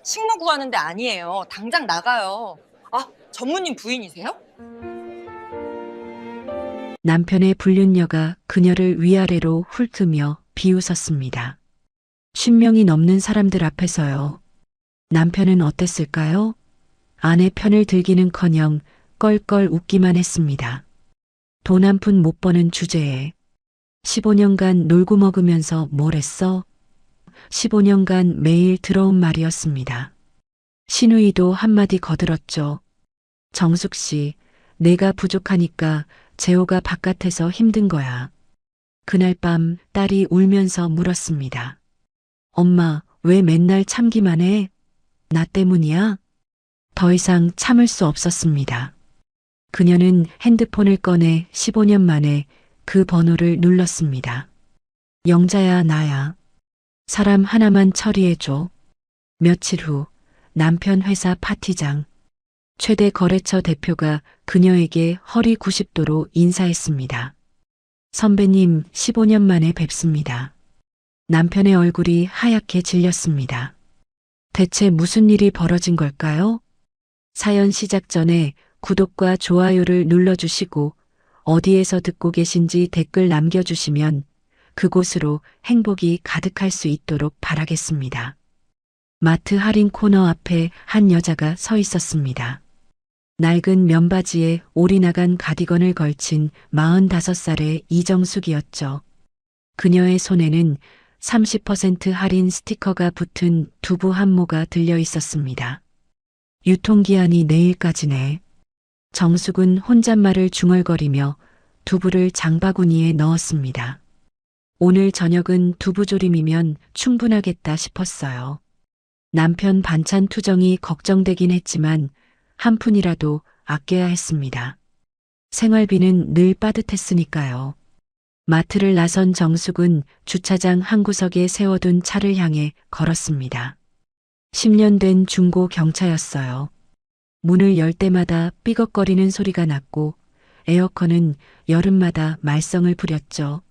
식모 구하는데 아니에요. 당장 나가요. 아, 전무님 부인이세요? 남편의 불륜녀가 그녀를 위아래로 훑으며 비웃었습니다. 10명이 넘는 사람들 앞에서요. 남편은 어땠을까요? 아내 편을 들기는커녕 껄껄 웃기만 했습니다. 돈 한 푼 못 버는 주제에 15년간 놀고 먹으면서 뭘 했어? 15년간 매일 들어온 말이었습니다. 신우이도 한마디 거들었죠. 정숙 씨, 내가 부족하니까 재호가 바깥에서 힘든 거야. 그날 밤 딸이 울면서 물었습니다. 엄마, 왜 맨날 참기만 해? 나 때문이야? 더 이상 참을 수 없었습니다. 그녀는 핸드폰을 꺼내 15년 만에 그 번호를 눌렀습니다. 영자야, 나야. 사람 하나만 처리해줘. 며칠 후 남편 회사 파티장. 최대 거래처 대표가 그녀에게 허리 90도로 인사했습니다. 선배님, 15년 만에 뵙습니다. 남편의 얼굴이 하얗게 질렸습니다. 대체 무슨 일이 벌어진 걸까요? 사연 시작 전에 구독과 좋아요를 눌러주시고 어디에서 듣고 계신지 댓글 남겨주시면 그곳으로 행복이 가득할 수 있도록 바라겠습니다. 마트 할인 코너 앞에 한 여자가 서 있었습니다. 낡은 면바지에 올이 나간 가디건을 걸친 45살의 이정숙이었죠. 그녀의 손에는 30% 할인 스티커가 붙은 두부 한 모가 들려 있었습니다. 유통기한이 내일까지네. 정숙은 혼잣말을 중얼거리며 두부를 장바구니에 넣었습니다. 오늘 저녁은 두부조림이면 충분하겠다 싶었어요. 남편 반찬 투정이 걱정되긴 했지만 한 푼이라도 아껴야 했습니다. 생활비는 늘 빠듯했으니까요. 마트를 나선 정숙은 주차장 한 구석에 세워둔 차를 향해 걸었습니다. 10년 된 중고 경차였어요. 문을 열 때마다 삐걱거리는 소리가 났고 에어컨은 여름마다 말썽을 부렸죠.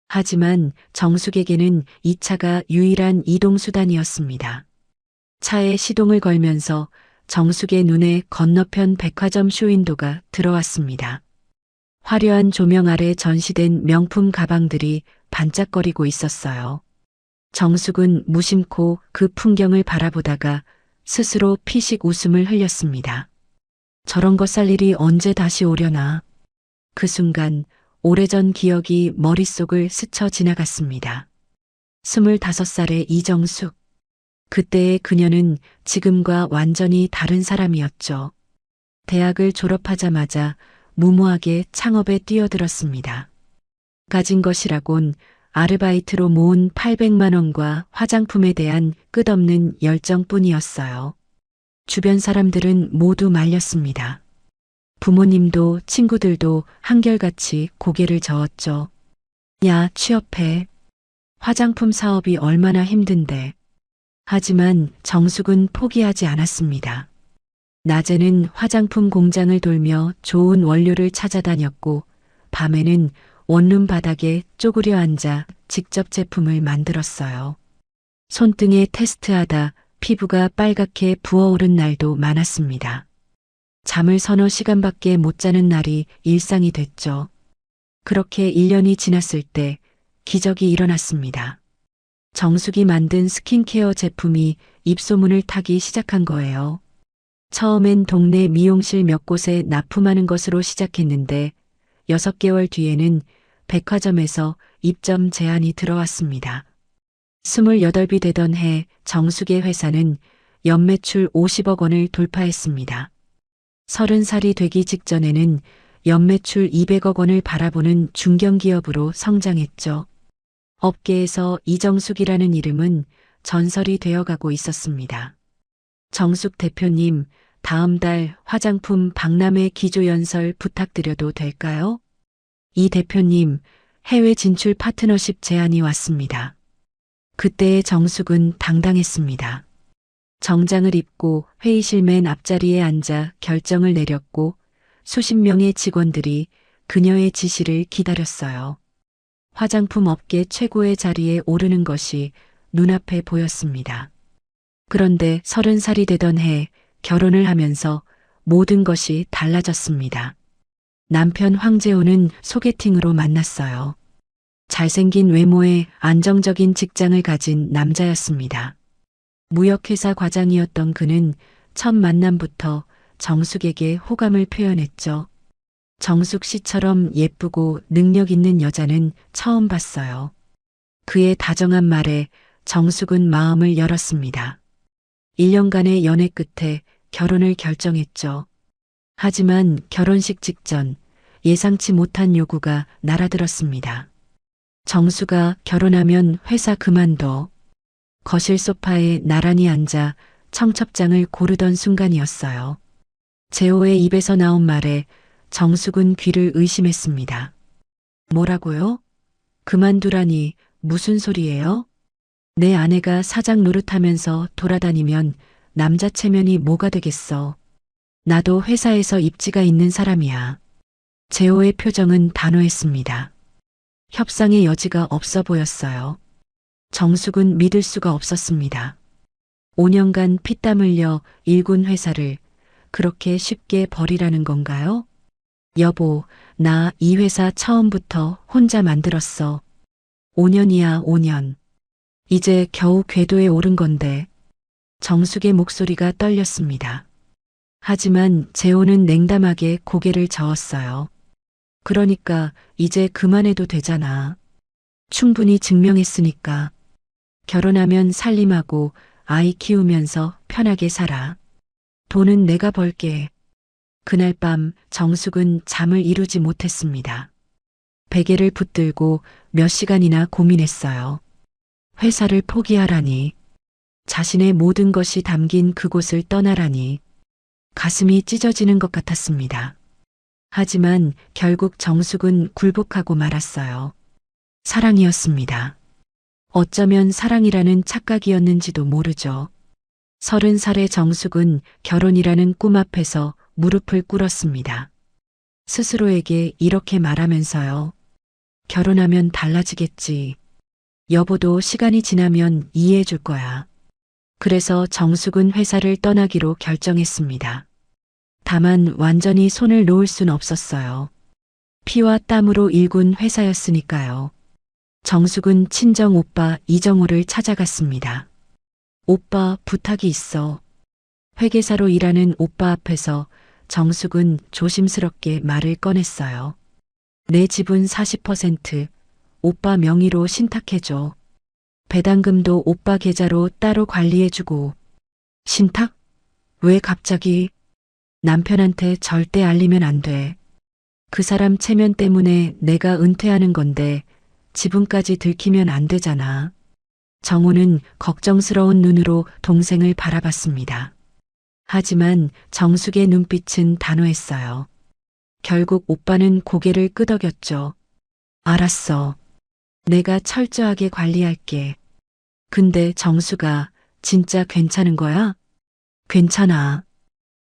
하지만 정숙에게는 이 차가 유일한 이동수단이었습니다. 차에 시동을 걸면서 정숙의 눈에 건너편 백화점 쇼윈도가 들어왔습니다. 화려한 조명 아래 전시된 명품 가방들이 반짝거리고 있었어요. 정숙은 무심코 그 풍경을 바라보다가 스스로 피식 웃음을 흘렸습니다. 저런 것 살 일이 언제 다시 오려나. 그 순간 오래전 기억이 머릿속을 스쳐 지나갔습니다. 25살의 이정숙. 그때의 그녀는 지금과 완전히 다른 사람이었죠. 대학을 졸업하자마자 무모하게 창업에 뛰어들었습니다. 가진 것이라곤 아르바이트로 모은 800만 원과 화장품에 대한 끝없는 열정뿐이었어요. 주변 사람들은 모두 말렸습니다. 부모님도 친구들도 한결같이 고개를 저었죠. 야, 취업해. 화장품 사업이 얼마나 힘든데. 하지만 정숙은 포기하지 않았습니다. 낮에는 화장품 공장을 돌며 좋은 원료를 찾아다녔고 밤에는 원룸 바닥에 쪼그려 앉아 직접 제품을 만들었어요. 손등에 테스트하다 피부가 빨갛게 부어오른 날도 많았습니다. 잠을 서너 시간밖에 못 자는 날이 일상이 됐죠. 그렇게 1년이 지났을 때 기적이 일어났습니다. 정숙이 만든 스킨케어 제품이 입소문을 타기 시작한 거예요. 처음엔 동네 미용실 몇 곳에 납품하는 것으로 시작했는데 6개월 뒤에는 백화점에서 입점 제안이 들어왔습니다. 28이 되던 해 정숙의 회사는 연매출 50억 원을 돌파했습니다. 30살이 되기 직전에는 연매출 200억 원을 바라보는 중견기업으로 성장했죠. 업계에서 이정숙이라는 이름은 전설이 되어가고 있었습니다. 정숙 대표님, 다음 달 화장품 박람회 기조연설 부탁드려도 될까요? 이 대표님, 해외 진출 파트너십 제안이 왔습니다. 그때의 정숙은 당당했습니다. 정장을 입고 회의실 맨 앞자리에 앉아 결정을 내렸고 수십 명의 직원들이 그녀의 지시를 기다렸어요. 화장품 업계 최고의 자리에 오르는 것이 눈앞에 보였습니다. 그런데 30살이 되던 해 결혼을 하면서 모든 것이 달라졌습니다. 남편 황재호는 소개팅으로 만났어요. 잘생긴 외모에 안정적인 직장을 가진 남자였습니다. 무역회사 과장이었던 그는 첫 만남부터 정숙에게 호감을 표현했죠. 정숙 씨처럼 예쁘고 능력 있는 여자는 처음 봤어요. 그의 다정한 말에 정숙은 마음을 열었습니다. 1년간의 연애 끝에 결혼을 결정했죠. 하지만 결혼식 직전 예상치 못한 요구가 날아들었습니다. 정수가 결혼하면 회사 그만둬. 거실 소파에 나란히 앉아 청첩장을 고르던 순간이었어요. 재호의 입에서 나온 말에 정숙은 귀를 의심했습니다. 뭐라고요? 그만두라니 무슨 소리예요? 내 아내가 사장 노릇하면서 돌아다니면 남자 체면이 뭐가 되겠어. 나도 회사에서 입지가 있는 사람이야. 재호의 표정은 단호했습니다. 협상의 여지가 없어 보였어요. 정숙은 믿을 수가 없었습니다. 5년간 피땀 흘려 일군 회사를 그렇게 쉽게 버리라는 건가요? 여보, 나 이 회사 처음부터 혼자 만들었어. 5년이야, 5년. 이제 겨우 궤도에 오른 건데. 정숙의 목소리가 떨렸습니다. 하지만 재호는 냉담하게 고개를 저었어요. 그러니까 이제 그만해도 되잖아. 충분히 증명했으니까. 결혼하면 살림하고 아이 키우면서 편하게 살아. 돈은 내가 벌게. 그날 밤 정숙은 잠을 이루지 못했습니다. 베개를 붙들고 몇 시간이나 고민했어요. 회사를 포기하라니. 자신의 모든 것이 담긴 그곳을 떠나라니. 가슴이 찢어지는 것 같았습니다. 하지만 결국 정숙은 굴복하고 말았어요. 사랑이었습니다. 어쩌면 사랑이라는 착각이었는지도 모르죠. 30살의 정숙은 결혼이라는 꿈 앞에서 무릎을 꿇었습니다. 스스로에게 이렇게 말하면서요. 결혼하면 달라지겠지. 여보도 시간이 지나면 이해해 줄 거야. 그래서 정숙은 회사를 떠나기로 결정했습니다. 다만 완전히 손을 놓을 순 없었어요. 피와 땀으로 일군 회사였으니까요. 정숙은 친정 오빠 이정호를 찾아갔습니다. 오빠 부탁이 있어. 회계사로 일하는 오빠 앞에서 정숙은 조심스럽게 말을 꺼냈어요. 내 지분 40% 오빠 명의로 신탁해줘. 배당금도 오빠 계좌로 따로 관리해주고. 신탁? 왜 갑자기? 남편한테 절대 알리면 안 돼. 그 사람 체면 때문에 내가 은퇴하는 건데 지분까지 들키면 안 되잖아. 정호는 걱정스러운 눈으로 동생을 바라봤습니다. 하지만 정숙의 눈빛은 단호했어요. 결국 오빠는 고개를 끄덕였죠. 알았어. 내가 철저하게 관리할게. 근데 정수가 진짜 괜찮은 거야? 괜찮아.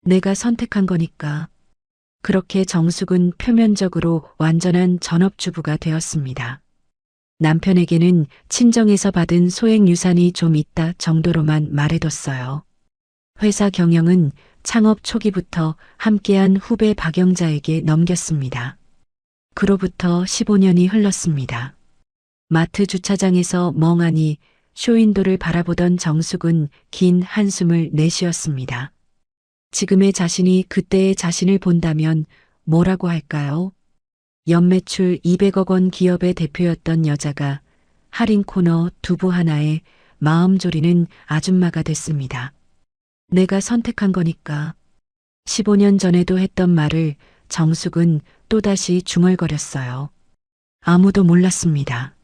내가 선택한 거니까. 그렇게 정숙은 표면적으로 완전한 전업주부가 되었습니다. 남편에게는 친정에서 받은 소액 유산이 좀 있다 정도로만 말해뒀어요. 회사 경영은 창업 초기부터 함께한 후배 박영자에게 넘겼습니다. 그로부터 15년이 흘렀습니다. 마트 주차장에서 멍하니 쇼윈도를 바라보던 정숙은 긴 한숨을 내쉬었습니다. 지금의 자신이 그때의 자신을 본다면 뭐라고 할까요? 연매출 200억 원 기업의 대표였던 여자가 할인 코너 두부 하나에 마음 졸이는 아줌마가 됐습니다. 내가 선택한 거니까. 15년 전에도 했던 말을 정숙은 또다시 중얼거렸어요. 아무도 몰랐습니다.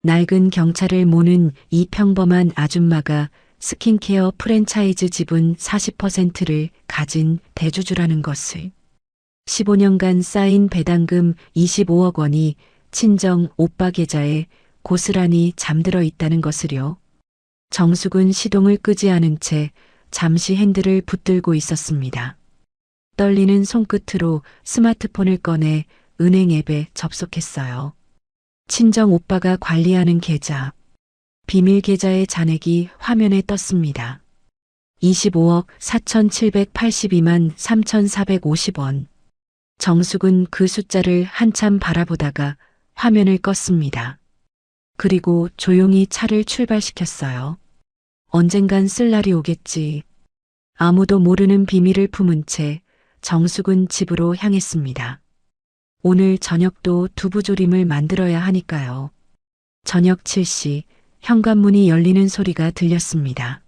낡은 경찰을 모는 이 평범한 아줌마가 스킨케어 프랜차이즈 지분 40%를 가진 대주주라는 것을. 15년간 쌓인 배당금 25억 원이 친정 오빠 계좌에 고스란히 잠들어 있다는 것을요. 정숙은 시동을 끄지 않은 채 잠시 핸들을 붙들고 있었습니다. 떨리는 손끝으로 스마트폰을 꺼내 은행 앱에 접속했어요. 친정 오빠가 관리하는 계좌. 비밀 계좌의 잔액이 화면에 떴습니다. 25억 4,782만 3,450원. 정숙은 그 숫자를 한참 바라보다가 화면을 껐습니다. 그리고 조용히 차를 출발시켰어요. 언젠간 쓸 날이 오겠지. 아무도 모르는 비밀을 품은 채 정숙은 집으로 향했습니다. 오늘 저녁도 두부조림을 만들어야 하니까요. 저녁 7시 현관문이 열리는 소리가 들렸습니다.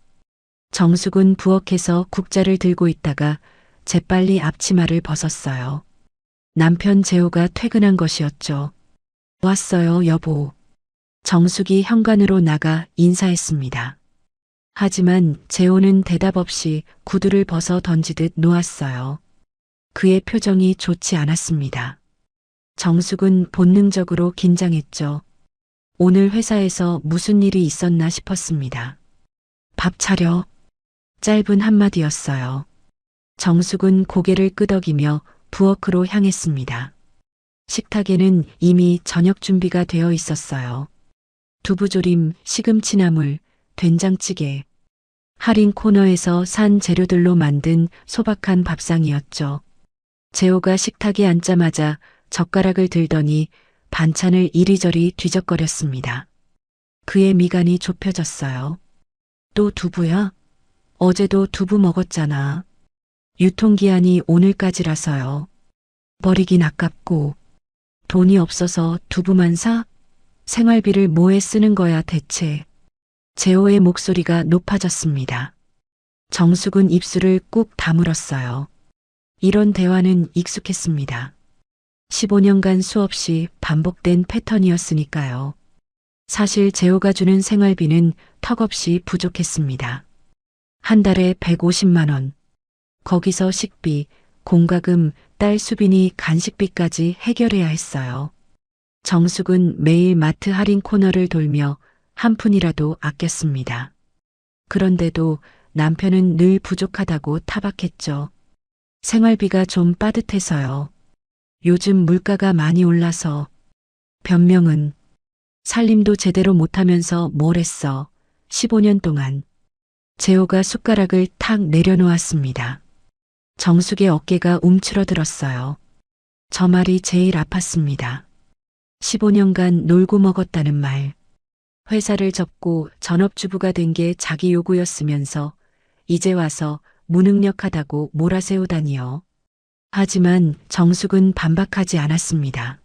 정숙은 부엌에서 국자를 들고 있다가 재빨리 앞치마를 벗었어요. 남편 재호가 퇴근한 것이었죠. 왔어요, 여보. 정숙이 현관으로 나가 인사했습니다. 하지만 재호는 대답 없이 구두를 벗어 던지듯 놓았어요. 그의 표정이 좋지 않았습니다. 정숙은 본능적으로 긴장했죠. 오늘 회사에서 무슨 일이 있었나 싶었습니다. 밥 차려. 짧은 한마디였어요. 정숙은 고개를 끄덕이며 부엌으로 향했습니다. 식탁에는 이미 저녁 준비가 되어 있었어요. 두부조림, 시금치나물, 된장찌개. 할인 코너에서 산 재료들로 만든 소박한 밥상이었죠. 재호가 식탁에 앉자마자 젓가락을 들더니 반찬을 이리저리 뒤적거렸습니다. 그의 미간이 좁혀졌어요. 또 두부야? 어제도 두부 먹었잖아. 유통기한이 오늘까지라서요. 버리긴 아깝고. 돈이 없어서 두부만 사? 생활비를 뭐에 쓰는 거야 대체. 재호의 목소리가 높아졌습니다. 정숙은 입술을 꾹 다물었어요. 이런 대화는 익숙했습니다. 15년간 수없이 반복된 패턴이었으니까요. 사실 재호가 주는 생활비는 턱없이 부족했습니다. 한 달에 150만 원. 거기서 식비, 공과금, 딸 수빈이 간식비까지 해결해야 했어요. 정숙은 매일 마트 할인 코너를 돌며 한 푼이라도 아꼈습니다. 그런데도 남편은 늘 부족하다고 타박했죠. 생활비가 좀 빠듯해서요. 요즘 물가가 많이 올라서. 변명은 살림도 제대로 못하면서 뭘 했어. 15년 동안. 재호가 숟가락을 탁 내려놓았습니다. 정숙의 어깨가 움츠러들었어요. 저 말이 제일 아팠습니다. 15년간 놀고 먹었다는 말. 회사를 접고 전업주부가 된 게 자기 요구였으면서 이제 와서 무능력하다고 몰아세우다니요. 하지만 정숙은 반박하지 않았습니다.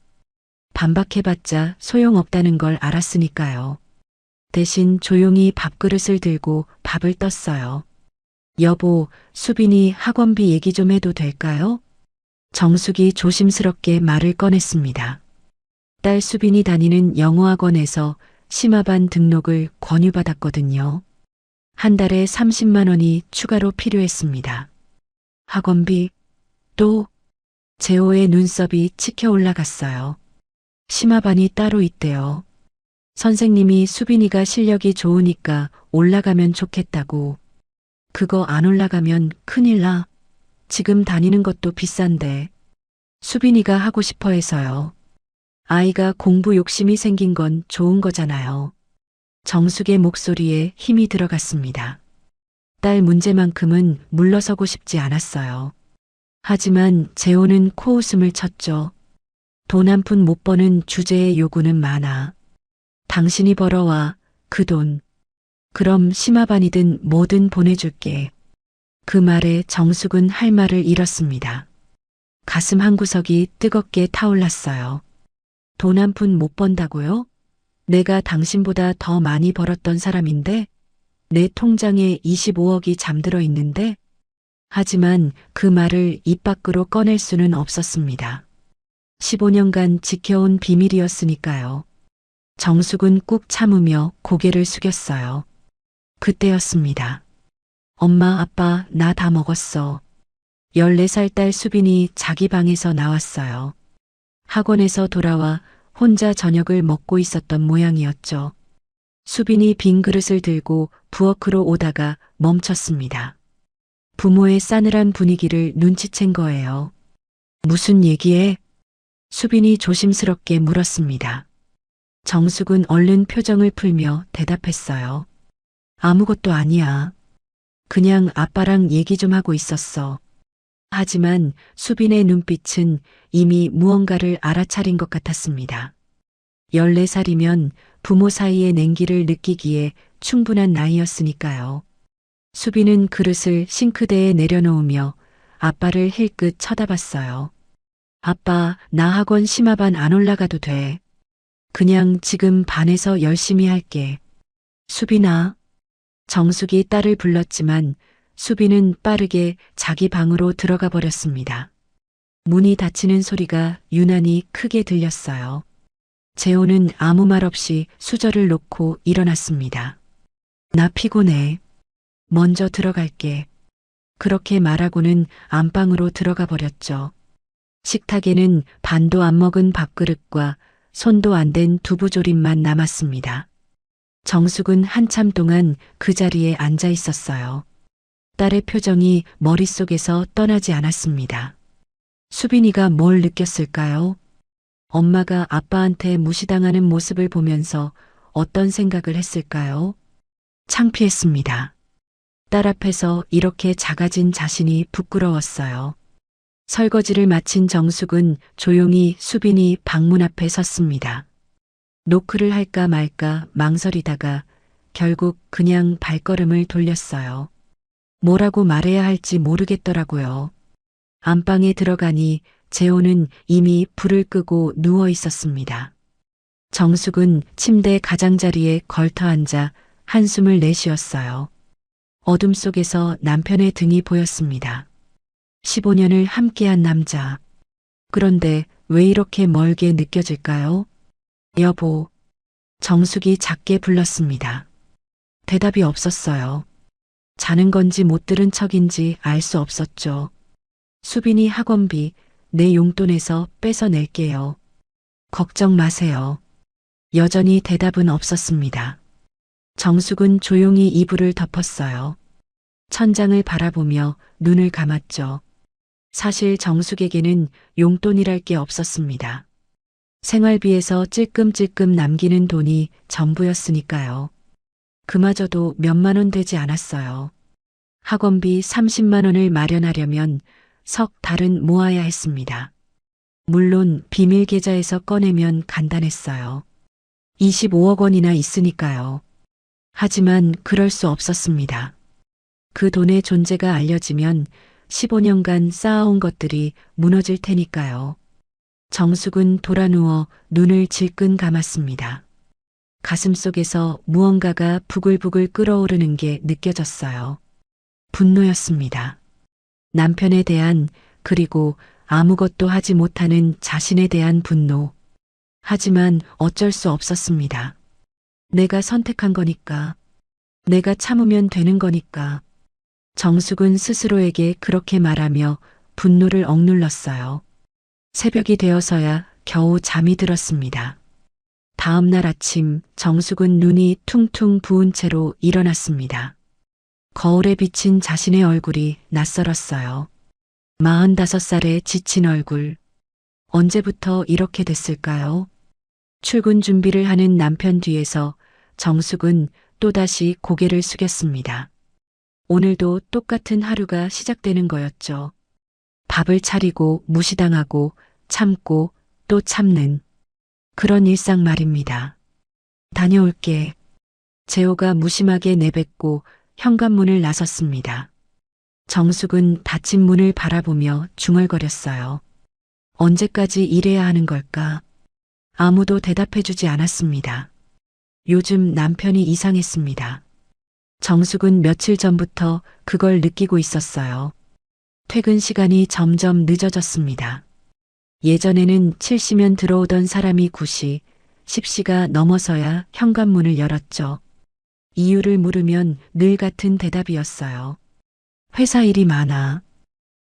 반박해봤자 소용없다는 걸 알았으니까요. 대신 조용히 밥그릇을 들고 밥을 떴어요. 여보, 수빈이 학원비 얘기 좀 해도 될까요? 정숙이 조심스럽게 말을 꺼냈습니다. 딸 수빈이 다니는 영어학원에서 심화반 등록을 권유받았거든요. 한 달에 30만 원이 추가로 필요했습니다. 학원비? 또? 재호의 눈썹이 치켜 올라갔어요. 심화반이 따로 있대요. 선생님이 수빈이가 실력이 좋으니까 올라가면 좋겠다고. 그거 안 올라가면 큰일 나. 지금 다니는 것도 비싼데. 수빈이가 하고 싶어 해서요. 아이가 공부 욕심이 생긴 건 좋은 거잖아요. 정숙의 목소리에 힘이 들어갔습니다. 딸 문제만큼은 물러서고 싶지 않았어요. 하지만 재호는 코웃음을 쳤죠. 돈 한 푼 못 버는 주제의 요구는 많아. 당신이 벌어와, 그 돈. 그럼 심화반이든 뭐든 보내줄게. 그 말에 정숙은 할 말을 잃었습니다. 가슴 한구석이 뜨겁게 타올랐어요. 돈 한 푼 못 번다고요? 내가 당신보다 더 많이 벌었던 사람인데? 내 통장에 25억이 잠들어 있는데? 하지만 그 말을 입 밖으로 꺼낼 수는 없었습니다. 15년간 지켜온 비밀이었으니까요. 정숙은 꾹 참으며 고개를 숙였어요. 그때였습니다. 엄마, 아빠, 나 다 먹었어. 14살 딸 수빈이 자기 방에서 나왔어요. 학원에서 돌아와 혼자 저녁을 먹고 있었던 모양이었죠. 수빈이 빈 그릇을 들고 부엌으로 오다가 멈췄습니다. 부모의 싸늘한 분위기를 눈치챈 거예요. 무슨 얘기해? 수빈이 조심스럽게 물었습니다. 정숙은 얼른 표정을 풀며 대답했어요. 아무것도 아니야. 그냥 아빠랑 얘기 좀 하고 있었어. 하지만 수빈의 눈빛은 이미 무언가를 알아차린 것 같았습니다. 14살이면 부모 사이의 냉기를 느끼기에 충분한 나이였으니까요. 수빈은 그릇을 싱크대에 내려놓으며 아빠를 힐끗 쳐다봤어요. 아빠, 나 학원 심화반 안 올라가도 돼. 그냥 지금 반에서 열심히 할게. 수빈아. 정숙이 딸을 불렀지만 수빈은 빠르게 자기 방으로 들어가 버렸습니다. 문이 닫히는 소리가 유난히 크게 들렸어요. 재호는 아무 말 없이 수저를 놓고 일어났습니다. 나 피곤해. 먼저 들어갈게. 그렇게 말하고는 안방으로 들어가 버렸죠. 식탁에는 반도 안 먹은 밥그릇과 손도 안 댄 두부조림만 남았습니다. 정숙은 한참 동안 그 자리에 앉아 있었어요. 딸의 표정이 머릿속에서 떠나지 않았습니다. 수빈이가 뭘 느꼈을까요? 엄마가 아빠한테 무시당하는 모습을 보면서 어떤 생각을 했을까요? 창피했습니다. 딸 앞에서 이렇게 작아진 자신이 부끄러웠어요. 설거지를 마친 정숙은 조용히 수빈이 방문 앞에 섰습니다. 노크를 할까 말까 망설이다가 결국 그냥 발걸음을 돌렸어요. 뭐라고 말해야 할지 모르겠더라고요. 안방에 들어가니 재호는 이미 불을 끄고 누워 있었습니다. 정숙은 침대 가장자리에 걸터 앉아 한숨을 내쉬었어요. 어둠 속에서 남편의 등이 보였습니다. 15년을 함께한 남자. 그런데 왜 이렇게 멀게 느껴질까요? 여보. 정숙이 작게 불렀습니다. 대답이 없었어요. 자는 건지 못 들은 척인지 알 수 없었죠. 수빈이 학원비 내 용돈에서 뺏어낼게요. 걱정 마세요. 여전히 대답은 없었습니다. 정숙은 조용히 이불을 덮었어요. 천장을 바라보며 눈을 감았죠. 사실 정숙에게는 용돈이랄 게 없었습니다. 생활비에서 찔끔찔끔 남기는 돈이 전부였으니까요. 그마저도 몇만 원 되지 않았어요. 학원비 30만 원을 마련하려면 석 달은 모아야 했습니다. 물론 비밀 계좌에서 꺼내면 간단했어요. 25억 원이나 있으니까요. 하지만 그럴 수 없었습니다. 그 돈의 존재가 알려지면 15년간 쌓아온 것들이 무너질 테니까요. 정숙은 돌아누워 눈을 질끈 감았습니다. 가슴 속에서 무언가가 부글부글 끓어오르는 게 느껴졌어요. 분노였습니다. 남편에 대한, 그리고 아무것도 하지 못하는 자신에 대한 분노. 하지만 어쩔 수 없었습니다. 내가 선택한 거니까. 내가 참으면 되는 거니까. 정숙은 스스로에게 그렇게 말하며 분노를 억눌렀어요. 새벽이 되어서야 겨우 잠이 들었습니다. 다음 날 아침 정숙은 눈이 퉁퉁 부은 채로 일어났습니다. 거울에 비친 자신의 얼굴이 낯설었어요. 45살의 지친 얼굴. 언제부터 이렇게 됐을까요? 출근 준비를 하는 남편 뒤에서 정숙은 또다시 고개를 숙였습니다. 오늘도 똑같은 하루가 시작되는 거였죠. 밥을 차리고 무시당하고 참고 또 참는 그런 일상 말입니다. 다녀올게. 재호가 무심하게 내뱉고 현관문을 나섰습니다. 정숙은 닫힌 문을 바라보며 중얼거렸어요. 언제까지 이래야 하는 걸까? 아무도 대답해주지 않았습니다. 요즘 남편이 이상했습니다. 정숙은 며칠 전부터 그걸 느끼고 있었어요. 퇴근 시간이 점점 늦어졌습니다. 예전에는 7시면 들어오던 사람이 9시, 10시가 넘어서야 현관문을 열었죠. 이유를 물으면 늘 같은 대답이었어요. 회사 일이 많아.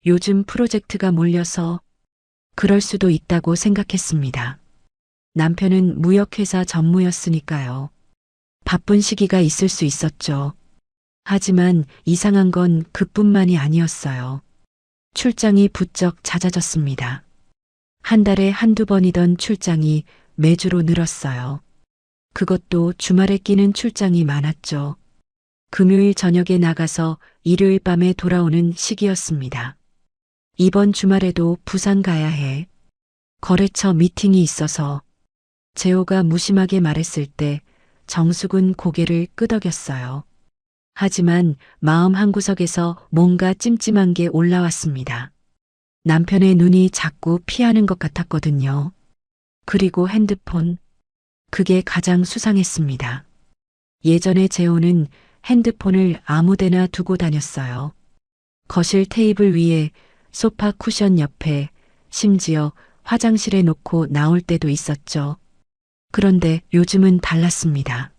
요즘 프로젝트가 몰려서 그럴 수도 있다고 생각했습니다. 남편은 무역회사 전무였으니까요. 바쁜 시기가 있을 수 있었죠. 하지만 이상한 건 그뿐만이 아니었어요. 출장이 부쩍 잦아졌습니다. 한 달에 한두 번이던 출장이 매주로 늘었어요. 그것도 주말에 끼는 출장이 많았죠. 금요일 저녁에 나가서 일요일 밤에 돌아오는 시기였습니다. 이번 주말에도 부산 가야 해. 거래처 미팅이 있어서. 재호가 무심하게 말했을 때 정숙은 고개를 끄덕였어요. 하지만 마음 한구석에서 뭔가 찜찜한 게 올라왔습니다. 남편의 눈이 자꾸 피하는 것 같았거든요. 그리고 핸드폰. 그게 가장 수상했습니다. 예전에 재호는 핸드폰을 아무데나 두고 다녔어요. 거실 테이블 위에, 소파 쿠션 옆에, 심지어 화장실에 놓고 나올 때도 있었죠. 그런데 요즘은 달랐습니다.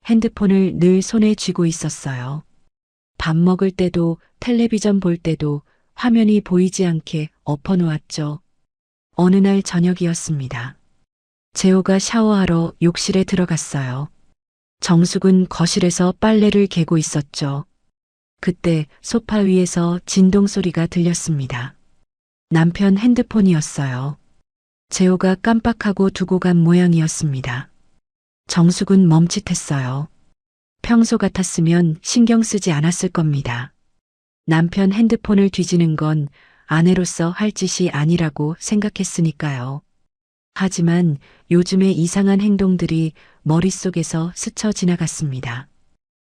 핸드폰을 늘 손에 쥐고 있었어요. 밥 먹을 때도 텔레비전 볼 때도 화면이 보이지 않게 엎어놓았죠. 어느 날 저녁이었습니다. 재호가 샤워하러 욕실에 들어갔어요. 정숙은 거실에서 빨래를 개고 있었죠. 그때 소파 위에서 진동 소리가 들렸습니다. 남편 핸드폰이었어요. 재호가 깜빡하고 두고 간 모양이었습니다. 정숙은 멈칫했어요. 평소 같았으면 신경 쓰지 않았을 겁니다. 남편 핸드폰을 뒤지는 건 아내로서 할 짓이 아니라고 생각했으니까요. 하지만 요즘의 이상한 행동들이 머릿속에서 스쳐 지나갔습니다.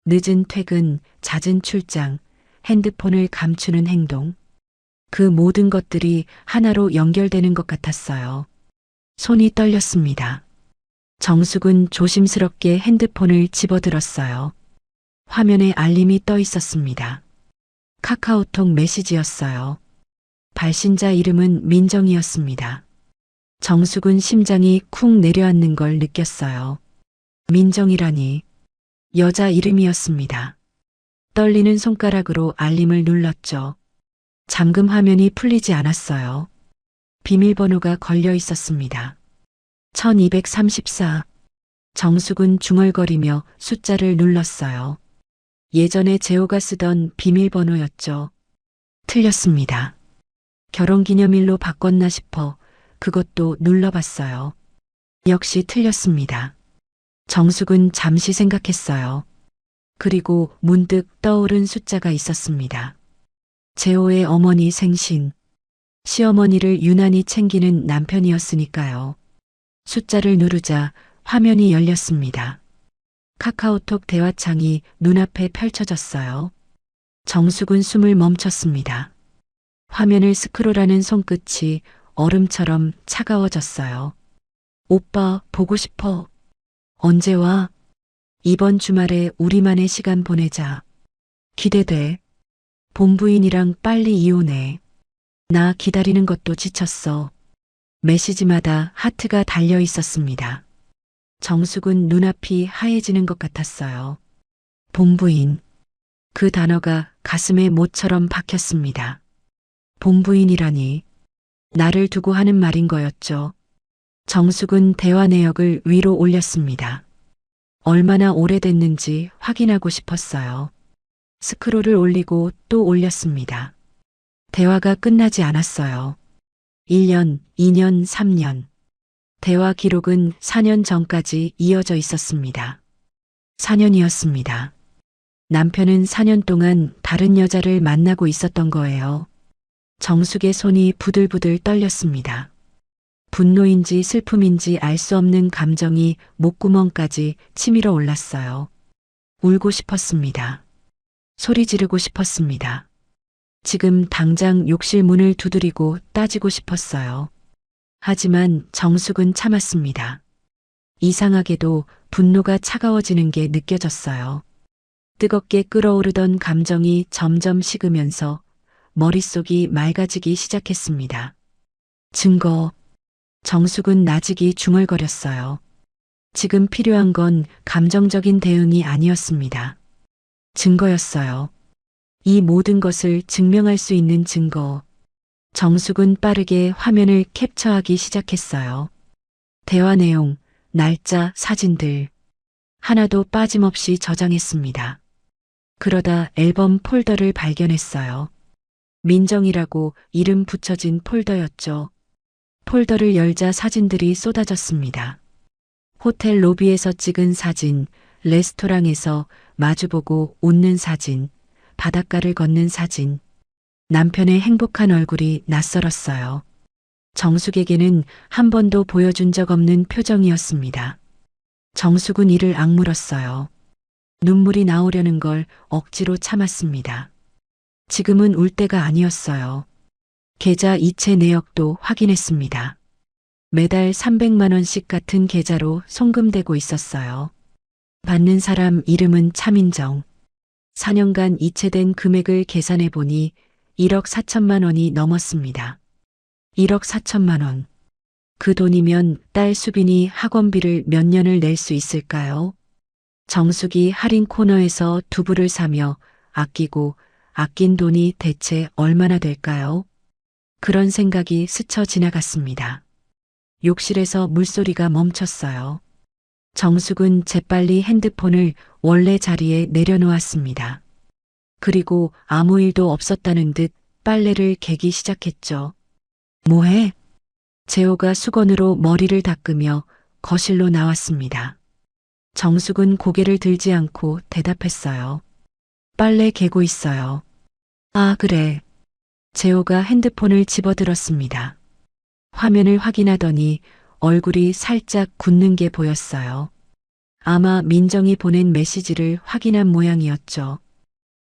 늦은 퇴근, 잦은 출장, 핸드폰을 감추는 행동. 그 모든 것들이 하나로 연결되는 것 같았어요. 손이 떨렸습니다. 정숙은 조심스럽게 핸드폰을 집어들었어요. 화면에 알림이 떠 있었습니다. 카카오톡 메시지였어요. 발신자 이름은 민정이었습니다. 정숙은 심장이 쿵 내려앉는 걸 느꼈어요. 민정이라니. 여자 이름이었습니다. 떨리는 손가락으로 알림을 눌렀죠. 잠금 화면이 풀리지 않았어요. 비밀번호가 걸려 있었습니다. 1234. 정숙은 중얼거리며 숫자를 눌렀어요. 예전에 재호가 쓰던 비밀번호였죠. 틀렸습니다. 결혼기념일로 바꿨나 싶어 그것도 눌러봤어요. 역시 틀렸습니다. 정숙은 잠시 생각했어요. 그리고 문득 떠오른 숫자가 있었습니다. 재호의 어머니 생신. 시어머니를 유난히 챙기는 남편이었으니까요. 숫자를 누르자 화면이 열렸습니다. 카카오톡 대화창이 눈앞에 펼쳐졌어요. 정숙은 숨을 멈췄습니다. 화면을 스크롤하는 손끝이 얼음처럼 차가워졌어요. 오빠, 보고 싶어. 언제 와? 이번 주말에 우리만의 시간 보내자. 기대돼. 본부인이랑 빨리 이혼해. 나 기다리는 것도 지쳤어. 메시지마다 하트가 달려 있었습니다. 정숙은 눈앞이 하얘지는 것 같았어요. 본부인. 그 단어가 가슴에 못처럼 박혔습니다. 본부인이라니. 나를 두고 하는 말인 거였죠. 정숙은 대화 내역을 위로 올렸습니다. 얼마나 오래됐는지 확인하고 싶었어요. 스크롤을 올리고 또 올렸습니다. 대화가 끝나지 않았어요. 1년, 2년, 3년. 대화 기록은 4년 전까지 이어져 있었습니다. 4년이었습니다. 남편은 4년 동안 다른 여자를 만나고 있었던 거예요. 정숙의 손이 부들부들 떨렸습니다. 분노인지 슬픔인지 알 수 없는 감정이 목구멍까지 치밀어 올랐어요. 울고 싶었습니다. 소리 지르고 싶었습니다. 지금 당장 욕실 문을 두드리고 따지고 싶었어요. 하지만 정숙은 참았습니다. 이상하게도 분노가 차가워지는 게 느껴졌어요. 뜨겁게 끓어오르던 감정이 점점 식으면서 머릿속이 맑아지기 시작했습니다. 증거. 정숙은 나직이 중얼거렸어요. 지금 필요한 건 감정적인 대응이 아니었습니다. 증거였어요. 이 모든 것을 증명할 수 있는 증거. 정숙은 빠르게 화면을 캡처하기 시작했어요. 대화 내용, 날짜, 사진들. 하나도 빠짐없이 저장했습니다. 그러다 앨범 폴더를 발견했어요. 민정이라고 이름 붙여진 폴더였죠. 폴더를 열자 사진들이 쏟아졌습니다. 호텔 로비에서 찍은 사진, 레스토랑에서 마주보고 웃는 사진, 바닷가를 걷는 사진. 남편의 행복한 얼굴이 낯설었어요. 정숙에게는 한 번도 보여준 적 없는 표정이었습니다. 정숙은 이를 악물었어요. 눈물이 나오려는 걸 억지로 참았습니다. 지금은 울 때가 아니었어요. 계좌 이체 내역도 확인했습니다. 매달 300만 원씩 같은 계좌로 송금되고 있었어요. 받는 사람 이름은 차민정. 4년간 이체된 금액을 계산해 보니 1억 4천만 원이 넘었습니다. 1억 4천만 원. 그 돈이면 딸 수빈이 학원비를 몇 년을 낼 수 있을까요? 정숙이 할인 코너에서 두부를 사며 아끼고 아낀 돈이 대체 얼마나 될까요? 그런 생각이 스쳐 지나갔습니다. 욕실에서 물소리가 멈췄어요. 정숙은 재빨리 핸드폰을 원래 자리에 내려놓았습니다. 그리고 아무 일도 없었다는 듯 빨래를 개기 시작했죠. 뭐해? 재호가 수건으로 머리를 닦으며 거실로 나왔습니다. 정숙은 고개를 들지 않고 대답했어요. 빨래 개고 있어요. 아, 그래. 재호가 핸드폰을 집어들었습니다. 화면을 확인하더니 얼굴이 살짝 굳는 게 보였어요. 아마 민정이 보낸 메시지를 확인한 모양이었죠.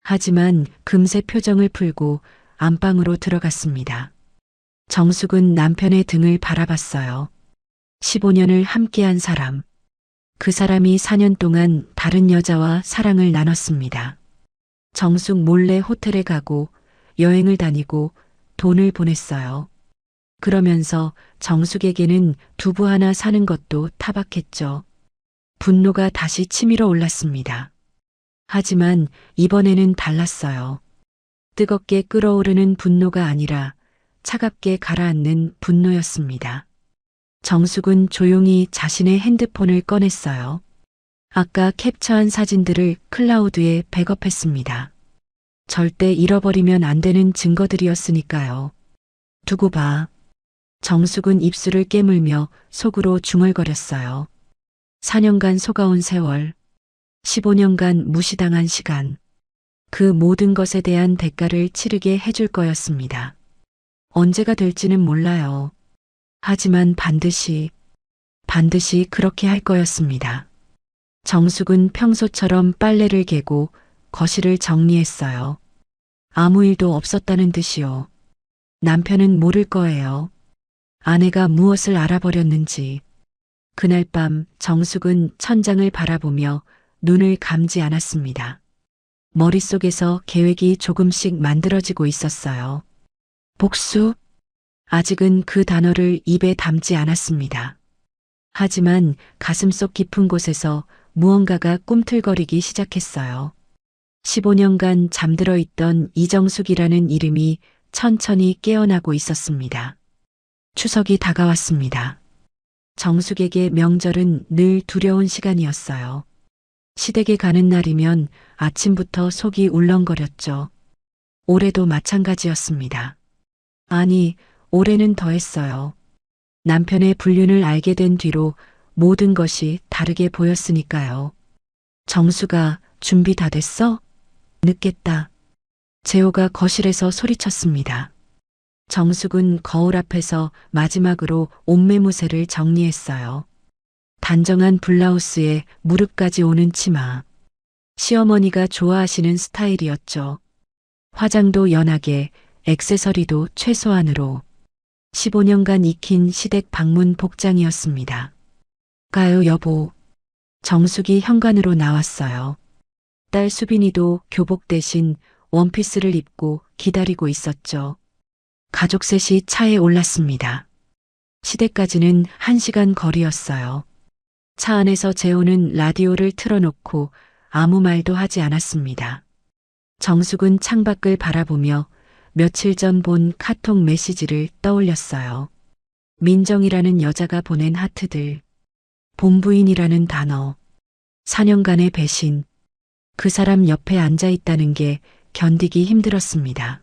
하지만 금세 표정을 풀고 안방으로 들어갔습니다. 정숙은 남편의 등을 바라봤어요. 15년을 함께한 사람. 그 사람이 4년 동안 다른 여자와 사랑을 나눴습니다. 정숙 몰래 호텔에 가고 여행을 다니고 돈을 보냈어요. 그러면서 정숙에게는 두부 하나 사는 것도 타박했죠. 분노가 다시 치밀어 올랐습니다. 하지만 이번에는 달랐어요. 뜨겁게 끓어오르는 분노가 아니라 차갑게 가라앉는 분노였습니다. 정숙은 조용히 자신의 핸드폰을 꺼냈어요. 아까 캡처한 사진들을 클라우드에 백업했습니다. 절대 잃어버리면 안 되는 증거들이었으니까요. 두고 봐. 정숙은 입술을 깨물며 속으로 중얼거렸어요. 4년간 속아온 세월, 15년간 무시당한 시간, 그 모든 것에 대한 대가를 치르게 해줄 거였습니다. 언제가 될지는 몰라요. 하지만 반드시 그렇게 할 거였습니다. 정숙은 평소처럼 빨래를 개고 거실을 정리했어요. 아무 일도 없었다는 듯이요. 남편은 모를 거예요. 아내가 무엇을 알아버렸는지. 그날 밤 정숙은 천장을 바라보며 눈을 감지 않았습니다. 머릿속에서 계획이 조금씩 만들어지고 있었어요. 복수? 아직은 그 단어를 입에 담지 않았습니다. 하지만 가슴속 깊은 곳에서 무언가가 꿈틀거리기 시작했어요. 15년간 잠들어 있던 이정숙이라는 이름이 천천히 깨어나고 있었습니다. 추석이 다가왔습니다. 정숙에게 명절은 늘 두려운 시간이었어요. 시댁에 가는 날이면 아침부터 속이 울렁거렸죠. 올해도 마찬가지였습니다. 아니, 올해는 더했어요. 남편의 불륜을 알게 된 뒤로 모든 것이 다르게 보였으니까요. 정수가 준비 다 됐어? 늦겠다. 재호가 거실에서 소리쳤습니다. 정숙은 거울 앞에서 마지막으로 옷매무새를 정리했어요. 단정한 블라우스에 무릎까지 오는 치마. 시어머니가 좋아하시는 스타일이었죠. 화장도 연하게, 액세서리도 최소한으로. 15년간 익힌 시댁 방문 복장이었습니다. 가요 여보. 정숙이 현관으로 나왔어요. 딸 수빈이도 교복 대신 원피스를 입고 기다리고 있었죠. 가족 셋이 차에 올랐습니다. 시댁까지는 1시간 거리였어요. 차 안에서 재호는 라디오를 틀어놓고 아무 말도 하지 않았습니다. 정숙은 창밖을 바라보며 며칠 전 본 카톡 메시지를 떠올렸어요. 민정이라는 여자가 보낸 하트들, 본부인이라는 단어, 4년간의 배신, 그 사람 옆에 앉아 있다는 게 견디기 힘들었습니다.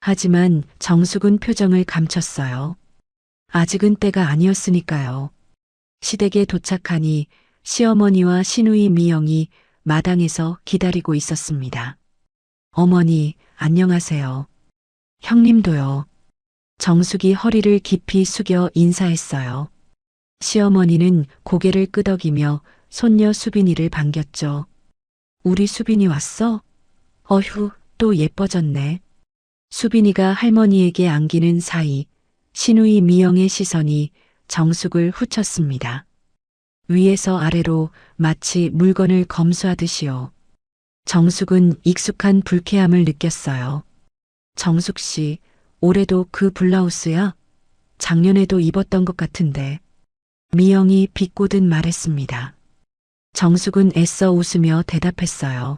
하지만 정숙은 표정을 감췄어요. 아직은 때가 아니었으니까요. 시댁에 도착하니 시어머니와 시누이 미영이 마당에서 기다리고 있었습니다. 어머니, 안녕하세요. 형님도요. 정숙이 허리를 깊이 숙여 인사했어요. 시어머니는 고개를 끄덕이며 손녀 수빈이를 반겼죠. 우리 수빈이 왔어? 어휴, 또 예뻐졌네. 수빈이가 할머니에게 안기는 사이 시누이 미영의 시선이 정숙을 훑었습니다. 위에서 아래로 마치 물건을 검수하듯이요. 정숙은 익숙한 불쾌함을 느꼈어요. 정숙 씨, 올해도 그 블라우스야? 작년에도 입었던 것 같은데. 미영이 비꼬듯 말했습니다. 정숙은 애써 웃으며 대답했어요.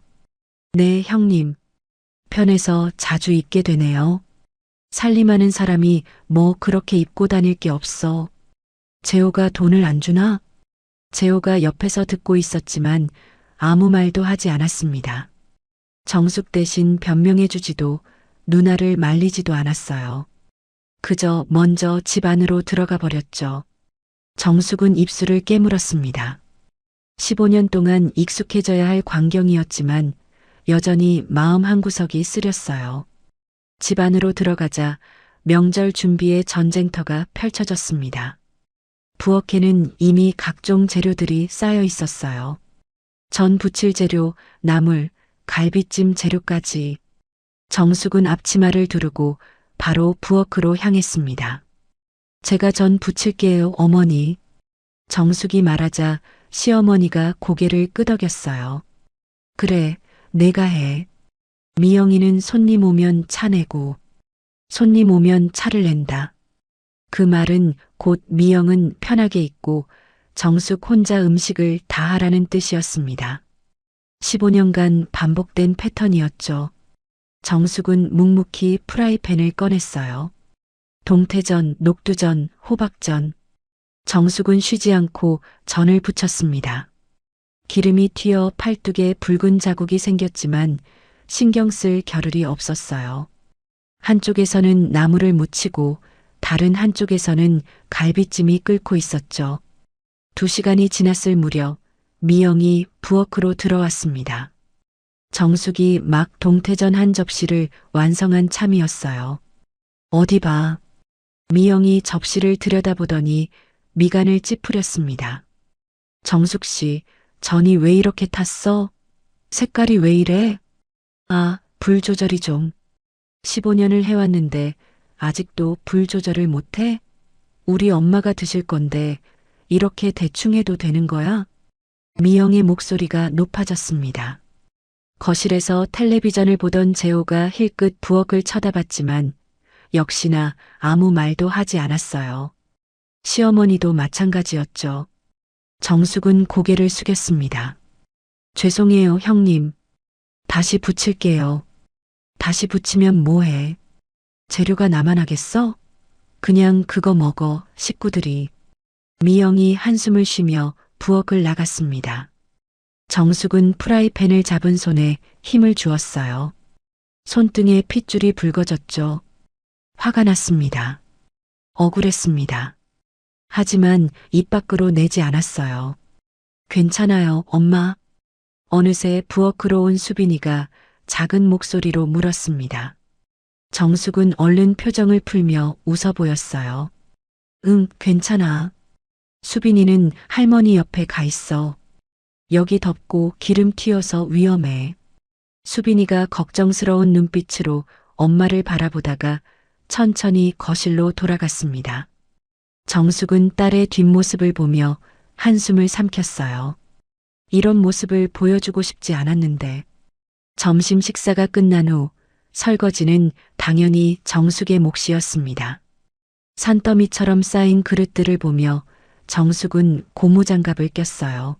네, 형님. 편해서 자주 입게 되네요. 살림하는 사람이 뭐 그렇게 입고 다닐 게 없어. 재호가 돈을 안 주나? 재호가 옆에서 듣고 있었지만 아무 말도 하지 않았습니다. 정숙 대신 변명해주지도 누나를 말리지도 않았어요. 그저 먼저 집 안으로 들어가 버렸죠. 정숙은 입술을 깨물었습니다. 15년 동안 익숙해져야 할 광경이었지만 여전히 마음 한구석이 쓰렸어요. 집 안으로 들어가자 명절 준비의 전쟁터가 펼쳐졌습니다. 부엌에는 이미 각종 재료들이 쌓여 있었어요. 전 부칠 재료, 나물, 갈비찜 재료까지. 정숙은 앞치마를 두르고 바로 부엌으로 향했습니다. 제가 전 부칠게요, 어머니. 정숙이 말하자 시어머니가 고개를 끄덕였어요. 그래, 내가 해. 미영이는 손님 오면 차 내고, 손님 오면 차를 낸다. 그 말은 곧 미영은 편하게 있고 정숙 혼자 음식을 다 하라는 뜻이었습니다. 15년간 반복된 패턴이었죠. 정숙은 묵묵히 프라이팬을 꺼냈어요. 동태전, 녹두전, 호박전. 정숙은 쉬지 않고 전을 부쳤습니다. 기름이 튀어 팔뚝에 붉은 자국이 생겼지만 신경 쓸 겨를이 없었어요. 한쪽에서는 나물을 무치고 다른 한쪽에서는 갈비찜이 끓고 있었죠. 2시간이 지났을 무렵 미영이 부엌으로 들어왔습니다. 정숙이 막 동태전 한 접시를 완성한 참이었어요. 어디 봐. 미영이 접시를 들여다보더니 미간을 찌푸렸습니다. 정숙 씨, 전이 왜 이렇게 탔어? 색깔이 왜 이래? 아, 불 조절이 좀. 15년을 해왔는데 아직도 불 조절을 못해? 우리 엄마가 드실 건데 이렇게 대충 해도 되는 거야? 미영의 목소리가 높아졌습니다. 거실에서 텔레비전을 보던 재호가 힐끗 부엌을 쳐다봤지만 역시나 아무 말도 하지 않았어요. 시어머니도 마찬가지였죠. 정숙은 고개를 숙였습니다. 죄송해요, 형님. 다시 붙일게요. 다시 붙이면 뭐해? 재료가 남아나겠어? 그냥 그거 먹어, 식구들이. 미영이 한숨을 쉬며 부엌을 나갔습니다. 정숙은 프라이팬을 잡은 손에 힘을 주었어요. 손등에 핏줄이 붉어졌죠. 화가 났습니다. 억울했습니다. 하지만 입 밖으로 내지 않았어요. 괜찮아요, 엄마. 어느새 부엌으로 온 수빈이가 작은 목소리로 물었습니다. 정숙은 얼른 표정을 풀며 웃어 보였어요. 응, 괜찮아. 수빈이는 할머니 옆에 가 있어. 여기 덥고 기름 튀어서 위험해. 수빈이가 걱정스러운 눈빛으로 엄마를 바라보다가 천천히 거실로 돌아갔습니다. 정숙은 딸의 뒷모습을 보며 한숨을 삼켰어요. 이런 모습을 보여주고 싶지 않았는데 점심 식사가 끝난 후 설거지는 당연히 정숙의 몫이었습니다. 산더미처럼 쌓인 그릇들을 보며 정숙은 고무장갑을 꼈어요.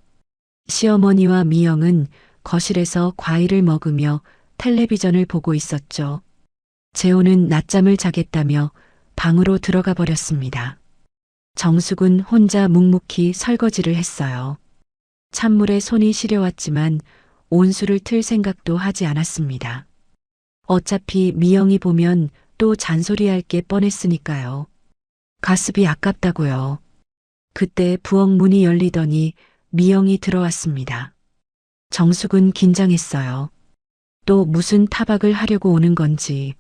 시어머니와 미영은 거실에서 과일을 먹으며 텔레비전을 보고 있었죠. 재호는 낮잠을 자겠다며 방으로 들어가 버렸습니다. 정숙은 혼자 묵묵히 설거지를 했어요. 찬물에 손이 시려왔지만 온수를 틀 생각도 하지 않았습니다. 어차피 미영이 보면 또 잔소리할 게 뻔했으니까요. 가습이 아깝다고요. 그때 부엌 문이 열리더니 미영이 들어왔습니다. 정숙은 긴장했어요. 또 무슨 타박을 하려고 오는 건지.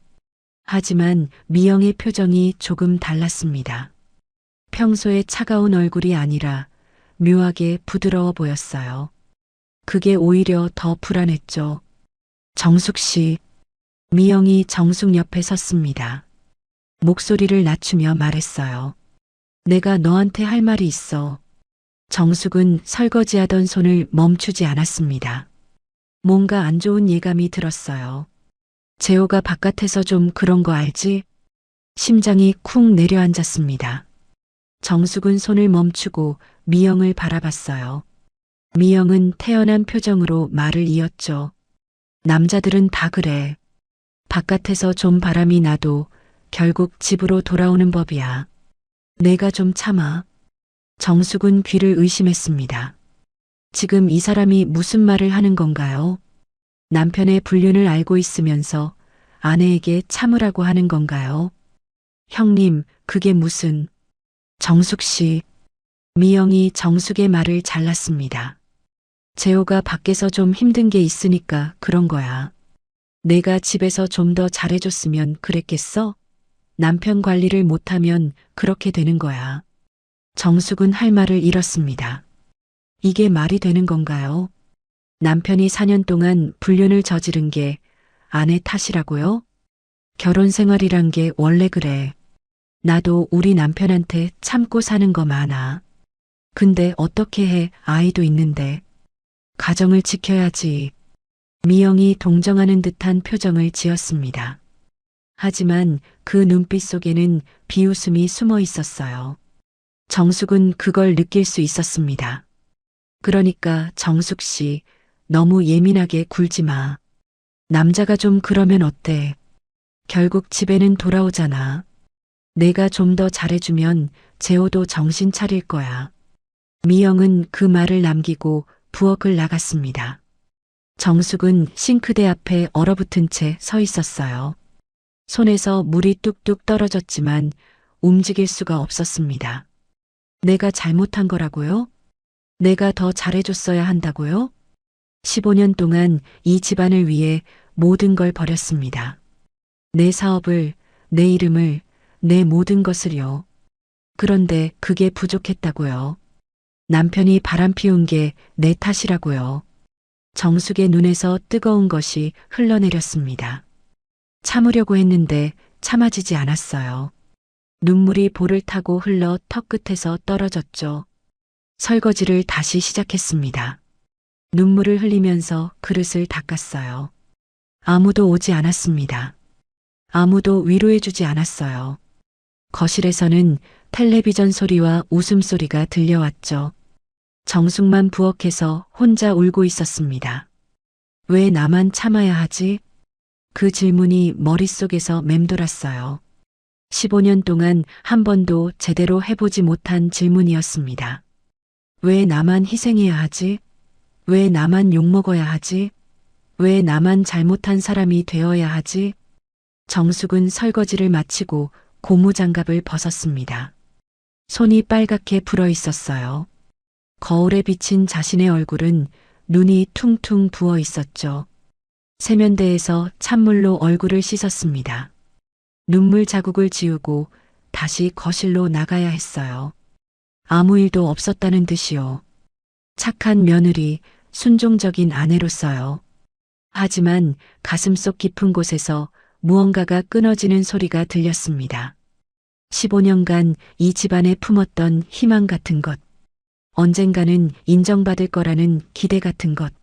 하지만 미영의 표정이 조금 달랐습니다. 평소의 차가운 얼굴이 아니라 묘하게 부드러워 보였어요. 그게 오히려 더 불안했죠. 정숙 씨. 미영이 정숙 옆에 섰습니다. 목소리를 낮추며 말했어요. 내가 너한테 할 말이 있어. 정숙은 설거지하던 손을 멈추지 않았습니다. 뭔가 안 좋은 예감이 들었어요. 재호가 바깥에서 좀 그런 거 알지? 심장이 쿵 내려앉았습니다. 정숙은 손을 멈추고 미영을 바라봤어요. 미영은 태연한 표정으로 말을 이었죠. 남자들은 다 그래. 바깥에서 좀 바람이 나도 결국 집으로 돌아오는 법이야. 내가 좀 참아. 정숙은 귀를 의심했습니다. 지금 이 사람이 무슨 말을 하는 건가요? 남편의 불륜을 알고 있으면서 아내에게 참으라고 하는 건가요? 형님, 그게 무슨... 정숙 씨. 미영이 정숙의 말을 잘랐습니다. 재호가 밖에서 좀 힘든 게 있으니까 그런 거야. 내가 집에서 좀 더 잘해줬으면 그랬겠어? 남편 관리를 못하면 그렇게 되는 거야. 정숙은 할 말을 잃었습니다. 이게 말이 되는 건가요? 남편이 4년 동안 불륜을 저지른 게 아내 탓이라고요? 결혼 생활이란 게 원래 그래. 나도 우리 남편한테 참고 사는 거 많아. 근데 어떻게 해, 아이도 있는데. 가정을 지켜야지. 미영이 동정하는 듯한 표정을 지었습니다. 하지만 그 눈빛 속에는 비웃음이 숨어 있었어요. 정숙은 그걸 느낄 수 있었습니다. 그러니까 정숙 씨, 너무 예민하게 굴지 마. 남자가 좀 그러면 어때? 결국 집에는 돌아오잖아. 내가 좀 더 잘해주면 재호도 정신 차릴 거야. 미영은 그 말을 남기고 부엌을 나갔습니다. 정숙은 싱크대 앞에 얼어붙은 채 서 있었어요. 손에서 물이 뚝뚝 떨어졌지만 움직일 수가 없었습니다. 내가 잘못한 거라고요? 내가 더 잘해줬어야 한다고요? 15년 동안 이 집안을 위해 모든 걸 버렸습니다. 내 사업을, 내 이름을, 내 모든 것을요. 그런데 그게 부족했다고요. 남편이 바람 피운 게 내 탓이라고요. 정숙의 눈에서 뜨거운 것이 흘러내렸습니다. 참으려고 했는데 참아지지 않았어요. 눈물이 볼을 타고 흘러 턱 끝에서 떨어졌죠. 설거지를 다시 시작했습니다. 눈물을 흘리면서 그릇을 닦았어요. 아무도 오지 않았습니다. 아무도 위로해주지 않았어요. 거실에서는 텔레비전 소리와 웃음소리가 들려왔죠. 정숙만 부엌에서 혼자 울고 있었습니다. 왜 나만 참아야 하지? 그 질문이 머릿속에서 맴돌았어요. 15년 동안 한 번도 제대로 해보지 못한 질문이었습니다. 왜 나만 희생해야 하지? 왜 나만 욕먹어야 하지? 왜 나만 잘못한 사람이 되어야 하지? 정숙은 설거지를 마치고 고무장갑을 벗었습니다. 손이 빨갛게 불어 있었어요. 거울에 비친 자신의 얼굴은 눈이 퉁퉁 부어 있었죠. 세면대에서 찬물로 얼굴을 씻었습니다. 눈물 자국을 지우고 다시 거실로 나가야 했어요. 아무 일도 없었다는 듯이요. 착한 며느리, 순종적인 아내로서요. 하지만 가슴속 깊은 곳에서 무언가가 끊어지는 소리가 들렸습니다. 15년간 이 집안에 품었던 희망 같은 것, 언젠가는 인정받을 거라는 기대 같은 것,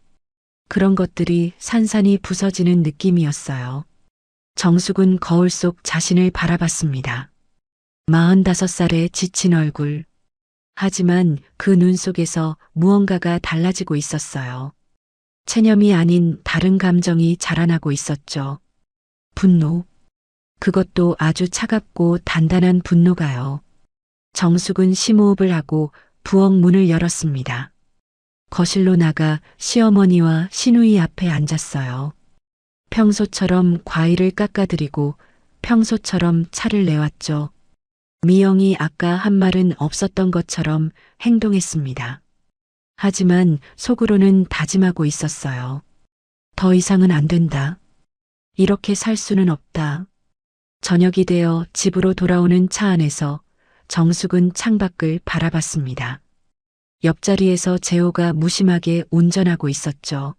그런 것들이 산산이 부서지는 느낌이었어요. 정숙은 거울 속 자신을 바라봤습니다. 45살의 지친 얼굴. 하지만 그 눈 속에서 무언가가 달라지고 있었어요. 체념이 아닌 다른 감정이 자라나고 있었죠. 분노. 그것도 아주 차갑고 단단한 분노가요. 정숙은 심호흡을 하고 부엌 문을 열었습니다. 거실로 나가 시어머니와 시누이 앞에 앉았어요. 평소처럼 과일을 깎아드리고 평소처럼 차를 내왔죠. 미영이 아까 한 말은 없었던 것처럼 행동했습니다. 하지만 속으로는 다짐하고 있었어요. 더 이상은 안 된다. 이렇게 살 수는 없다. 저녁이 되어 집으로 돌아오는 차 안에서 정숙은 창밖을 바라봤습니다. 옆자리에서 재호가 무심하게 운전하고 있었죠.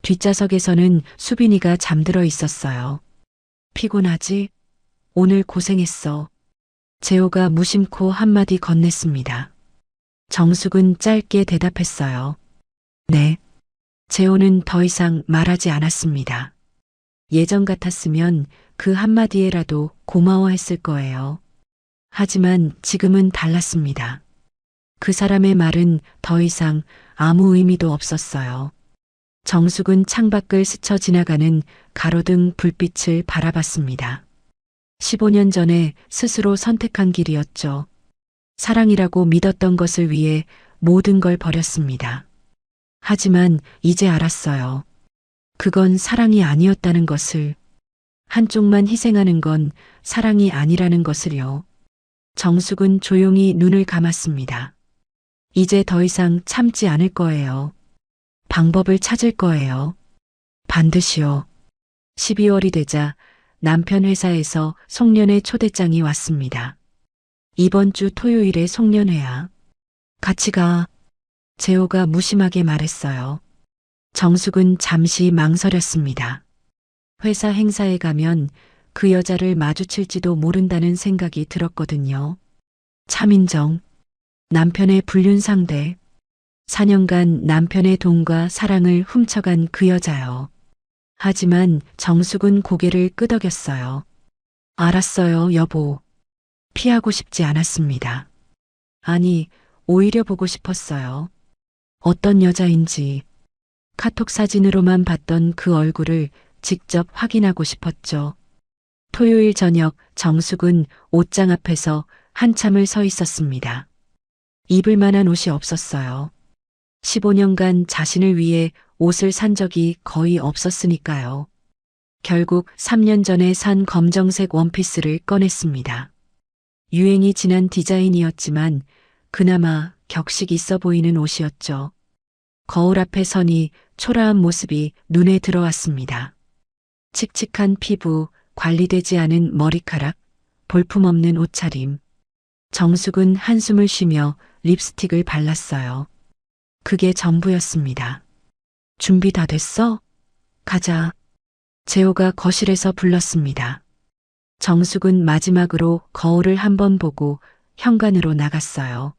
뒷좌석에서는 수빈이가 잠들어 있었어요. 피곤하지? 오늘 고생했어. 재호가 무심코 한마디 건넸습니다. 정숙은 짧게 대답했어요. 네. 재호는 더 이상 말하지 않았습니다. 예전 같았으면 그 한마디에라도 고마워했을 거예요. 하지만 지금은 달랐습니다. 그 사람의 말은 더 이상 아무 의미도 없었어요. 정숙은 창밖을 스쳐 지나가는 가로등 불빛을 바라봤습니다. 15년 전에 스스로 선택한 길이었죠. 사랑이라고 믿었던 것을 위해 모든 걸 버렸습니다. 하지만 이제 알았어요. 그건 사랑이 아니었다는 것을. 한쪽만 희생하는 건 사랑이 아니라는 것을요. 정숙은 조용히 눈을 감았습니다. 이제 더 이상 참지 않을 거예요. 방법을 찾을 거예요. 반드시요. 12월이 되자 남편 회사에서 송년회 초대장이 왔습니다. 이번 주 토요일에 송년회야. 같이 가. 재호가 무심하게 말했어요. 정숙은 잠시 망설였습니다. 회사 행사에 가면 그 여자를 마주칠지도 모른다는 생각이 들었거든요. 차민정, 남편의 불륜 상대, 4년간 남편의 돈과 사랑을 훔쳐간 그 여자요. 하지만 정숙은 고개를 끄덕였어요. 알았어요, 여보. 피하고 싶지 않았습니다. 아니, 오히려 보고 싶었어요. 어떤 여자인지. 카톡 사진으로만 봤던 그 얼굴을 직접 확인하고 싶었죠. 토요일 저녁 정숙은 옷장 앞에서 한참을 서 있었습니다. 입을 만한 옷이 없었어요. 15년간 자신을 위해 옷을 산 적이 거의 없었으니까요. 결국 3년 전에 산 검정색 원피스를 꺼냈습니다. 유행이 지난 디자인이었지만 그나마 격식 있어 보이는 옷이었죠. 거울 앞에 서니 초라한 모습이 눈에 들어왔습니다. 칙칙한 피부, 관리되지 않은 머리카락, 볼품없는 옷차림. 정숙은 한숨을 쉬며 립스틱을 발랐어요. 그게 전부였습니다. 준비 다 됐어? 가자. 재호가 거실에서 불렀습니다. 정숙은 마지막으로 거울을 한번 보고 현관으로 나갔어요.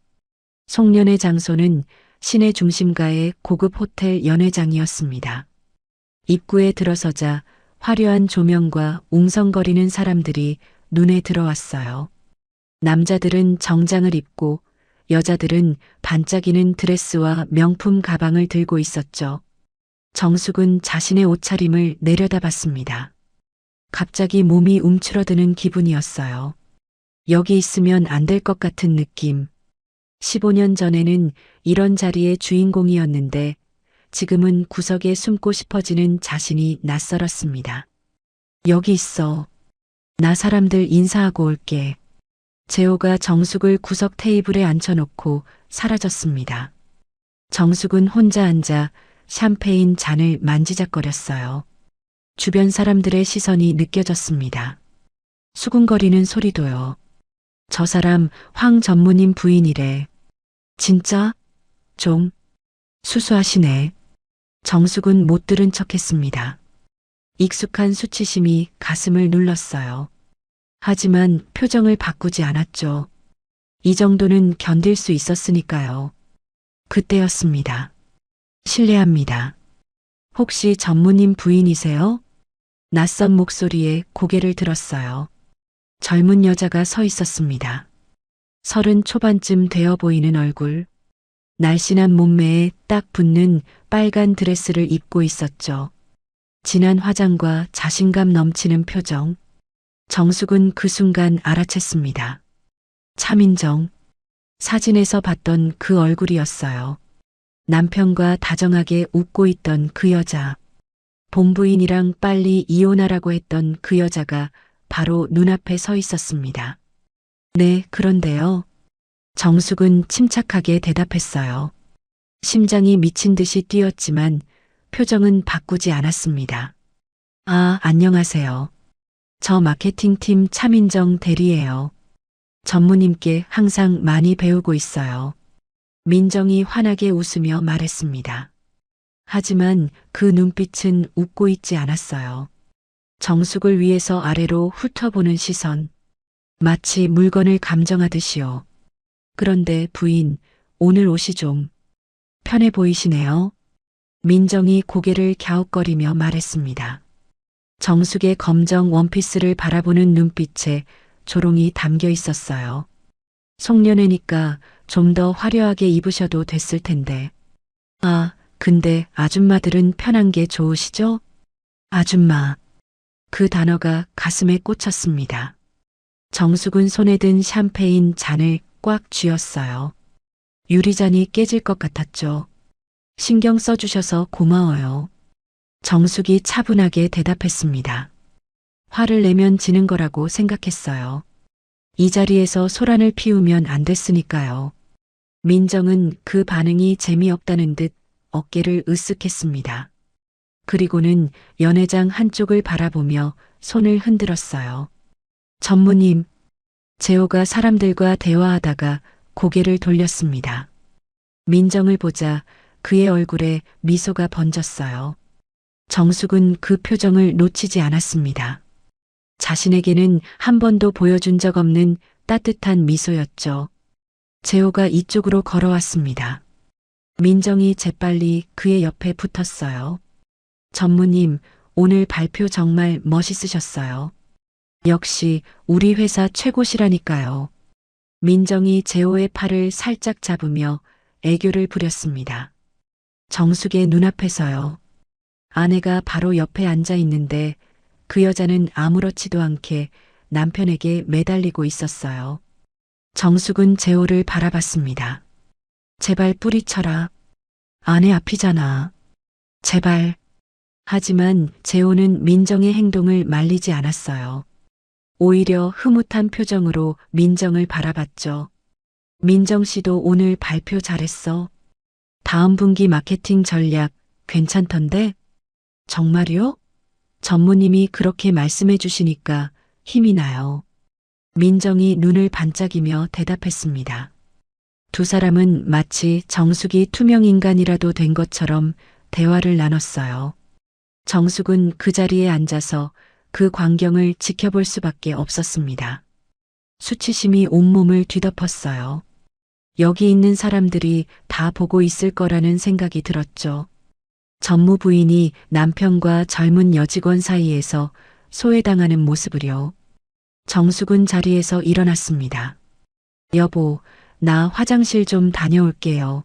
송년회 장소는 시내 중심가의 고급 호텔 연회장이었습니다. 입구에 들어서자 화려한 조명과 웅성거리는 사람들이 눈에 들어왔어요. 남자들은 정장을 입고 여자들은 반짝이는 드레스와 명품 가방을 들고 있었죠. 정숙은 자신의 옷차림을 내려다봤습니다. 갑자기 몸이 움츠러드는 기분이었어요. 여기 있으면 안 될 것 같은 느낌. 15년 전에는 이런 자리의 주인공이었는데 지금은 구석에 숨고 싶어지는 자신이 낯설었습니다. 여기 있어. 나 사람들 인사하고 올게. 재호가 정숙을 구석 테이블에 앉혀놓고 사라졌습니다. 정숙은 혼자 앉아 샴페인 잔을 만지작거렸어요. 주변 사람들의 시선이 느껴졌습니다. 수군거리는 소리도요. 저 사람 황 전무님 부인이래. 진짜? 좀 수수하시네. 정숙은 못 들은 척했습니다. 익숙한 수치심이 가슴을 눌렀어요. 하지만 표정을 바꾸지 않았죠. 이 정도는 견딜 수 있었으니까요. 그때였습니다. 실례합니다. 혹시 전무님 부인이세요? 낯선 목소리에 고개를 들었어요. 젊은 여자가 서 있었습니다. 30 초반쯤 되어 보이는 얼굴. 날씬한 몸매에 딱 붙는 빨간 드레스를 입고 있었죠. 진한 화장과 자신감 넘치는 표정. 정숙은 그 순간 알아챘습니다. 차민정. 사진에서 봤던 그 얼굴이었어요. 남편과 다정하게 웃고 있던 그 여자. 본부인이랑 빨리 이혼하라고 했던 그 여자가 바로 눈앞에 서 있었습니다. 네, 그런데요. 정숙은 침착하게 대답했어요. 심장이 미친 듯이 뛰었지만 표정은 바꾸지 않았습니다. 아, 안녕하세요. 저 마케팅팀 차민정 대리예요. 전무님께 항상 많이 배우고 있어요. 민정이 환하게 웃으며 말했습니다. 하지만 그 눈빛은 웃고 있지 않았어요. 정숙을 위해서 아래로 훑어보는 시선. 마치 물건을 감정하듯이요. 그런데 부인, 오늘 옷이 좀 편해 보이시네요. 민정이 고개를 갸웃거리며 말했습니다. 정숙의 검정 원피스를 바라보는 눈빛에 조롱이 담겨 있었어요. 송년회니까 좀 더 화려하게 입으셔도 됐을 텐데. 아, 근데 아줌마들은 편한 게 좋으시죠? 아줌마. 그 단어가 가슴에 꽂혔습니다. 정숙은 손에 든 샴페인 잔을 꽉 쥐었어요. 유리잔이 깨질 것 같았죠. 신경 써주셔서 고마워요. 정숙이 차분하게 대답했습니다. 화를 내면 지는 거라고 생각했어요. 이 자리에서 소란을 피우면 안 됐으니까요. 민정은 그 반응이 재미없다는 듯 어깨를 으쓱했습니다. 그리고는 연회장 한쪽을 바라보며 손을 흔들었어요. 전무님, 재호가 사람들과 대화하다가 고개를 돌렸습니다. 민정을 보자 그의 얼굴에 미소가 번졌어요. 정숙은 그 표정을 놓치지 않았습니다. 자신에게는 한 번도 보여준 적 없는 따뜻한 미소였죠. 재호가 이쪽으로 걸어왔습니다. 민정이 재빨리 그의 옆에 붙었어요. 전무님, 오늘 발표 정말 멋있으셨어요. 역시 우리 회사 최고시라니까요. 민정이 재호의 팔을 살짝 잡으며 애교를 부렸습니다. 정숙의 눈앞에서요. 아내가 바로 옆에 앉아 있는데 그 여자는 아무렇지도 않게 남편에게 매달리고 있었어요. 정숙은 재호를 바라봤습니다. 제발 뿌리쳐라. 아내 앞이잖아. 제발. 하지만 재호는 민정의 행동을 말리지 않았어요. 오히려 흐뭇한 표정으로 민정을 바라봤죠. 민정 씨도 오늘 발표 잘했어. 다음 분기 마케팅 전략 괜찮던데? 정말요? 전무님이 그렇게 말씀해 주시니까 힘이 나요. 민정이 눈을 반짝이며 대답했습니다. 두 사람은 마치 정숙이 투명인간이라도 된 것처럼 대화를 나눴어요. 정숙은 그 자리에 앉아서 그 광경을 지켜볼 수밖에 없었습니다. 수치심이 온몸을 뒤덮었어요. 여기 있는 사람들이 다 보고 있을 거라는 생각이 들었죠. 전무 부인이 남편과 젊은 여직원 사이에서 소외당하는 모습을요. 정숙은 자리에서 일어났습니다. 여보, 나 화장실 좀 다녀올게요.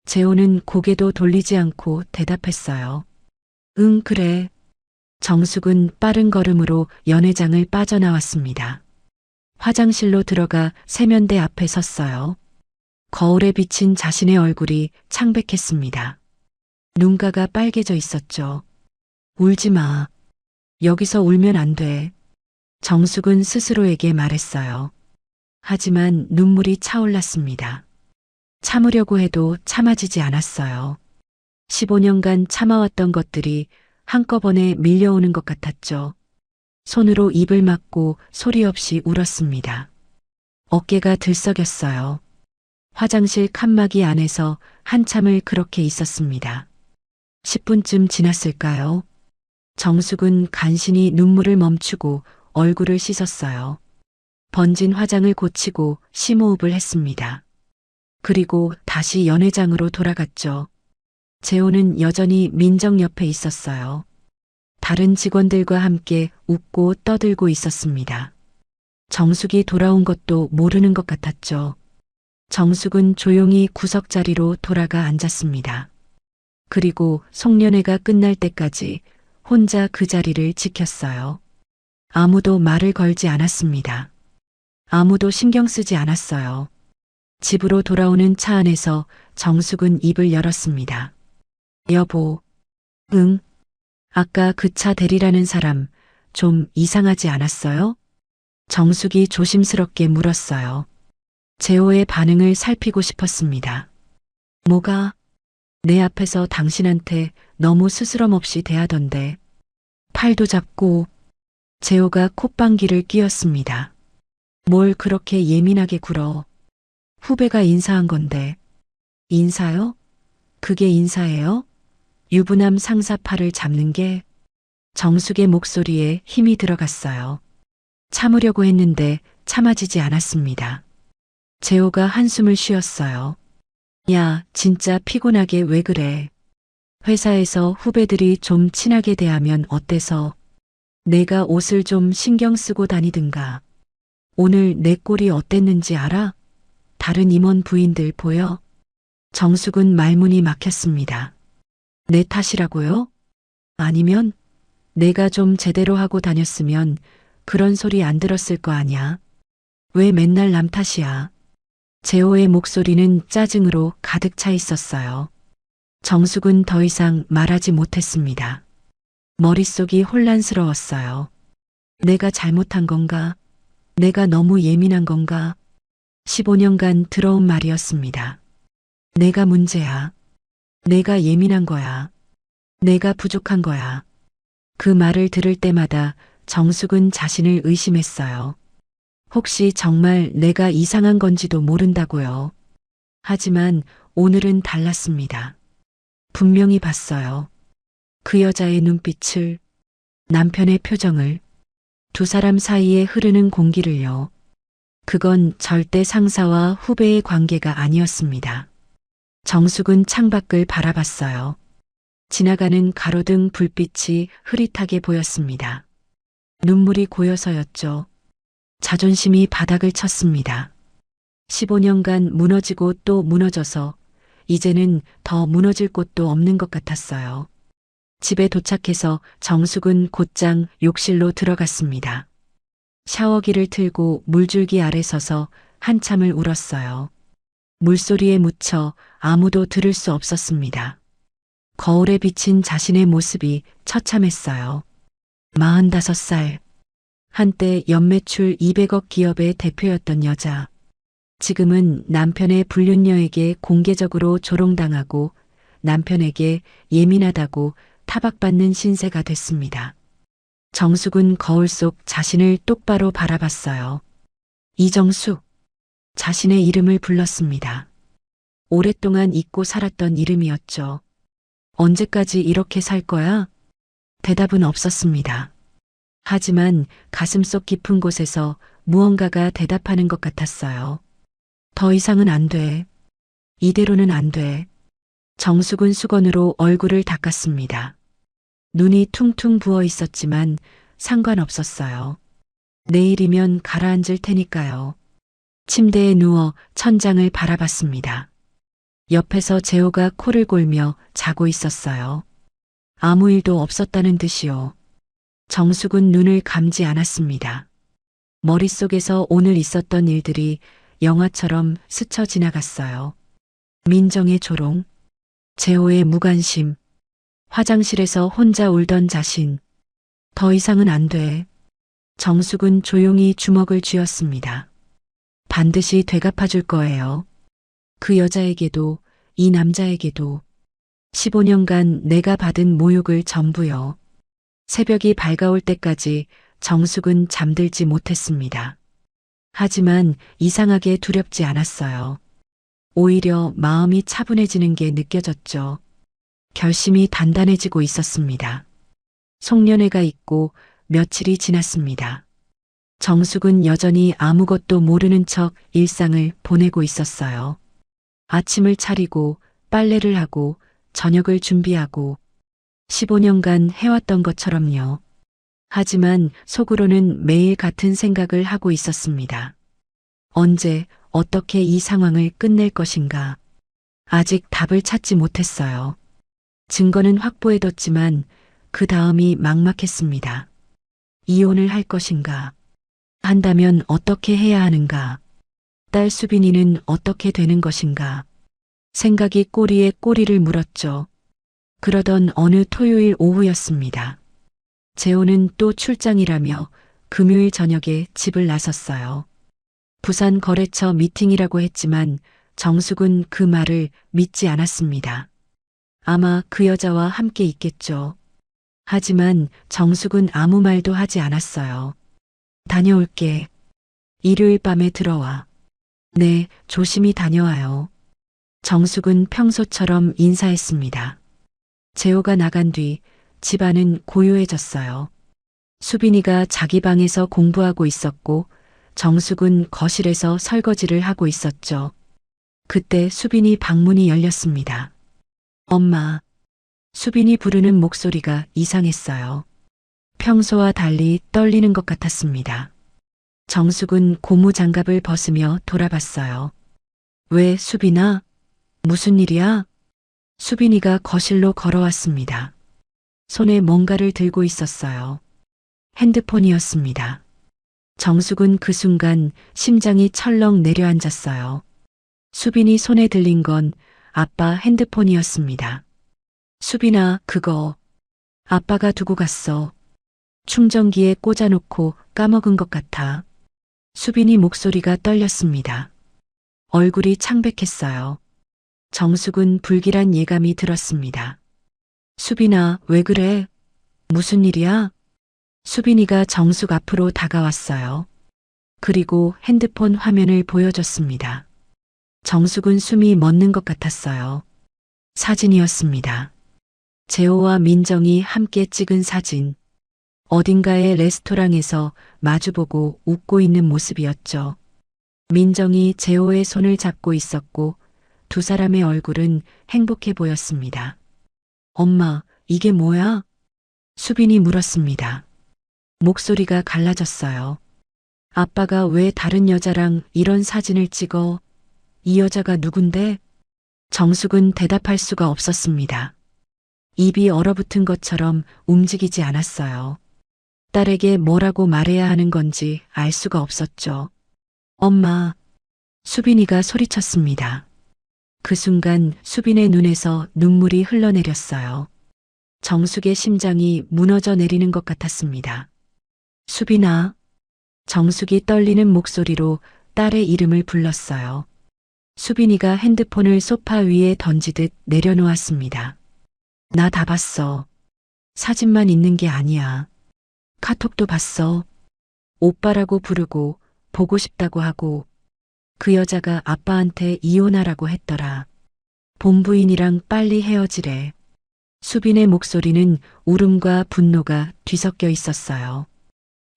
재호는 고개도 돌리지 않고 대답했어요. 응, 그래. 정숙은 빠른 걸음으로 연회장을 빠져나왔습니다. 화장실로 들어가 세면대 앞에 섰어요. 거울에 비친 자신의 얼굴이 창백했습니다. 눈가가 빨개져 있었죠. 울지 마. 여기서 울면 안 돼. 정숙은 스스로에게 말했어요. 하지만 눈물이 차올랐습니다. 참으려고 해도 참아지지 않았어요. 15년간 참아왔던 것들이 한꺼번에 밀려오는 것 같았죠. 손으로 입을 막고 소리 없이 울었습니다. 어깨가 들썩였어요. 화장실 칸막이 안에서 한참을 그렇게 있었습니다. 10분쯤 지났을까요? 정숙은 간신히 눈물을 멈추고 얼굴을 씻었어요. 번진 화장을 고치고 심호흡을 했습니다. 그리고 다시 연회장으로 돌아갔죠. 재호는 여전히 민정 옆에 있었어요. 다른 직원들과 함께 웃고 떠들고 있었습니다. 정숙이 돌아온 것도 모르는 것 같았죠. 정숙은 조용히 구석자리로 돌아가 앉았습니다. 그리고 송년회가 끝날 때까지 혼자 그 자리를 지켰어요. 아무도 말을 걸지 않았습니다. 아무도 신경 쓰지 않았어요. 집으로 돌아오는 차 안에서 정숙은 입을 열었습니다. 여보, 응? 아까 그 차 대리라는 사람 좀 이상하지 않았어요? 정숙이 조심스럽게 물었어요. 재호의 반응을 살피고 싶었습니다. 뭐가? 내 앞에서 당신한테 너무 스스럼 없이 대하던데. 팔도 잡고. 재호가 콧방귀를 뀌었습니다. 뭘 그렇게 예민하게 굴어. 후배가 인사한 건데. 인사요? 그게 인사예요? 유부남 상사 팔을 잡는 게. 정숙의 목소리에 힘이 들어갔어요. 참으려고 했는데 참아지지 않았습니다. 재호가 한숨을 쉬었어요. 야, 진짜 피곤하게 왜 그래? 회사에서 후배들이 좀 친하게 대하면 어때서? 내가 옷을 좀 신경 쓰고 다니든가. 오늘 내 꼴이 어땠는지 알아? 다른 임원 부인들 보여? 정숙은 말문이 막혔습니다. 내 탓이라고요? 아니면 내가 좀 제대로 하고 다녔으면 그런 소리 안 들었을 거 아냐? 왜 맨날 남 탓이야? 재호의 목소리는 짜증으로 가득 차 있었어요. 정숙은 더 이상 말하지 못했습니다. 머릿속이 혼란스러웠어요. 내가 잘못한 건가? 내가 너무 예민한 건가? 15년간 들어온 말이었습니다. 내가 문제야. 내가 예민한 거야. 내가 부족한 거야. 그 말을 들을 때마다 정숙은 자신을 의심했어요. 혹시 정말 내가 이상한 건지도 모른다고요. 하지만 오늘은 달랐습니다. 분명히 봤어요. 그 여자의 눈빛을, 남편의 표정을, 두 사람 사이에 흐르는 공기를요. 그건 절대 상사와 후배의 관계가 아니었습니다. 정숙은 창밖을 바라봤어요. 지나가는 가로등 불빛이 흐릿하게 보였습니다. 눈물이 고여서였죠. 자존심이 바닥을 쳤습니다. 15년간 무너지고 또 무너져서 이제는 더 무너질 곳도 없는 것 같았어요. 집에 도착해서 정숙은 곧장 욕실로 들어갔습니다. 샤워기를 틀고 물줄기 아래 서서 한참을 울었어요. 물소리에 묻혀 아무도 들을 수 없었습니다. 거울에 비친 자신의 모습이 처참했어요. 45살. 한때 연매출 200억 기업의 대표였던 여자. 지금은 남편의 불륜녀에게 공개적으로 조롱당하고 남편에게 예민하다고 타박받는 신세가 됐습니다. 정숙은 거울 속 자신을 똑바로 바라봤어요. 이정숙. 자신의 이름을 불렀습니다. 오랫동안 잊고 살았던 이름이었죠. 언제까지 이렇게 살 거야? 대답은 없었습니다. 하지만 가슴속 깊은 곳에서 무언가가 대답하는 것 같았어요. 더 이상은 안 돼. 이대로는 안 돼. 정숙은 수건으로 얼굴을 닦았습니다. 눈이 퉁퉁 부어 있었지만 상관없었어요. 내일이면 가라앉을 테니까요. 침대에 누워 천장을 바라봤습니다. 옆에서 재호가 코를 골며 자고 있었어요. 아무 일도 없었다는 듯이요. 정숙은 눈을 감지 않았습니다. 머릿속에서 오늘 있었던 일들이 영화처럼 스쳐 지나갔어요. 민정의 조롱, 재호의 무관심, 화장실에서 혼자 울던 자신. 더 이상은 안 돼. 정숙은 조용히 주먹을 쥐었습니다. 반드시 되갚아줄 거예요. 그 여자에게도 이 남자에게도 15년간 내가 받은 모욕을 전부요. 새벽이 밝아올 때까지 정숙은 잠들지 못했습니다. 하지만 이상하게 두렵지 않았어요. 오히려 마음이 차분해지는 게 느껴졌죠. 결심이 단단해지고 있었습니다. 송년회가 있고 며칠이 지났습니다. 정숙은 여전히 아무것도 모르는 척 일상을 보내고 있었어요. 아침을 차리고 빨래를 하고 저녁을 준비하고 15년간 해왔던 것처럼요. 하지만 속으로는 매일 같은 생각을 하고 있었습니다. 언제 어떻게 이 상황을 끝낼 것인가. 아직 답을 찾지 못했어요. 증거는 확보해뒀지만 그 다음이 막막했습니다. 이혼을 할 것인가. 한다면 어떻게 해야 하는가. 딸 수빈이는 어떻게 되는 것인가. 생각이 꼬리에 꼬리를 물었죠. 그러던 어느 토요일 오후였습니다. 재호는 또 출장이라며 금요일 저녁에 집을 나섰어요. 부산 거래처 미팅이라고 했지만 정숙은 그 말을 믿지 않았습니다. 아마 그 여자와 함께 있겠죠. 하지만 정숙은 아무 말도 하지 않았어요. 다녀올게. 일요일 밤에 들어와. 네, 조심히 다녀와요. 정숙은 평소처럼 인사했습니다. 재호가 나간 뒤 집안은 고요해졌어요. 수빈이가 자기 방에서 공부하고 있었고 정숙은 거실에서 설거지를 하고 있었죠. 그때 수빈이 방문이 열렸습니다. 엄마. 수빈이 부르는 목소리가 이상했어요. 평소와 달리 떨리는 것 같았습니다. 정숙은 고무 장갑을 벗으며 돌아봤어요. 왜, 수빈아? 무슨 일이야? 수빈이가 거실로 걸어왔습니다. 손에 뭔가를 들고 있었어요. 핸드폰이었습니다. 정숙은 그 순간 심장이 철렁 내려앉았어요. 수빈이 손에 들린 건 아빠 핸드폰이었습니다. 수빈아, 그거 아빠가 두고 갔어. 충전기에 꽂아놓고 까먹은 것 같아. 수빈이 목소리가 떨렸습니다. 얼굴이 창백했어요. 정숙은 불길한 예감이 들었습니다. 수빈아, 왜 그래? 무슨 일이야? 수빈이가 정숙 앞으로 다가왔어요. 그리고 핸드폰 화면을 보여줬습니다. 정숙은 숨이 멎는 것 같았어요. 사진이었습니다. 재호와 민정이 함께 찍은 사진. 어딘가의 레스토랑에서 마주보고 웃고 있는 모습이었죠. 민정이 재호의 손을 잡고 있었고 두 사람의 얼굴은 행복해 보였습니다. 엄마, 이게 뭐야? 수빈이 물었습니다. 목소리가 갈라졌어요. 아빠가 왜 다른 여자랑 이런 사진을 찍어? 이 여자가 누군데? 정숙은 대답할 수가 없었습니다. 입이 얼어붙은 것처럼 움직이지 않았어요. 딸에게 뭐라고 말해야 하는 건지 알 수가 없었죠. 엄마. 수빈이가 소리쳤습니다. 그 순간 수빈의 눈에서 눈물이 흘러내렸어요. 정숙의 심장이 무너져 내리는 것 같았습니다. 수빈아. 정숙이 떨리는 목소리로 딸의 이름을 불렀어요. 수빈이가 핸드폰을 소파 위에 던지듯 내려놓았습니다. 나 다 봤어. 사진만 있는 게 아니야. 카톡도 봤어. 오빠라고 부르고 보고 싶다고 하고 그 여자가 아빠한테 이혼하라고 했더라. 본부인이랑 빨리 헤어지래. 수빈의 목소리는 울음과 분노가 뒤섞여 있었어요.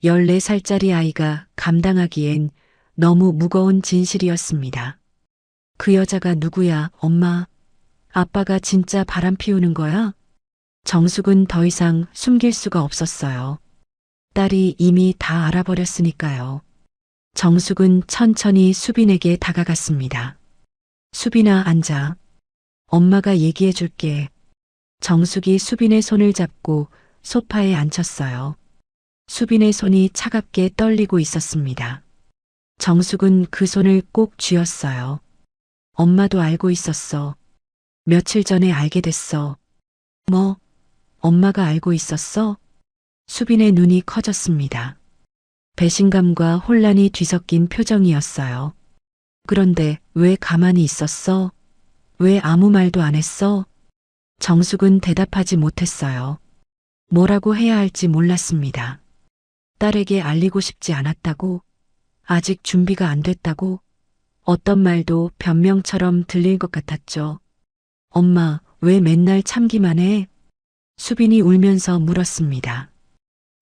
14살짜리 아이가 감당하기엔 너무 무거운 진실이었습니다. 그 여자가 누구야, 엄마? 아빠가 진짜 바람 피우는 거야? 정숙은 더 이상 숨길 수가 없었어요. 딸이 이미 다 알아버렸으니까요. 정숙은 천천히 수빈에게 다가갔습니다. 수빈아, 앉아. 엄마가 얘기해 줄게. 정숙이 수빈의 손을 잡고 소파에 앉혔어요. 수빈의 손이 차갑게 떨리고 있었습니다. 정숙은 그 손을 꼭 쥐었어요. 엄마도 알고 있었어. 며칠 전에 알게 됐어. 뭐? 엄마가 알고 있었어? 수빈의 눈이 커졌습니다. 배신감과 혼란이 뒤섞인 표정이었어요. 그런데 왜 가만히 있었어? 왜 아무 말도 안 했어? 정숙은 대답하지 못했어요. 뭐라고 해야 할지 몰랐습니다. 딸에게 알리고 싶지 않았다고? 아직 준비가 안 됐다고? 어떤 말도 변명처럼 들릴 것 같았죠. 엄마, 왜 맨날 참기만 해? 수빈이 울면서 물었습니다.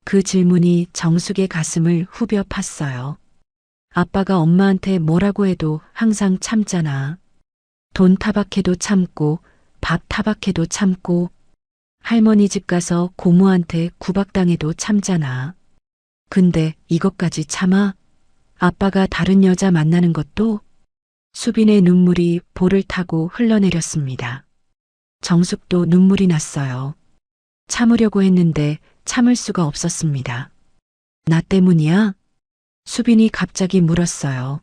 그 질문이 정숙의 가슴을 후벼 팠어요. 아빠가 엄마한테 뭐라고 해도 항상 참잖아. 돈 타박해도 참고, 밥 타박해도 참고, 할머니 집 가서 고모한테 구박당해도 참잖아. 근데 이것까지 참아? 아빠가 다른 여자 만나는 것도? 수빈의 눈물이 볼을 타고 흘러내렸습니다. 정숙도 눈물이 났어요. 참으려고 했는데 참을 수가 없었습니다. 나 때문이야? 수빈이 갑자기 물었어요.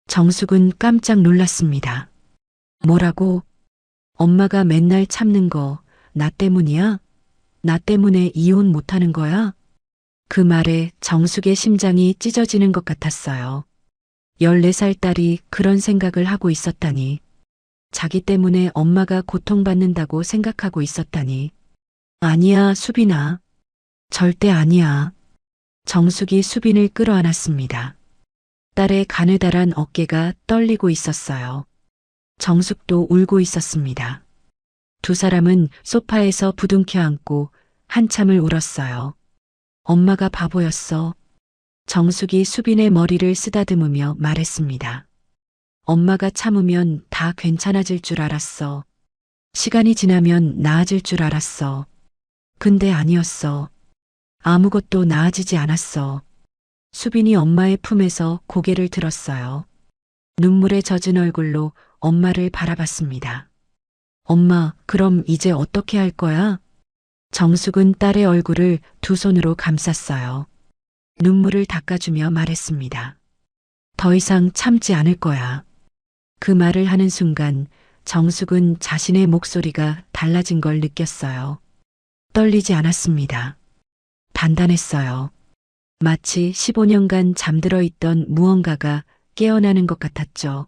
정숙은 깜짝 놀랐습니다. 뭐라고? 엄마가 맨날 참는 거 나 때문이야? 나 때문에 이혼 못하는 거야? 그 말에 정숙의 심장이 찢어지는 것 같았어요. 14살 딸이 그런 생각을 하고 있었다니. 자기 때문에 엄마가 고통받는다고 생각하고 있었다니. 아니야, 수빈아. 절대 아니야. 정숙이 수빈을 끌어안았습니다. 딸의 가느다란 어깨가 떨리고 있었어요. 정숙도 울고 있었습니다. 두 사람은 소파에서 부둥켜 안고 한참을 울었어요. 엄마가 바보였어. 정숙이 수빈의 머리를 쓰다듬으며 말했습니다. 엄마가 참으면 다 괜찮아질 줄 알았어. 시간이 지나면 나아질 줄 알았어. 근데 아니었어. 아무것도 나아지지 않았어. 수빈이 엄마의 품에서 고개를 들었어요. 눈물에 젖은 얼굴로 엄마를 바라봤습니다. 엄마, 그럼 이제 어떻게 할 거야? 정숙은 딸의 얼굴을 두 손으로 감쌌어요. 눈물을 닦아주며 말했습니다. 더 이상 참지 않을 거야. 그 말을 하는 순간 정숙은 자신의 목소리가 달라진 걸 느꼈어요. 떨리지 않았습니다. 단단했어요. 마치 15년간 잠들어 있던 무언가가 깨어나는 것 같았죠.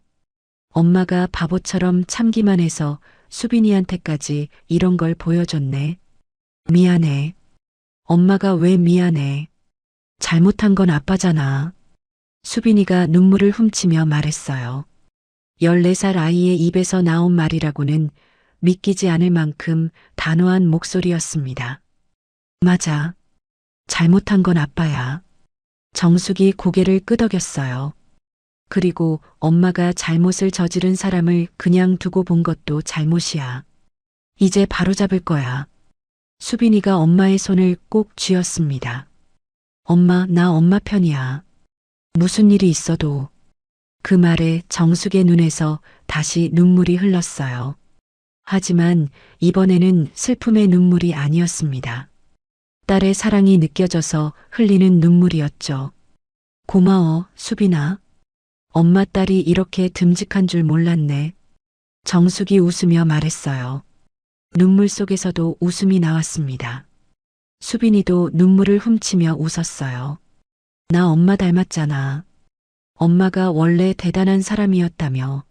엄마가 바보처럼 참기만 해서 수빈이한테까지 이런 걸 보여줬네. 미안해. 엄마가 왜 미안해. 잘못한 건 아빠잖아. 수빈이가 눈물을 훔치며 말했어요. 14살 아이의 입에서 나온 말이라고는 믿기지 않을 만큼 단호한 목소리였습니다. 맞아. 잘못한 건 아빠야. 정숙이 고개를 끄덕였어요. 그리고 엄마가 잘못을 저지른 사람을 그냥 두고 본 것도 잘못이야. 이제 바로잡을 거야. 수빈이가 엄마의 손을 꼭 쥐었습니다. 엄마, 나 엄마 편이야. 무슨 일이 있어도. 그 말에 정숙의 눈에서 다시 눈물이 흘렀어요. 하지만 이번에는 슬픔의 눈물이 아니었습니다. 딸의 사랑이 느껴져서 흘리는 눈물이었죠. 고마워, 수빈아. 엄마 딸이 이렇게 듬직한 줄 몰랐네. 정숙이 웃으며 말했어요. 눈물 속에서도 웃음이 나왔습니다. 수빈이도 눈물을 훔치며 웃었어요. 나 엄마 닮았잖아. 엄마가 원래 대단한 사람이었다며.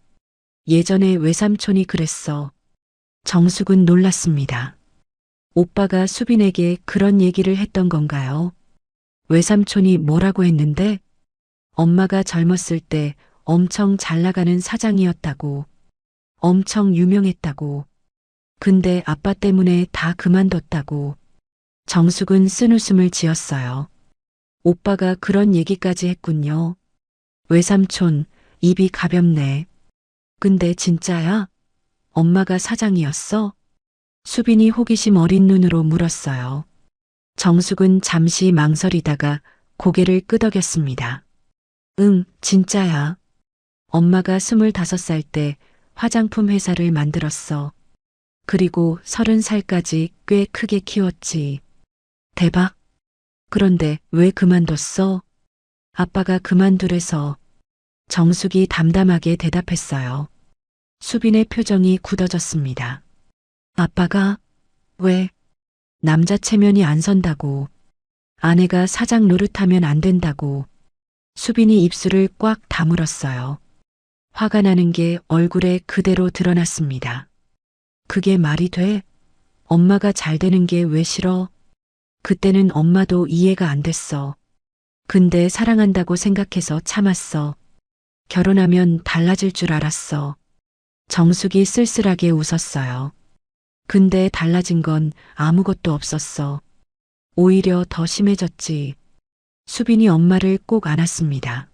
예전에 외삼촌이 그랬어. 정숙은 놀랐습니다. 오빠가 수빈에게 그런 얘기를 했던 건가요? 외삼촌이 뭐라고 했는데? 엄마가 젊었을 때 엄청 잘 나가는 사장이었다고. 엄청 유명했다고. 근데 아빠 때문에 다 그만뒀다고. 정숙은 쓴웃음을 지었어요. 오빠가 그런 얘기까지 했군요. 외삼촌, 입이 가볍네. 근데 진짜야? 엄마가 사장이었어? 수빈이 호기심 어린 눈으로 물었어요. 정숙은 잠시 망설이다가 고개를 끄덕였습니다. 응, 진짜야. 엄마가 25살 때 화장품 회사를 만들었어. 그리고 30살까지 꽤 크게 키웠지. 대박. 그런데 왜 그만뒀어? 아빠가 그만두래서. 정숙이 담담하게 대답했어요. 수빈의 표정이 굳어졌습니다. 아빠가? 왜? 남자 체면이 안 선다고. 아내가 사장 노릇하면 안 된다고. 수빈이 입술을 꽉 다물었어요. 화가 나는 게 얼굴에 그대로 드러났습니다. 그게 말이 돼? 엄마가 잘 되는 게 왜 싫어? 그때는 엄마도 이해가 안 됐어. 근데 사랑한다고 생각해서 참았어. 결혼하면 달라질 줄 알았어. 정숙이 쓸쓸하게 웃었어요. 근데 달라진 건 아무것도 없었어. 오히려 더 심해졌지. 수빈이 엄마를 꼭 안았습니다.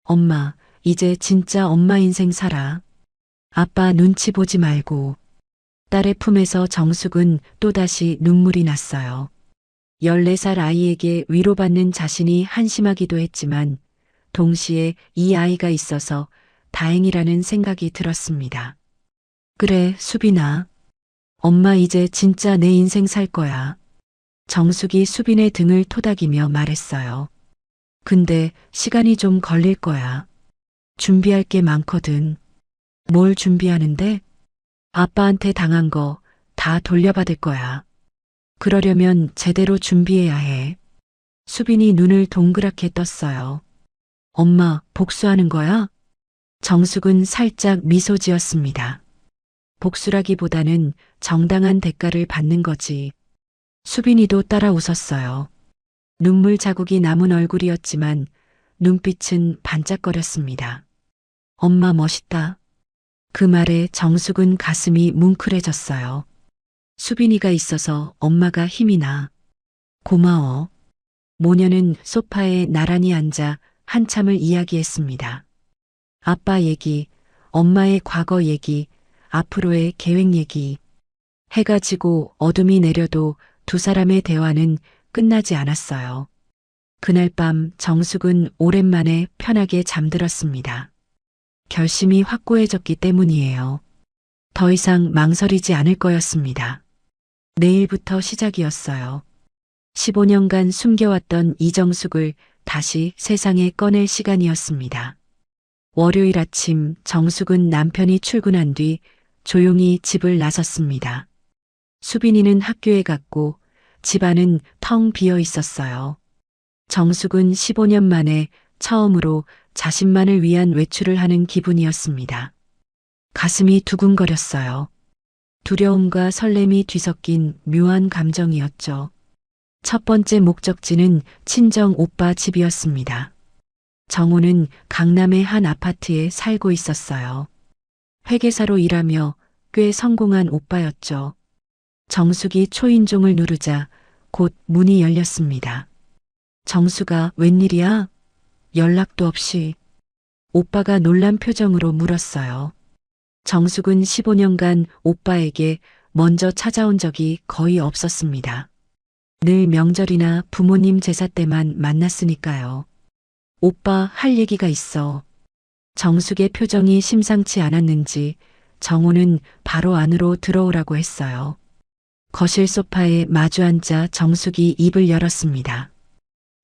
엄마, 이제 진짜 엄마 인생 살아. 아빠 눈치 보지 말고. 딸의 품에서 정숙은 또다시 눈물이 났어요. 14살 아이에게 위로받는 자신이 한심하기도 했지만 동시에 이 아이가 있어서 다행이라는 생각이 들었습니다. 그래, 수빈아. 엄마 이제 진짜 내 인생 살 거야. 정숙이 수빈의 등을 토닥이며 말했어요. 근데 시간이 좀 걸릴 거야. 준비할 게 많거든. 뭘 준비하는데? 아빠한테 당한 거 다 돌려받을 거야. 그러려면 제대로 준비해야 해. 수빈이 눈을 동그랗게 떴어요. 엄마, 복수하는 거야? 정숙은 살짝 미소 지었습니다. 복수라기보다는 정당한 대가를 받는 거지. 수빈이도 따라 웃었어요. 눈물 자국이 남은 얼굴이었지만 눈빛은 반짝거렸습니다. 엄마 멋있다. 그 말에 정숙은 가슴이 뭉클해졌어요. 수빈이가 있어서 엄마가 힘이 나. 고마워. 모녀는 소파에 나란히 앉아 한참을 이야기했습니다. 아빠 얘기, 엄마의 과거 얘기, 앞으로의 계획 얘기. 해가 지고 어둠이 내려도 두 사람의 대화는 끝나지 않았어요. 그날 밤 정숙은 오랜만에 편하게 잠들었습니다. 결심이 확고해졌기 때문이에요. 더 이상 망설이지 않을 거였습니다. 내일부터 시작이었어요. 15년간 숨겨왔던 이정숙을 다시 세상에 꺼낼 시간이었습니다. 월요일 아침 정숙은 남편이 출근한 뒤 조용히 집을 나섰습니다. 수빈이는 학교에 갔고 집안은 텅 비어 있었어요. 정숙은 15년 만에 처음으로 자신만을 위한 외출을 하는 기분이었습니다. 가슴이 두근거렸어요. 두려움과 설렘이 뒤섞인 묘한 감정이었죠. 첫 번째 목적지는 친정 오빠 집이었습니다. 정호는 강남의 한 아파트에 살고 있었어요. 회계사로 일하며 꽤 성공한 오빠였죠. 정숙이 초인종을 누르자 곧 문이 열렸습니다. 정수가 웬일이야? 연락도 없이. 오빠가 놀란 표정으로 물었어요. 정숙은 15년간 오빠에게 먼저 찾아온 적이 거의 없었습니다. 늘 명절이나 부모님 제사 때만 만났으니까요. 오빠 할 얘기가 있어. 정숙의 표정이 심상치 않았는지 정호는 바로 안으로 들어오라고 했어요. 거실 소파에 마주 앉아 정숙이 입을 열었습니다.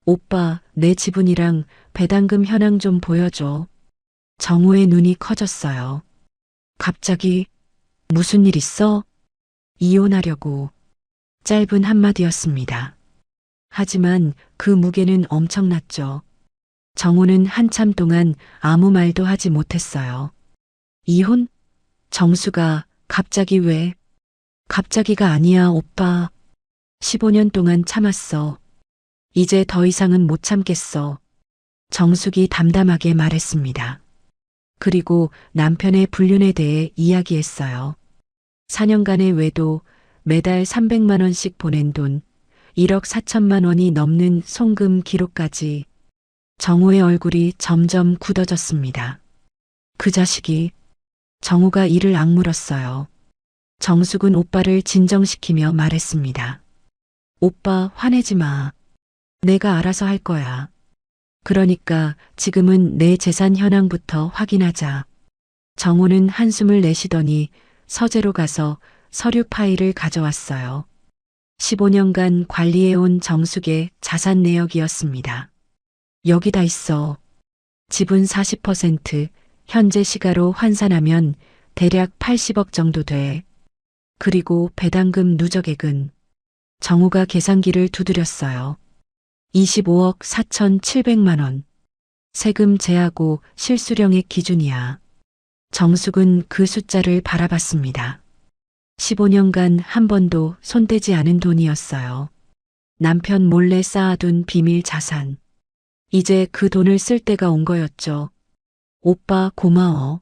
오빠, 내 지분이랑 배당금 현황 좀 보여줘. 정호의 눈이 커졌어요. 갑자기 무슨 일 있어? 이혼하려고. 짧은 한마디였습니다. 하지만 그 무게는 엄청났죠. 정호는 한참 동안 아무 말도 하지 못했어요. 이혼? 정수가 갑자기 왜? 갑자기가 아니야, 오빠. 15년 동안 참았어. 이제 더 이상은 못 참겠어. 정숙이 담담하게 말했습니다. 그리고 남편의 불륜에 대해 이야기했어요. 4년간의 외도, 매달 300만 원씩 보낸 돈, 1억 4천만 원이 넘는 송금 기록까지. 정호의 얼굴이 점점 굳어졌습니다. 그 자식이. 정호가 이를 악물었어요. 정숙은 오빠를 진정시키며 말했습니다. 오빠 화내지 마. 내가 알아서 할 거야. 그러니까 지금은 내 재산 현황부터 확인하자. 정호는 한숨을 내쉬더니 서재로 가서 서류 파일을 가져왔어요. 15년간 관리해온 정숙의 자산 내역이었습니다. 여기 다 있어. 지분 40%, 현재 시가로 환산하면 대략 80억 정도 돼. 그리고 배당금 누적액은. 정호가 계산기를 두드렸어요. 25억 4,700만 원. 세금 제하고 실수령액 기준이야. 정숙은 그 숫자를 바라봤습니다. 15년간 한 번도 손대지 않은 돈이었어요. 남편 몰래 쌓아둔 비밀 자산. 이제 그 돈을 쓸 때가 온 거였죠. 오빠 고마워.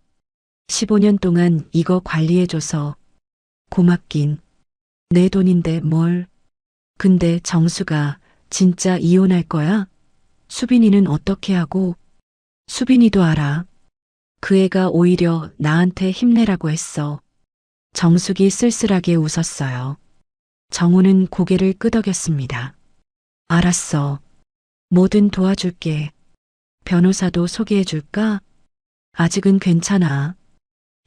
15년 동안 이거 관리해줘서. 고맙긴. 내 돈인데 뭘. 근데 정수가 진짜 이혼할 거야? 수빈이는 어떻게 하고? 수빈이도 알아. 그 애가 오히려 나한테 힘내라고 했어. 정숙이 쓸쓸하게 웃었어요. 정우는 고개를 끄덕였습니다. 알았어. 뭐든 도와줄게. 변호사도 소개해줄까? 아직은 괜찮아.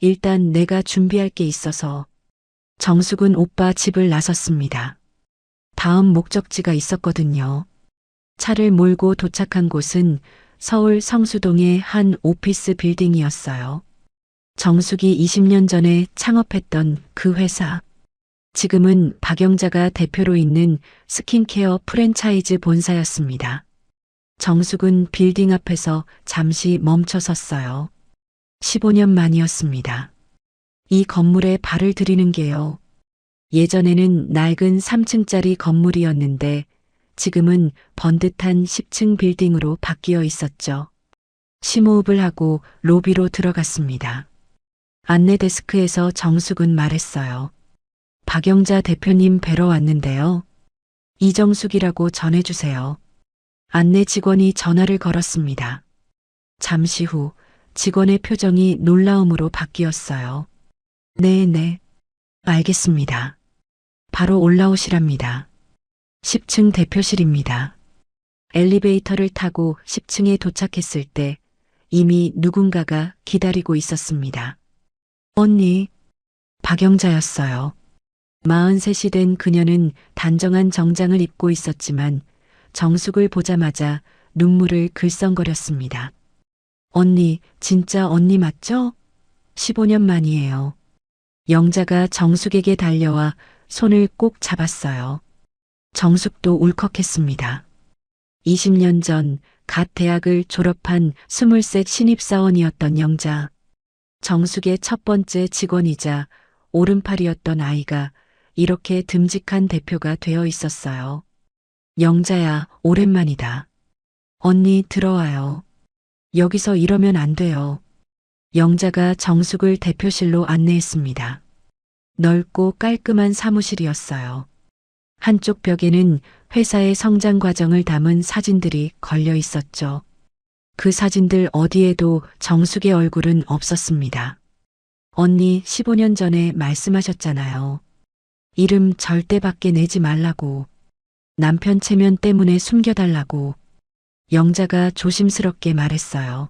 일단 내가 준비할 게 있어서. 정숙은 오빠 집을 나섰습니다. 다음 목적지가 있었거든요. 차를 몰고 도착한 곳은 서울 성수동의 한 오피스 빌딩이었어요. 정숙이 20년 전에 창업했던 그 회사. 지금은 박영자가 대표로 있는 스킨케어 프랜차이즈 본사였습니다. 정숙은 빌딩 앞에서 잠시 멈춰 섰어요. 15년 만이었습니다. 이 건물에 발을 들이는 게요. 예전에는 낡은 3층짜리 건물이었는데 지금은 번듯한 10층 빌딩으로 바뀌어 있었죠. 심호흡을 하고 로비로 들어갔습니다. 안내 데스크에서 정숙은 말했어요. 박영자 대표님 뵈러 왔는데요. 이정숙이라고 전해주세요. 안내 직원이 전화를 걸었습니다. 잠시 후 직원의 표정이 놀라움으로 바뀌었어요. 네, 알겠습니다. 바로 올라오시랍니다. 10층 대표실입니다. 엘리베이터를 타고 10층에 도착했을 때 이미 누군가가 기다리고 있었습니다. 언니, 박영자였어요. 43이 된 그녀는 단정한 정장을 입고 있었지만 정숙을 보자마자 눈물을 글썽거렸습니다. 언니, 진짜 언니 맞죠? 15년 만이에요. 영자가 정숙에게 달려와 손을 꼭 잡았어요. 정숙도 울컥했습니다. 20년 전 갓 대학을 졸업한 23 신입사원이었던 영자. 정숙의 첫 번째 직원이자 오른팔이었던 아이가 이렇게 듬직한 대표가 되어 있었어요. 영자야, 오랜만이다. 언니 들어와요. 여기서 이러면 안 돼요. 영자가 정숙을 대표실로 안내했습니다. 넓고 깔끔한 사무실이었어요. 한쪽 벽에는 회사의 성장 과정을 담은 사진들이 걸려 있었죠. 그 사진들 어디에도 정숙의 얼굴은 없었습니다. 언니 15년 전에 말씀하셨잖아요. 이름 절대 밖에 내지 말라고. 남편 체면 때문에 숨겨달라고. 영자가 조심스럽게 말했어요.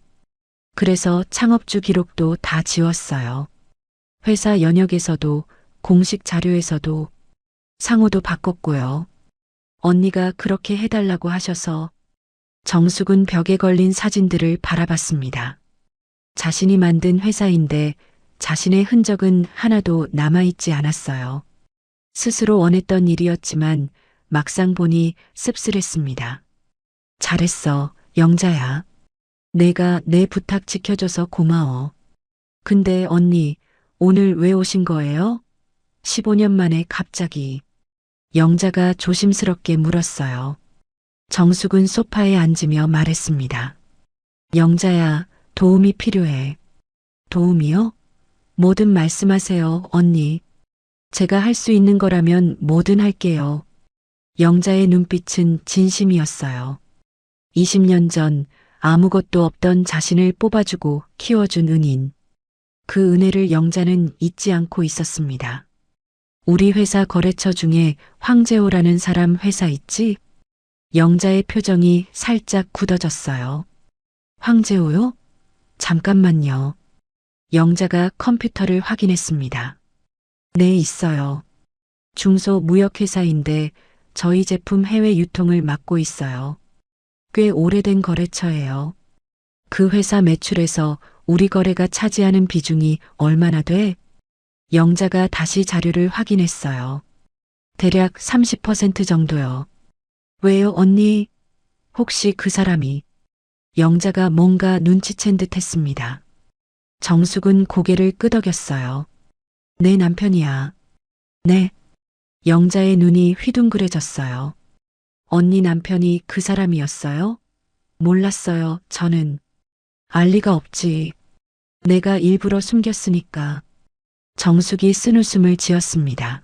그래서 창업주 기록도 다 지웠어요. 회사 연역에서도 공식 자료에서도 상호도 바꿨고요. 언니가 그렇게 해달라고 하셔서 정숙은 벽에 걸린 사진들을 바라봤습니다. 자신이 만든 회사인데 자신의 흔적은 하나도 남아있지 않았어요. 스스로 원했던 일이었지만 막상 보니 씁쓸했습니다. 잘했어, 영자야. 내가 내 부탁 지켜줘서 고마워. 근데 언니, 오늘 왜 오신 거예요? 15년 만에 갑자기. 영자가 조심스럽게 물었어요. 정숙은 소파에 앉으며 말했습니다. 영자야, 도움이 필요해. 도움이요? 뭐든 말씀하세요, 언니. 제가 할 수 있는 거라면 뭐든 할게요. 영자의 눈빛은 진심이었어요. 20년 전 아무것도 없던 자신을 뽑아주고 키워준 은인. 그 은혜를 영자는 잊지 않고 있었습니다. 우리 회사 거래처 중에 황재호라는 사람 회사 있지? 영자의 표정이 살짝 굳어졌어요. 황재호요? 잠깐만요. 영자가 컴퓨터를 확인했습니다. 네, 있어요. 중소무역회사인데 저희 제품 해외 유통을 맡고 있어요. 꽤 오래된 거래처예요. 그 회사 매출에서 우리 거래가 차지하는 비중이 얼마나 돼? 영자가 다시 자료를 확인했어요. 대략 30% 정도요. 왜요, 언니? 혹시 그 사람이? 영자가 뭔가 눈치챈 듯 했습니다. 정숙은 고개를 끄덕였어요. 내 남편이야. 네. 영자의 눈이 휘둥그레졌어요. 언니 남편이 그 사람이었어요? 몰랐어요, 저는. 알 리가 없지. 내가 일부러 숨겼으니까. 정숙이 쓴웃음을 지었습니다.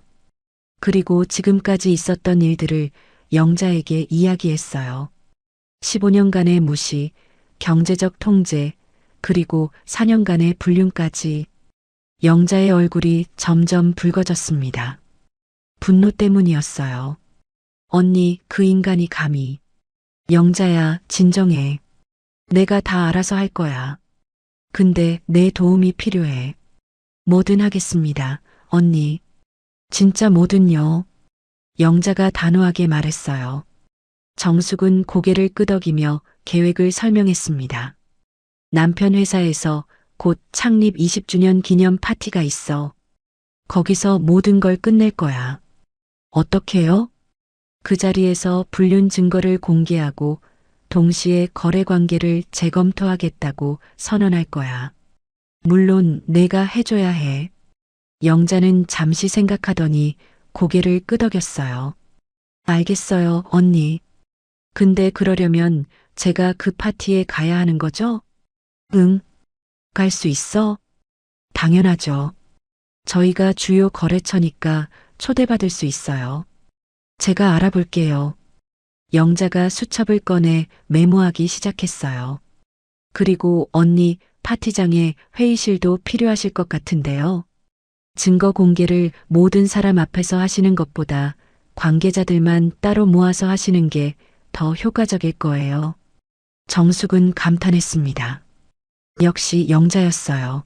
그리고 지금까지 있었던 일들을 영자에게 이야기했어요. 15년간의 무시, 경제적 통제, 그리고 4년간의 불륜까지. 영자의 얼굴이 점점 붉어졌습니다. 분노 때문이었어요. 언니, 그 인간이 감히. 영자야, 진정해. 내가 다 알아서 할 거야. 근데 내 도움이 필요해. 뭐든 하겠습니다, 언니. 진짜 뭐든요. 영자가 단호하게 말했어요. 정숙은 고개를 끄덕이며 계획을 설명했습니다. 남편 회사에서 곧 창립 20주년 기념 파티가 있어. 거기서 모든 걸 끝낼 거야. 어떻게요? 그 자리에서 불륜 증거를 공개하고 동시에 거래 관계를 재검토하겠다고 선언할 거야. 물론 내가 해줘야 해. 영자는 잠시 생각하더니 고개를 끄덕였어요. 알겠어요, 언니. 근데 그러려면 제가 그 파티에 가야 하는 거죠? 응. 갈 수 있어? 당연하죠. 저희가 주요 거래처니까 초대받을 수 있어요. 제가 알아볼게요. 영자가 수첩을 꺼내 메모하기 시작했어요. 그리고 언니, 파티장에 회의실도 필요하실 것 같은데요. 증거 공개를 모든 사람 앞에서 하시는 것보다 관계자들만 따로 모아서 하시는 게 더 효과적일 거예요. 정숙은 감탄했습니다. 역시 영자였어요.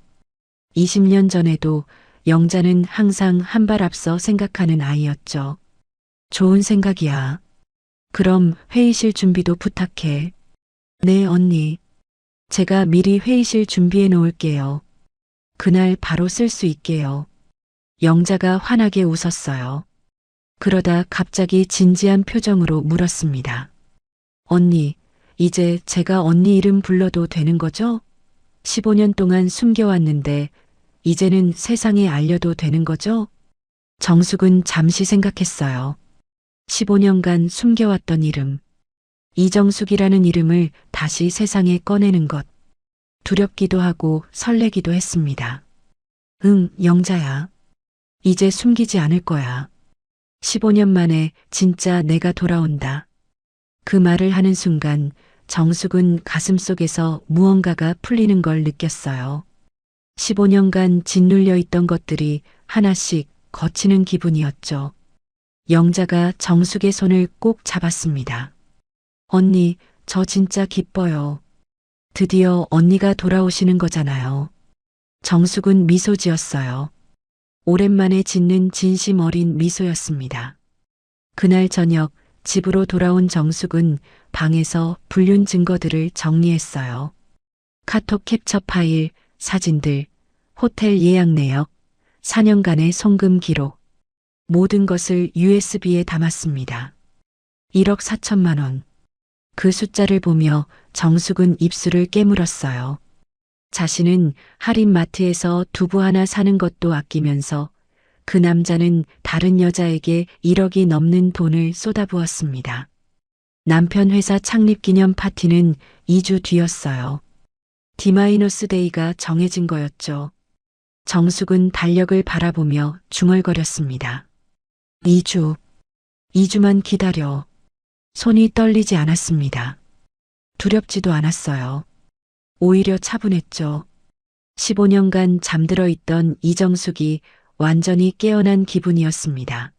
20년 전에도 영자는 항상 한 발 앞서 생각하는 아이였죠. 좋은 생각이야. 그럼 회의실 준비도 부탁해. 네, 언니. 제가 미리 회의실 준비해 놓을게요. 그날 바로 쓸 수 있게요. 영자가 환하게 웃었어요. 그러다 갑자기 진지한 표정으로 물었습니다. 언니, 이제 제가 언니 이름 불러도 되는 거죠? 15년 동안 숨겨왔는데 이제는 세상에 알려도 되는 거죠? 정숙은 잠시 생각했어요. 15년간 숨겨왔던 이름. 이정숙이라는 이름을 다시 세상에 꺼내는 것. 두렵기도 하고 설레기도 했습니다. 응, 영자야. 이제 숨기지 않을 거야. 15년 만에 진짜 내가 돌아온다. 그 말을 하는 순간 정숙은 가슴속에서 무언가가 풀리는 걸 느꼈어요. 15년간 짓눌려 있던 것들이 하나씩 거치는 기분이었죠. 영자가 정숙의 손을 꼭 잡았습니다. 언니, 저 진짜 기뻐요. 드디어 언니가 돌아오시는 거잖아요. 정숙은 미소 지었어요. 오랜만에 짓는 진심 어린 미소였습니다. 그날 저녁 집으로 돌아온 정숙은 방에서 불륜 증거들을 정리했어요. 카톡 캡처 파일, 사진들, 호텔 예약 내역, 4년간의 송금 기록, 모든 것을 USB에 담았습니다. 1억 4천만 원. 그 숫자를 보며 정숙은 입술을 깨물었어요. 자신은 할인마트에서 두부 하나 사는 것도 아끼면서 그 남자는 다른 여자에게 1억이 넘는 돈을 쏟아부었습니다. 남편 회사 창립 기념 파티는 2주 뒤였어요. D-데이가 정해진 거였죠. 정숙은 달력을 바라보며 중얼거렸습니다. 2주만 기다려. 손이 떨리지 않았습니다. 두렵지도 않았어요. 오히려 차분했죠. 15년간 잠들어 있던 이정숙이 완전히 깨어난 기분이었습니다.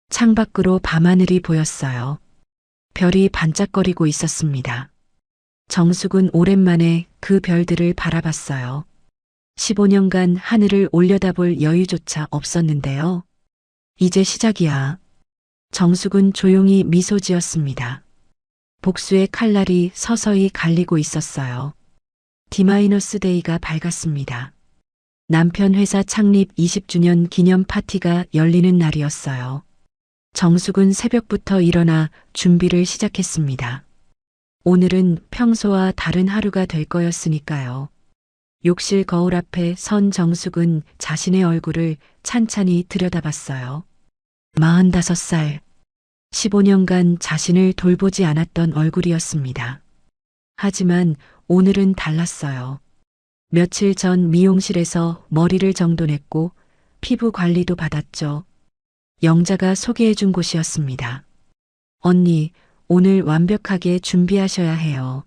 창밖으로 밤하늘이 보였어요. 별이 반짝거리고 있었습니다. 정숙은 오랜만에 그 별들을 바라봤어요. 15년간 하늘을 올려다볼 여유조차 없었는데요. 이제 시작이야. 정숙은 조용히 미소 지었습니다. 복수의 칼날이 서서히 갈리고 있었어요. D-데이가 밝았습니다. 남편 회사 창립 20주년 기념 파티가 열리는 날이었어요. 정숙은 새벽부터 일어나 준비를 시작했습니다. 오늘은 평소와 다른 하루가 될 거였으니까요. 욕실 거울 앞에 선 정숙은 자신의 얼굴을 찬찬히 들여다봤어요. 45살. 15년간 자신을 돌보지 않았던 얼굴이었습니다. 하지만 오늘은 달랐어요. 며칠 전 미용실에서 머리를 정돈했고 피부 관리도 받았죠. 영자가 소개해준 곳이었습니다. 언니, 오늘 완벽하게 준비하셔야 해요.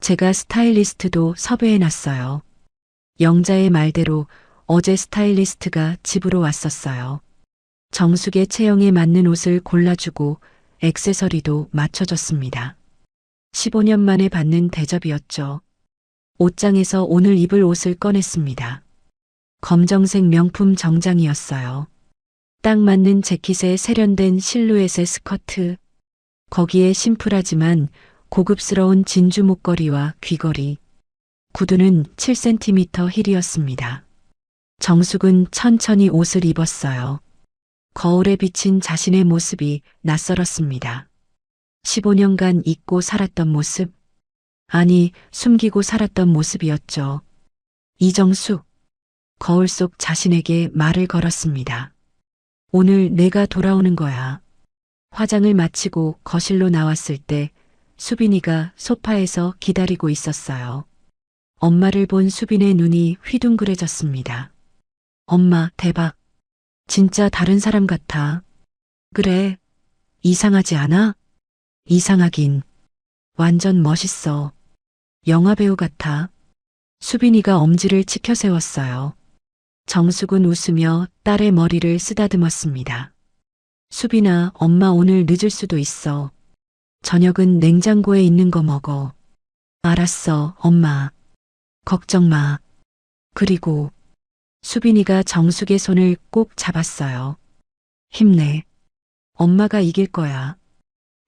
제가 스타일리스트도 섭외해놨어요. 영자의 말대로 어제 스타일리스트가 집으로 왔었어요. 정숙의 체형에 맞는 옷을 골라주고 액세서리도 맞춰줬습니다. 15년 만에 받는 대접이었죠. 옷장에서 오늘 입을 옷을 꺼냈습니다. 검정색 명품 정장이었어요. 딱 맞는 재킷에 세련된 실루엣의 스커트, 거기에 심플하지만 고급스러운 진주 목걸이와 귀걸이, 구두는 7cm 힐이었습니다. 정숙은 천천히 옷을 입었어요. 거울에 비친 자신의 모습이 낯설었습니다. 15년간 잊고 살았던 모습, 아니 숨기고 살았던 모습이었죠. 이정숙. 거울 속 자신에게 말을 걸었습니다. 오늘 내가 돌아오는 거야. 화장을 마치고 거실로 나왔을 때 수빈이가 소파에서 기다리고 있었어요. 엄마를 본 수빈의 눈이 휘둥그레졌습니다. 엄마, 대박. 진짜 다른 사람 같아. 그래. 이상하지 않아? 이상하긴. 완전 멋있어. 영화배우 같아. 수빈이가 엄지를 치켜 세웠어요. 정숙은 웃으며 딸의 머리를 쓰다듬었습니다. 수빈아, 엄마 오늘 늦을 수도 있어. 저녁은 냉장고에 있는 거 먹어. 알았어, 엄마. 걱정 마. 그리고 수빈이가 정숙의 손을 꼭 잡았어요. 힘내. 엄마가 이길 거야.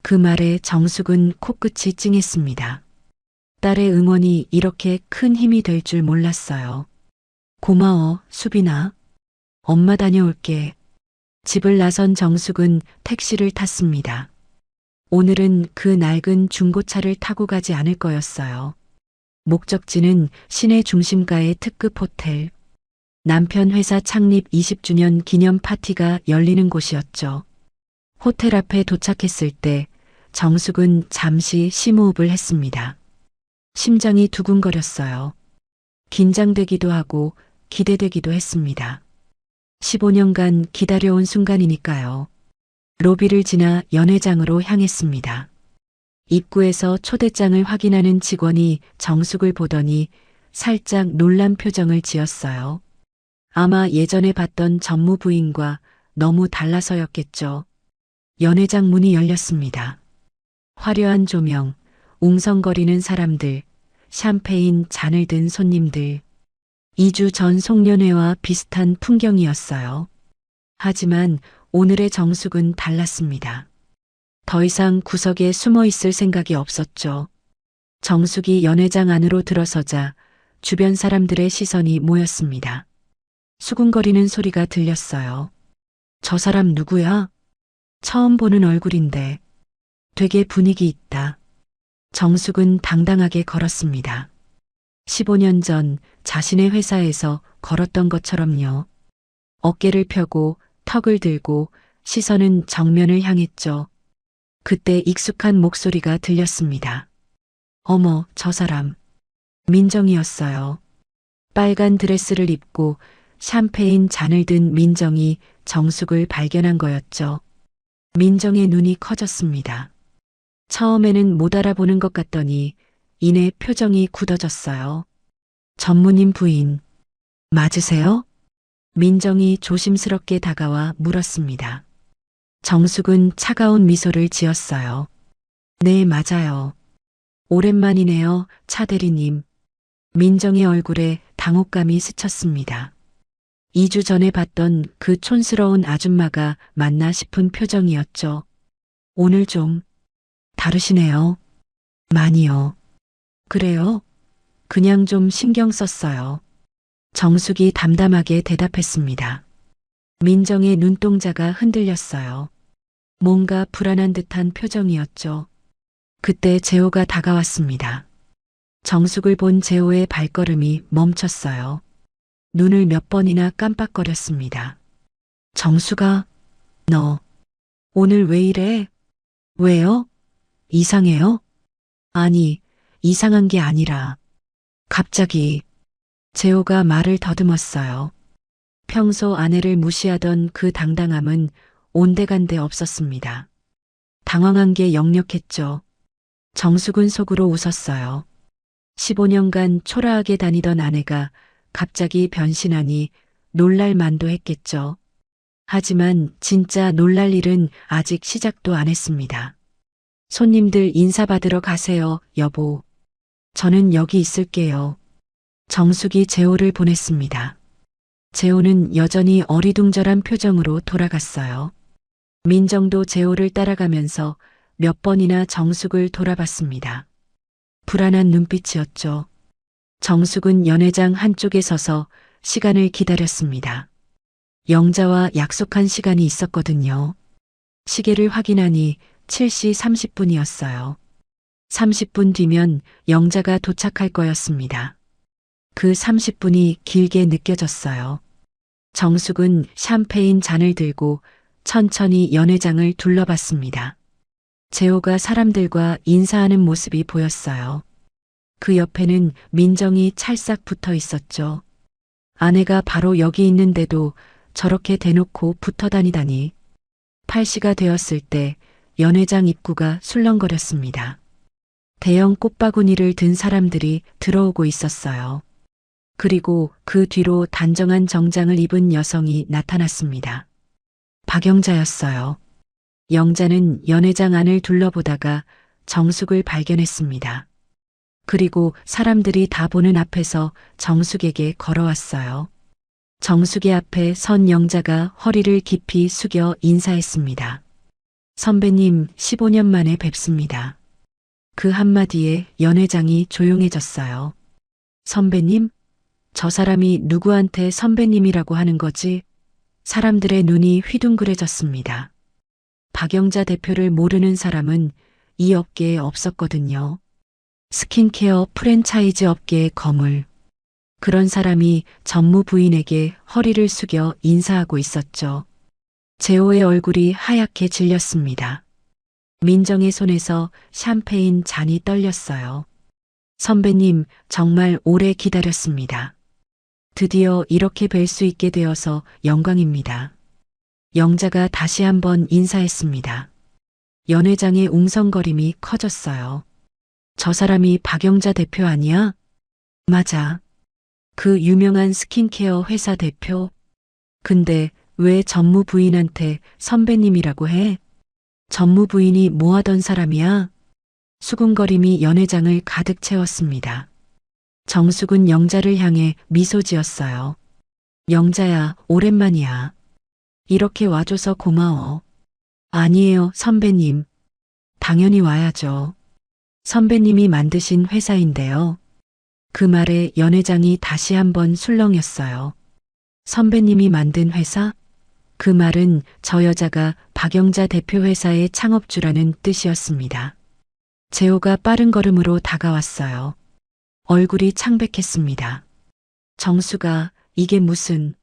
그 말에 정숙은 코끝이 찡했습니다. 딸의 응원이 이렇게 큰 힘이 될 줄 몰랐어요. 고마워, 수빈아. 엄마 다녀올게. 집을 나선 정숙은 택시를 탔습니다. 오늘은 그 낡은 중고차를 타고 가지 않을 거였어요. 목적지는 시내 중심가의 특급 호텔. 남편 회사 창립 20주년 기념 파티가 열리는 곳이었죠. 호텔 앞에 도착했을 때 정숙은 잠시 심호흡을 했습니다. 심장이 두근거렸어요. 긴장되기도 하고 기대되기도 했습니다. 15년간 기다려온 순간이니까요. 로비를 지나 연회장으로 향했습니다. 입구에서 초대장을 확인하는 직원이 정숙을 보더니 살짝 놀란 표정을 지었어요. 아마 예전에 봤던 전무 부인과 너무 달라서였겠죠. 연회장 문이 열렸습니다. 화려한 조명, 웅성거리는 사람들, 샴페인 잔을 든 손님들. 2주 전 송년회와 비슷한 풍경이었어요. 하지만 오늘의 정숙은 달랐습니다. 더 이상 구석에 숨어 있을 생각이 없었죠. 정숙이 연회장 안으로 들어서자 주변 사람들의 시선이 모였습니다. 수군거리는 소리가 들렸어요. 저 사람 누구야? 처음 보는 얼굴인데 되게 분위기 있다. 정숙은 당당하게 걸었습니다. 15년 전 자신의 회사에서 걸었던 것처럼요. 어깨를 펴고 턱을 들고 시선은 정면을 향했죠. 그때 익숙한 목소리가 들렸습니다. 어머, 저 사람. 민정이었어요. 빨간 드레스를 입고 샴페인 잔을 든 민정이 정숙을 발견한 거였죠. 민정의 눈이 커졌습니다. 처음에는 못 알아보는 것 같더니 이내 표정이 굳어졌어요. 전무님 부인, 맞으세요? 민정이 조심스럽게 다가와 물었습니다. 정숙은 차가운 미소를 지었어요. 네, 맞아요. 오랜만이네요, 차 대리님. 민정의 얼굴에 당혹감이 스쳤습니다. 2주 전에 봤던 그 촌스러운 아줌마가 맞나 싶은 표정이었죠. 오늘 좀 다르시네요. 많이요. 그래요? 그냥 좀 신경 썼어요. 정숙이 담담하게 대답했습니다. 민정의 눈동자가 흔들렸어요. 뭔가 불안한 듯한 표정이었죠. 그때 재호가 다가왔습니다. 정숙을 본 재호의 발걸음이 멈췄어요. 눈을 몇 번이나 깜빡거렸습니다. 정숙아, 너 오늘 왜 이래? 왜요? 이상해요? 아니, 이상한 게 아니라 갑자기 재호가 말을 더듬었어요. 평소 아내를 무시하던 그 당당함은 온데간데 없었습니다. 당황한 게 역력했죠. 정숙은 속으로 웃었어요. 15년간 초라하게 다니던 아내가 갑자기 변신하니 놀랄 만도 했겠죠. 하지만 진짜 놀랄 일은 아직 시작도 안 했습니다. 손님들 인사받으러 가세요, 여보. 저는 여기 있을게요. 정숙이 재호를 보냈습니다. 재호는 여전히 어리둥절한 표정으로 돌아갔어요. 민정도 재호를 따라가면서 몇 번이나 정숙을 돌아봤습니다. 불안한 눈빛이었죠. 정숙은 연회장 한쪽에 서서 시간을 기다렸습니다. 영자와 약속한 시간이 있었거든요. 시계를 확인하니 7시 30분이었어요. 30분 뒤면 영자가 도착할 거였습니다. 그 30분이 길게 느껴졌어요. 정숙은 샴페인 잔을 들고 천천히 연회장을 둘러봤습니다. 재호가 사람들과 인사하는 모습이 보였어요. 그 옆에는 민정이 찰싹 붙어 있었죠. 아내가 바로 여기 있는데도 저렇게 대놓고 붙어 다니다니. 8시가 되었을 때 연회장 입구가 술렁거렸습니다. 대형 꽃바구니를 든 사람들이 들어오고 있었어요. 그리고 그 뒤로 단정한 정장을 입은 여성이 나타났습니다. 박영자였어요. 영자는 연회장 안을 둘러보다가 정숙을 발견했습니다. 그리고 사람들이 다 보는 앞에서 정숙에게 걸어왔어요. 정숙의 앞에 선 영자가 허리를 깊이 숙여 인사했습니다. 선배님, 15년 만에 뵙습니다. 그 한마디에 연회장이 조용해졌어요. 선배님? 저 사람이 누구한테 선배님이라고 하는 거지? 사람들의 눈이 휘둥그레졌습니다. 박영자 대표를 모르는 사람은 이 업계에 없었거든요. 스킨케어 프랜차이즈 업계의 거물. 그런 사람이 전무 부인에게 허리를 숙여 인사하고 있었죠. 재호의 얼굴이 하얗게 질렸습니다. 민정의 손에서 샴페인 잔이 떨렸어요. 선배님, 정말 오래 기다렸습니다. 드디어 이렇게 뵐 수 있게 되어서 영광입니다. 영자가 다시 한번 인사했습니다. 연회장의 웅성거림이 커졌어요. 저 사람이 박영자 대표 아니야? 맞아. 그 유명한 스킨케어 회사 대표. 근데 왜 전무 부인한테 선배님이라고 해? 전무 부인이 뭐 하던 사람이야? 수군거림이 연회장을 가득 채웠습니다. 정숙은 영자를 향해 미소 지었어요. 영자야, 오랜만이야. 이렇게 와줘서 고마워. 아니에요, 선배님. 당연히 와야죠. 선배님이 만드신 회사인데요. 그 말에 연회장이 다시 한번 술렁였어요. 선배님이 만든 회사? 그 말은 저 여자가 박영자 대표 회사의 창업주라는 뜻이었습니다. 재호가 빠른 걸음으로 다가왔어요. 얼굴이 창백했습니다. 정수가 이게 무슨...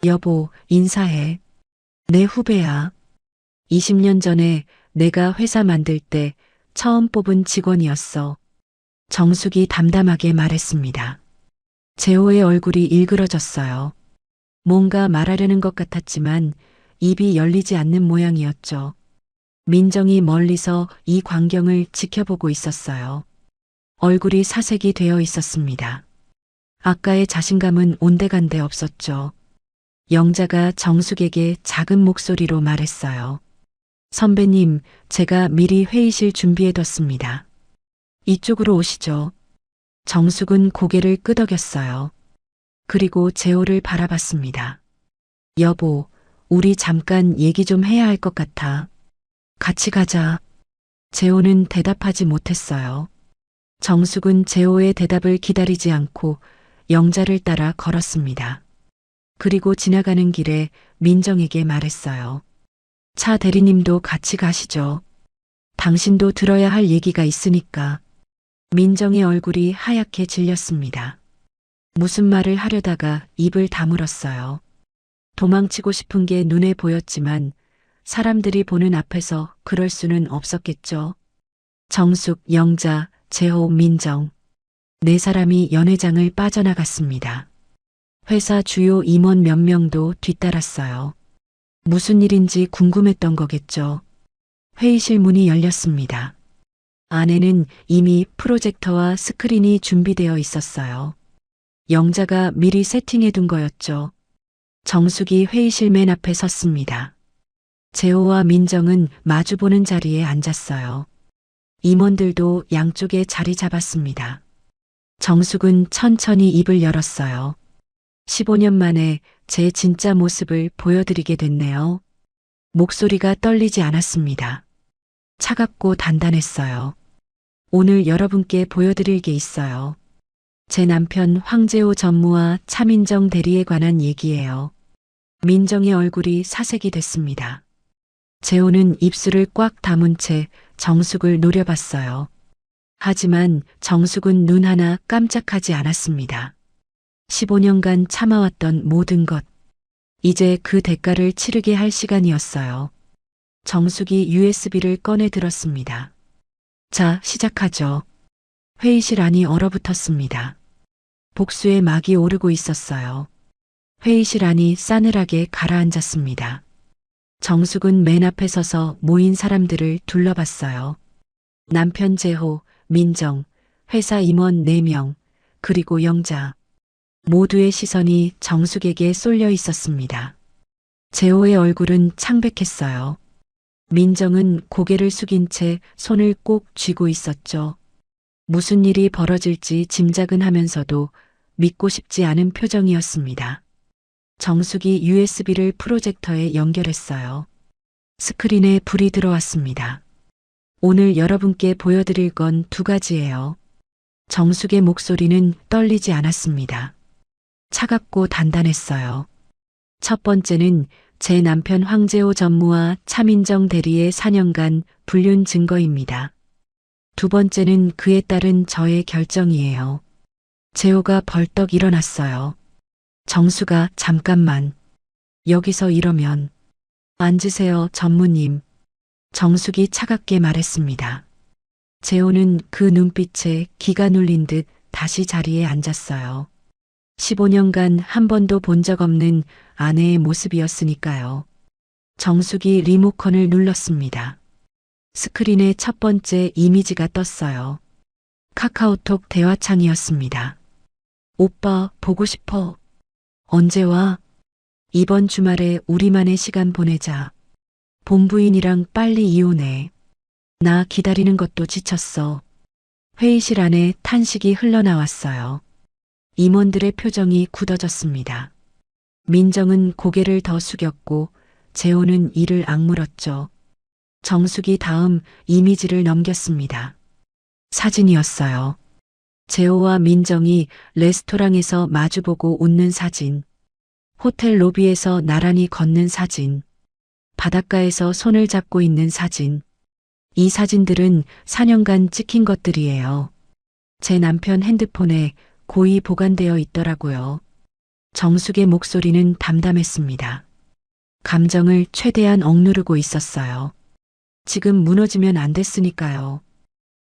여보, 인사해. 내 후배야. 20년 전에 내가 회사 만들 때 처음 뽑은 직원이었어. 정숙이 담담하게 말했습니다. 재호의 얼굴이 일그러졌어요. 뭔가 말하려는 것 같았지만 입이 열리지 않는 모양이었죠. 민정이 멀리서 이 광경을 지켜보고 있었어요. 얼굴이 사색이 되어 있었습니다. 아까의 자신감은 온데간데 없었죠. 영자가 정숙에게 작은 목소리로 말했어요. 선배님, 제가 미리 회의실 준비해뒀습니다. 이쪽으로 오시죠. 정숙은 고개를 끄덕였어요. 그리고 재호를 바라봤습니다. 여보, 우리 잠깐 얘기 좀 해야 할 것 같아. 같이 가자. 재호는 대답하지 못했어요. 정숙은 재호의 대답을 기다리지 않고 영자를 따라 걸었습니다. 그리고 지나가는 길에 민정에게 말했어요. 차 대리님도 같이 가시죠. 당신도 들어야 할 얘기가 있으니까. 민정의 얼굴이 하얗게 질렸습니다. 무슨 말을 하려다가 입을 다물었어요. 도망치고 싶은 게 눈에 보였지만 사람들이 보는 앞에서 그럴 수는 없었겠죠. 정숙, 영자, 재호, 민정. 네 사람이 연회장을 빠져나갔습니다. 회사 주요 임원 몇 명도 뒤따랐어요. 무슨 일인지 궁금했던 거겠죠. 회의실 문이 열렸습니다. 안에는 이미 프로젝터와 스크린이 준비되어 있었어요. 영자가 미리 세팅해둔 거였죠. 정숙이 회의실 맨 앞에 섰습니다. 재호와 민정은 마주보는 자리에 앉았어요. 임원들도 양쪽에 자리 잡았습니다. 정숙은 천천히 입을 열었어요. 15년 만에 제 진짜 모습을 보여드리게 됐네요. 목소리가 떨리지 않았습니다. 차갑고 단단했어요. 오늘 여러분께 보여드릴 게 있어요. 제 남편 황재호 전무와 차민정 대리에 관한 얘기예요. 민정의 얼굴이 사색이 됐습니다. 재호는 입술을 꽉 다문 채 정숙을 노려봤어요. 하지만 정숙은 눈 하나 깜짝하지 않았습니다. 15년간 참아왔던 모든 것. 이제 그 대가를 치르게 할 시간이었어요. 정숙이 USB를 꺼내 들었습니다. 자, 시작하죠. 회의실 안이 얼어붙었습니다. 복수의 막이 오르고 있었어요. 회의실 안이 싸늘하게 가라앉았습니다. 정숙은 맨 앞에 서서 모인 사람들을 둘러봤어요. 남편 재호, 민정, 회사 임원 4명, 그리고 영자. 모두의 시선이 정숙에게 쏠려 있었습니다. 재호의 얼굴은 창백했어요. 민정은 고개를 숙인 채 손을 꼭 쥐고 있었죠. 무슨 일이 벌어질지 짐작은 하면서도 믿고 싶지 않은 표정이었습니다. 정숙이 USB를 프로젝터에 연결했어요. 스크린에 불이 들어왔습니다. 오늘 여러분께 보여드릴 건 2가지예요. 정숙의 목소리는 떨리지 않았습니다. 차갑고 단단했어요. 첫 번째는 제 남편 황재호 전무와 차민정 대리의 4년간 불륜 증거입니다. 2번째는 그에 따른 저의 결정이에요. 재호가 벌떡 일어났어요. 정수가 잠깐만. 여기서 이러면. 앉으세요, 전무님. 정숙이 차갑게 말했습니다. 재호는 그 눈빛에 기가 눌린 듯 다시 자리에 앉았어요. 15년간 한 번도 본 적 없는 아내의 모습이었으니까요. 정숙이 리모컨을 눌렀습니다. 스크린에 첫 번째 이미지가 떴어요. 카카오톡 대화창이었습니다. 오빠, 보고 싶어. 언제 와? 이번 주말에 우리만의 시간 보내자. 본부인이랑 빨리 이혼해. 나 기다리는 것도 지쳤어. 회의실 안에 탄식이 흘러나왔어요. 임원들의 표정이 굳어졌습니다. 민정은 고개를 더 숙였고 재호는 이를 악물었죠. 정숙이 다음 이미지를 넘겼습니다. 사진이었어요. 재호와 민정이 레스토랑에서 마주보고 웃는 사진. 호텔 로비에서 나란히 걷는 사진. 바닷가에서 손을 잡고 있는 사진. 이 사진들은 4년간 찍힌 것들이에요. 제 남편 핸드폰에 고이 보관되어 있더라고요. 정숙의 목소리는 담담했습니다. 감정을 최대한 억누르고 있었어요. 지금 무너지면 안 됐으니까요.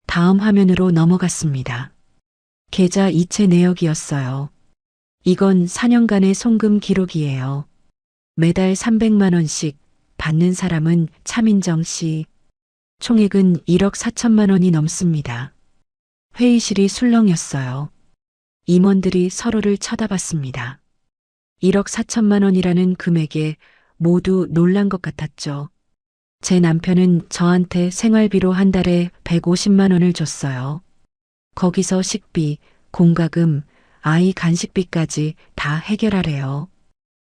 다음 화면으로 넘어갔습니다. 계좌 이체 내역이었어요. 이건 4년간의 송금 기록이에요. 매달 300만 원씩 받는 사람은 차민정 씨. 총액은 1억 4천만 원이 넘습니다. 회의실이 술렁였어요. 임원들이 서로를 쳐다봤습니다. 1억 4천만 원이라는 금액에 모두 놀란 것 같았죠. 제 남편은 저한테 생활비로 한 달에 150만 원을 줬어요. 거기서 식비, 공과금, 아이 간식비까지 다 해결하래요.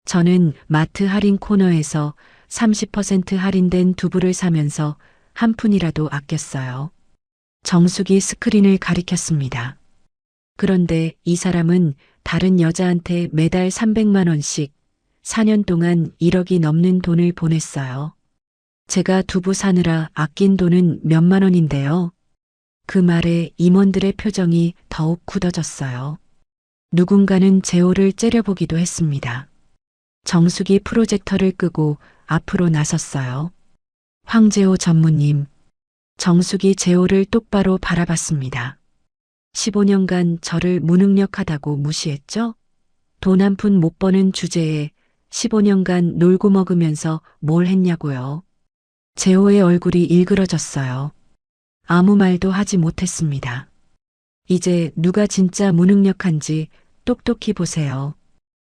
저는 마트 할인 코너에서 30% 할인된 두부를 사면서 한 푼이라도 아꼈어요. 정숙이 스크린을 가리켰습니다. 그런데 이 사람은 다른 여자한테 매달 300만 원씩 4년 동안 1억이 넘는 돈을 보냈어요. 제가 두부 사느라 아낀 돈은 몇만 원인데요. 그 말에 임원들의 표정이 더욱 굳어졌어요. 누군가는 재호를 째려보기도 했습니다. 정숙이 프로젝터를 끄고 앞으로 나섰어요. 황재호 전무님. 정숙이 재호를 똑바로 바라봤습니다. 15년간 저를 무능력하다고 무시했죠? 돈 한 푼 못 버는 주제에 15년간 놀고 먹으면서 뭘 했냐고요. 재호의 얼굴이 일그러졌어요. 아무 말도 하지 못했습니다. 이제 누가 진짜 무능력한지 똑똑히 보세요.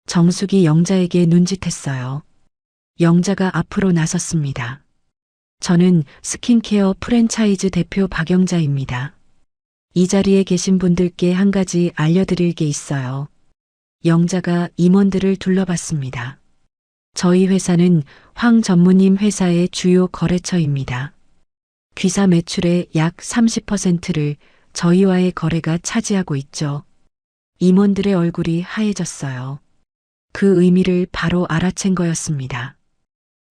정숙이 영자에게 눈짓했어요. 영자가 앞으로 나섰습니다. 저는 스킨케어 프랜차이즈 대표 박영자입니다. 이 자리에 계신 분들께 한 가지 알려드릴 게 있어요. 영자가 임원들을 둘러봤습니다. 저희 회사는 황 전무님 회사의 주요 거래처입니다. 귀사 매출의 약 30%를 저희와의 거래가 차지하고 있죠. 임원들의 얼굴이 하얘졌어요. 그 의미를 바로 알아챈 거였습니다.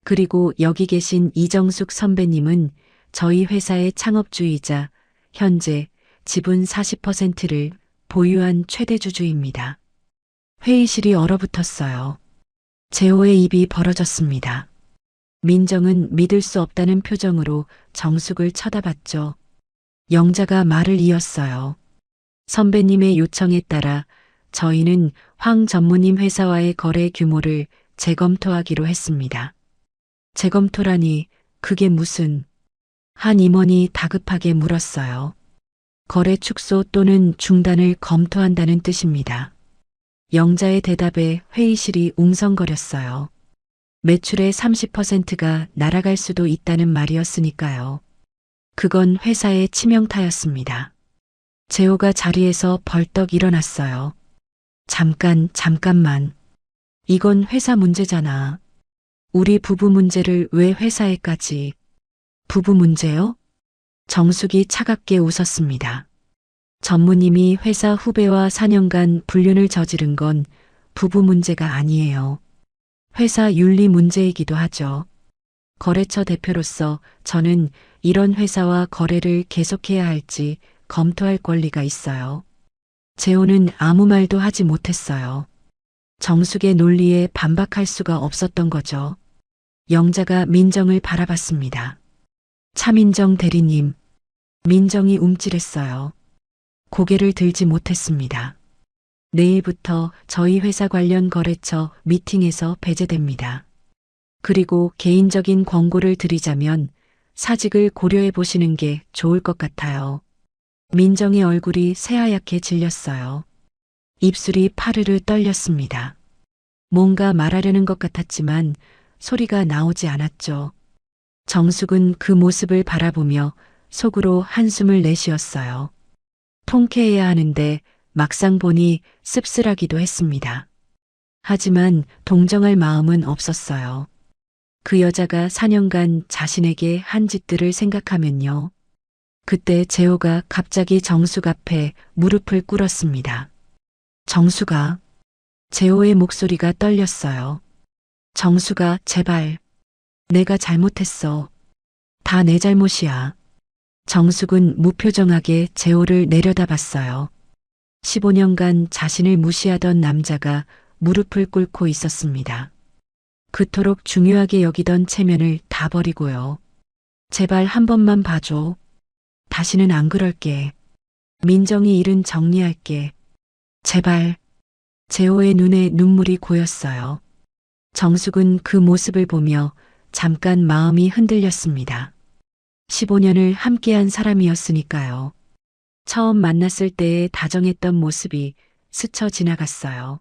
그리고 여기 계신 이정숙 선배님은 저희 회사의 창업주이자 현재 지분 40%를 보유한 최대 주주입니다. 회의실이 얼어붙었어요. 재호의 입이 벌어졌습니다. 민정은 믿을 수 없다는 표정으로 정숙을 쳐다봤죠. 영자가 말을 이었어요. 선배님의 요청에 따라 저희는 황 전무님 회사와의 거래 규모를 재검토하기로 했습니다. 재검토라니 그게 무슨... 한 임원이 다급하게 물었어요. 거래 축소 또는 중단을 검토한다는 뜻입니다. 영자의 대답에 회의실이 웅성거렸어요. 매출의 30%가 날아갈 수도 있다는 말이었으니까요. 그건 회사의 치명타였습니다. 재호가 자리에서 벌떡 일어났어요. 잠깐만. 이건 회사 문제잖아. 우리 부부 문제를 왜 회사에까지... 부부 문제요? 정숙이 차갑게 웃었습니다. 전무님이 회사 후배와 4년간 불륜을 저지른 건 부부 문제가 아니에요. 회사 윤리 문제이기도 하죠. 거래처 대표로서 저는 이런 회사와 거래를 계속해야 할지 검토할 권리가 있어요. 재호는 아무 말도 하지 못했어요. 정숙의 논리에 반박할 수가 없었던 거죠. 영자가 민정을 바라봤습니다. 차민정 대리님. 민정이 움찔했어요. 고개를 들지 못했습니다. 내일부터 저희 회사 관련 거래처 미팅에서 배제됩니다. 그리고 개인적인 권고를 드리자면 사직을 고려해 보시는 게 좋을 것 같아요. 민정의 얼굴이 새하얗게 질렸어요. 입술이 파르르 떨렸습니다. 뭔가 말하려는 것 같았지만 소리가 나오지 않았죠. 정숙은 그 모습을 바라보며 속으로 한숨을 내쉬었어요. 통쾌해야 하는데 막상 보니 씁쓸하기도 했습니다. 하지만 동정할 마음은 없었어요. 그 여자가 4년간 자신에게 한 짓들을 생각하면요. 그때 재호가 갑자기 정숙 앞에 무릎을 꿇었습니다. 정숙아. 재호의 목소리가 떨렸어요. 정숙아, 제발. 내가 잘못했어. 다 내 잘못이야. 정숙은 무표정하게 재호를 내려다봤어요. 15년간 자신을 무시하던 남자가 무릎을 꿇고 있었습니다. 그토록 중요하게 여기던 체면을 다 버리고요. 제발 한 번만 봐줘. 다시는 안 그럴게. 민정이 일은 정리할게. 제발. 재호의 눈에 눈물이 고였어요. 정숙은 그 모습을 보며 잠깐 마음이 흔들렸습니다. 15년을 함께한 사람이었으니까요. 처음 만났을 때의 다정했던 모습이 스쳐 지나갔어요.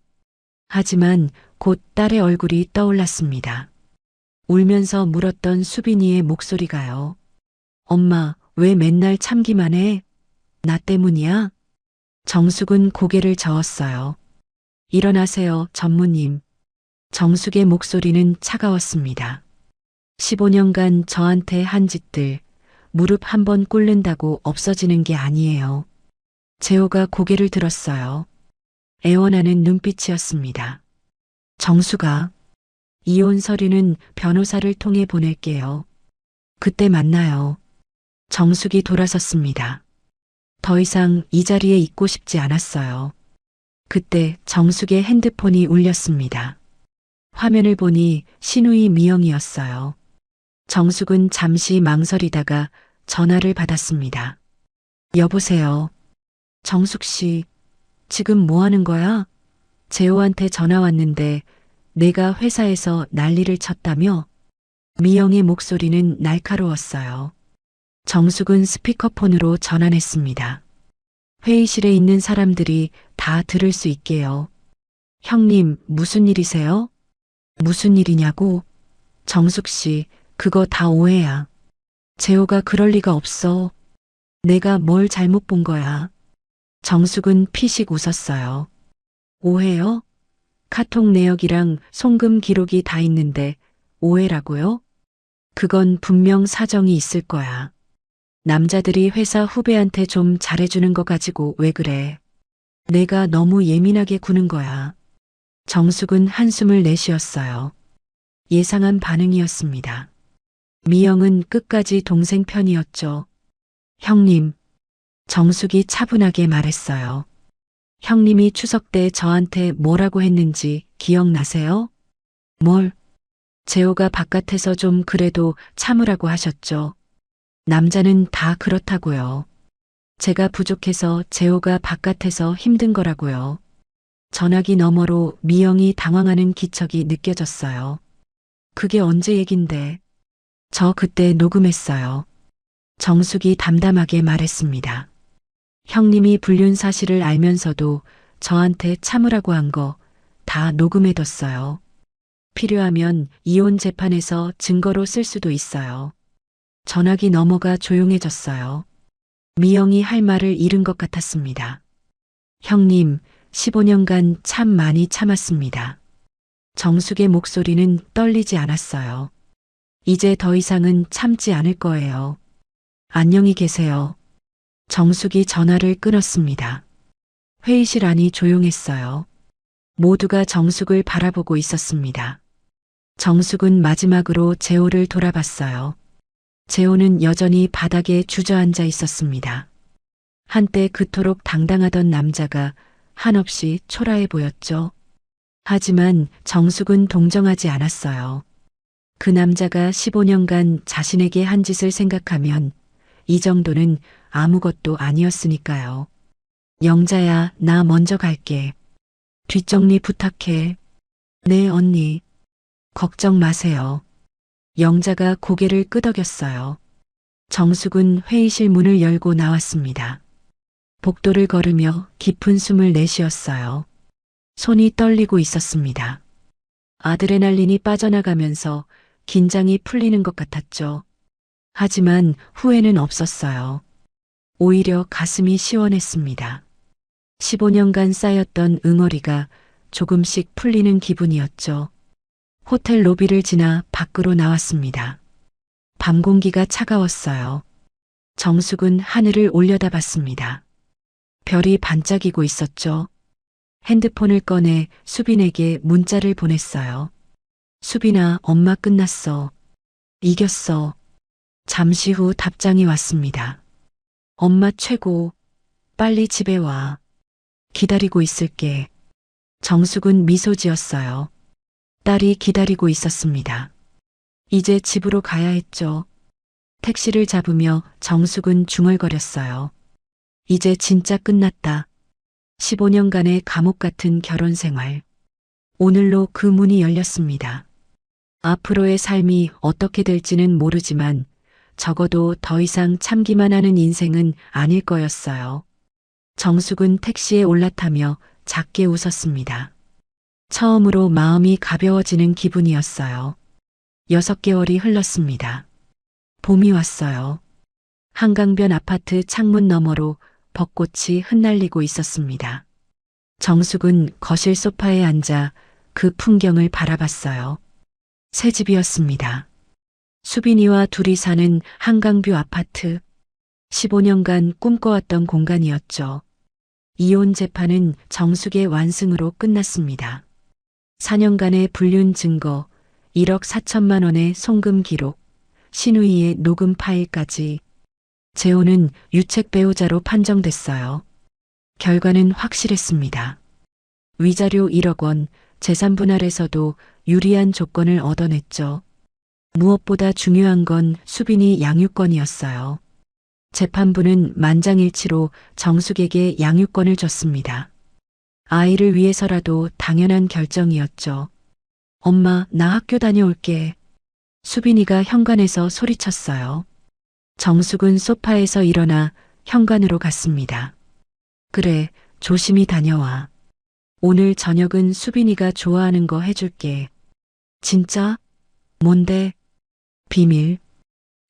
하지만 곧 딸의 얼굴이 떠올랐습니다. 울면서 물었던 수빈이의 목소리가요. 엄마, 왜 맨날 참기만 해? 나 때문이야? 정숙은 고개를 저었어요. 일어나세요, 전무님. 정숙의 목소리는 차가웠습니다. 15년간 저한테 한 짓들, 무릎 한 번 꿇는다고 없어지는 게 아니에요. 재호가 고개를 들었어요. 애원하는 눈빛이었습니다. 정숙아, 이혼 서류는 변호사를 통해 보낼게요. 그때 만나요. 정숙이 돌아섰습니다. 더 이상 이 자리에 있고 싶지 않았어요. 그때 정숙의 핸드폰이 울렸습니다. 화면을 보니 신우이 미영이었어요. 정숙은 잠시 망설이다가 전화를 받았습니다. 여보세요. 정숙 씨, 지금 뭐 하는 거야? 재호한테 전화 왔는데 내가 회사에서 난리를 쳤다며? 미영의 목소리는 날카로웠어요. 정숙은 스피커폰으로 전환했습니다. 회의실에 있는 사람들이 다 들을 수 있게요. 형님, 무슨 일이세요? 무슨 일이냐고? 정숙 씨, 그거 다 오해야. 재호가 그럴 리가 없어. 내가 뭘 잘못 본 거야. 정숙은 피식 웃었어요. 오해요? 카톡 내역이랑 송금 기록이 다 있는데 오해라고요? 그건 분명 사정이 있을 거야. 남자들이 회사 후배한테 좀 잘해주는 거 가지고 왜 그래? 내가 너무 예민하게 구는 거야. 정숙은 한숨을 내쉬었어요. 예상한 반응이었습니다. 미영은 끝까지 동생 편이었죠. 형님, 정숙이 차분하게 말했어요. 형님이 추석 때 저한테 뭐라고 했는지 기억나세요? 뭘? 재호가 바깥에서 좀 그래도 참으라고 하셨죠. 남자는 다 그렇다고요. 제가 부족해서 재호가 바깥에서 힘든 거라고요. 전화기 너머로 미영이 당황하는 기척이 느껴졌어요. 그게 언제 얘긴데? 저 그때 녹음했어요. 정숙이 담담하게 말했습니다. 형님이 불륜 사실을 알면서도 저한테 참으라고 한 거 다 녹음해뒀어요. 필요하면 이혼 재판에서 증거로 쓸 수도 있어요. 전화기 너머가 조용해졌어요. 미영이 할 말을 잃은 것 같았습니다. 형님, 15년간 참 많이 참았습니다. 정숙의 목소리는 떨리지 않았어요. 이제 더 이상은 참지 않을 거예요. 안녕히 계세요. 정숙이 전화를 끊었습니다. 회의실 안이 조용했어요. 모두가 정숙을 바라보고 있었습니다. 정숙은 마지막으로 재호를 돌아봤어요. 재호는 여전히 바닥에 주저앉아 있었습니다. 한때 그토록 당당하던 남자가 한없이 초라해 보였죠. 하지만 정숙은 동정하지 않았어요. 그 남자가 15년간 자신에게 한 짓을 생각하면 이 정도는 아무것도 아니었으니까요. 영자야, 나 먼저 갈게. 뒷정리 부탁해. 네, 언니. 걱정 마세요. 영자가 고개를 끄덕였어요. 정숙은 회의실 문을 열고 나왔습니다. 복도를 걸으며 깊은 숨을 내쉬었어요. 손이 떨리고 있었습니다. 아드레날린이 빠져나가면서 긴장이 풀리는 것 같았죠. 하지만 후회는 없었어요. 오히려 가슴이 시원했습니다. 15년간 쌓였던 응어리가 조금씩 풀리는 기분이었죠. 호텔 로비를 지나 밖으로 나왔습니다. 밤 공기가 차가웠어요. 정숙은 하늘을 올려다봤습니다. 별이 반짝이고 있었죠. 핸드폰을 꺼내 수빈에게 문자를 보냈어요. 수빈아, 엄마 끝났어. 이겼어. 잠시 후 답장이 왔습니다. 엄마 최고. 빨리 집에 와. 기다리고 있을게. 정숙은 미소 지었어요. 딸이 기다리고 있었습니다. 이제 집으로 가야 했죠. 택시를 잡으며 정숙은 중얼거렸어요. 이제 진짜 끝났다. 15년간의 감옥 같은 결혼 생활. 오늘로 그 문이 열렸습니다. 앞으로의 삶이 어떻게 될지는 모르지만 적어도 더 이상 참기만 하는 인생은 아닐 거였어요. 정숙은 택시에 올라타며 작게 웃었습니다. 처음으로 마음이 가벼워지는 기분이었어요. 6개월이 흘렀습니다. 봄이 왔어요. 한강변 아파트 창문 너머로 벚꽃이 흩날리고 있었습니다. 정숙은 거실 소파에 앉아 그 풍경을 바라봤어요. 새 집이었습니다. 수빈이와 둘이 사는 한강뷰 아파트. 15년간 꿈꿔왔던 공간이었죠. 이혼 재판은 정숙의 완승으로 끝났습니다. 4년간의 불륜 증거, 1억 4천만 원의 송금 기록, 신우이의 녹음 파일까지. 재호는 유책 배우자로 판정됐어요. 결과는 확실했습니다. 위자료 1억 원, 재산 분할에서도 유리한 조건을 얻어냈죠. 무엇보다 중요한 건 수빈이 양육권이었어요. 재판부는 만장일치로 정숙에게 양육권을 줬습니다. 아이를 위해서라도 당연한 결정이었죠. 엄마, 나 학교 다녀올게. 수빈이가 현관에서 소리쳤어요. 정숙은 소파에서 일어나 현관으로 갔습니다. 그래, 조심히 다녀와. 오늘 저녁은 수빈이가 좋아하는 거 해줄게. 진짜? 뭔데? 비밀.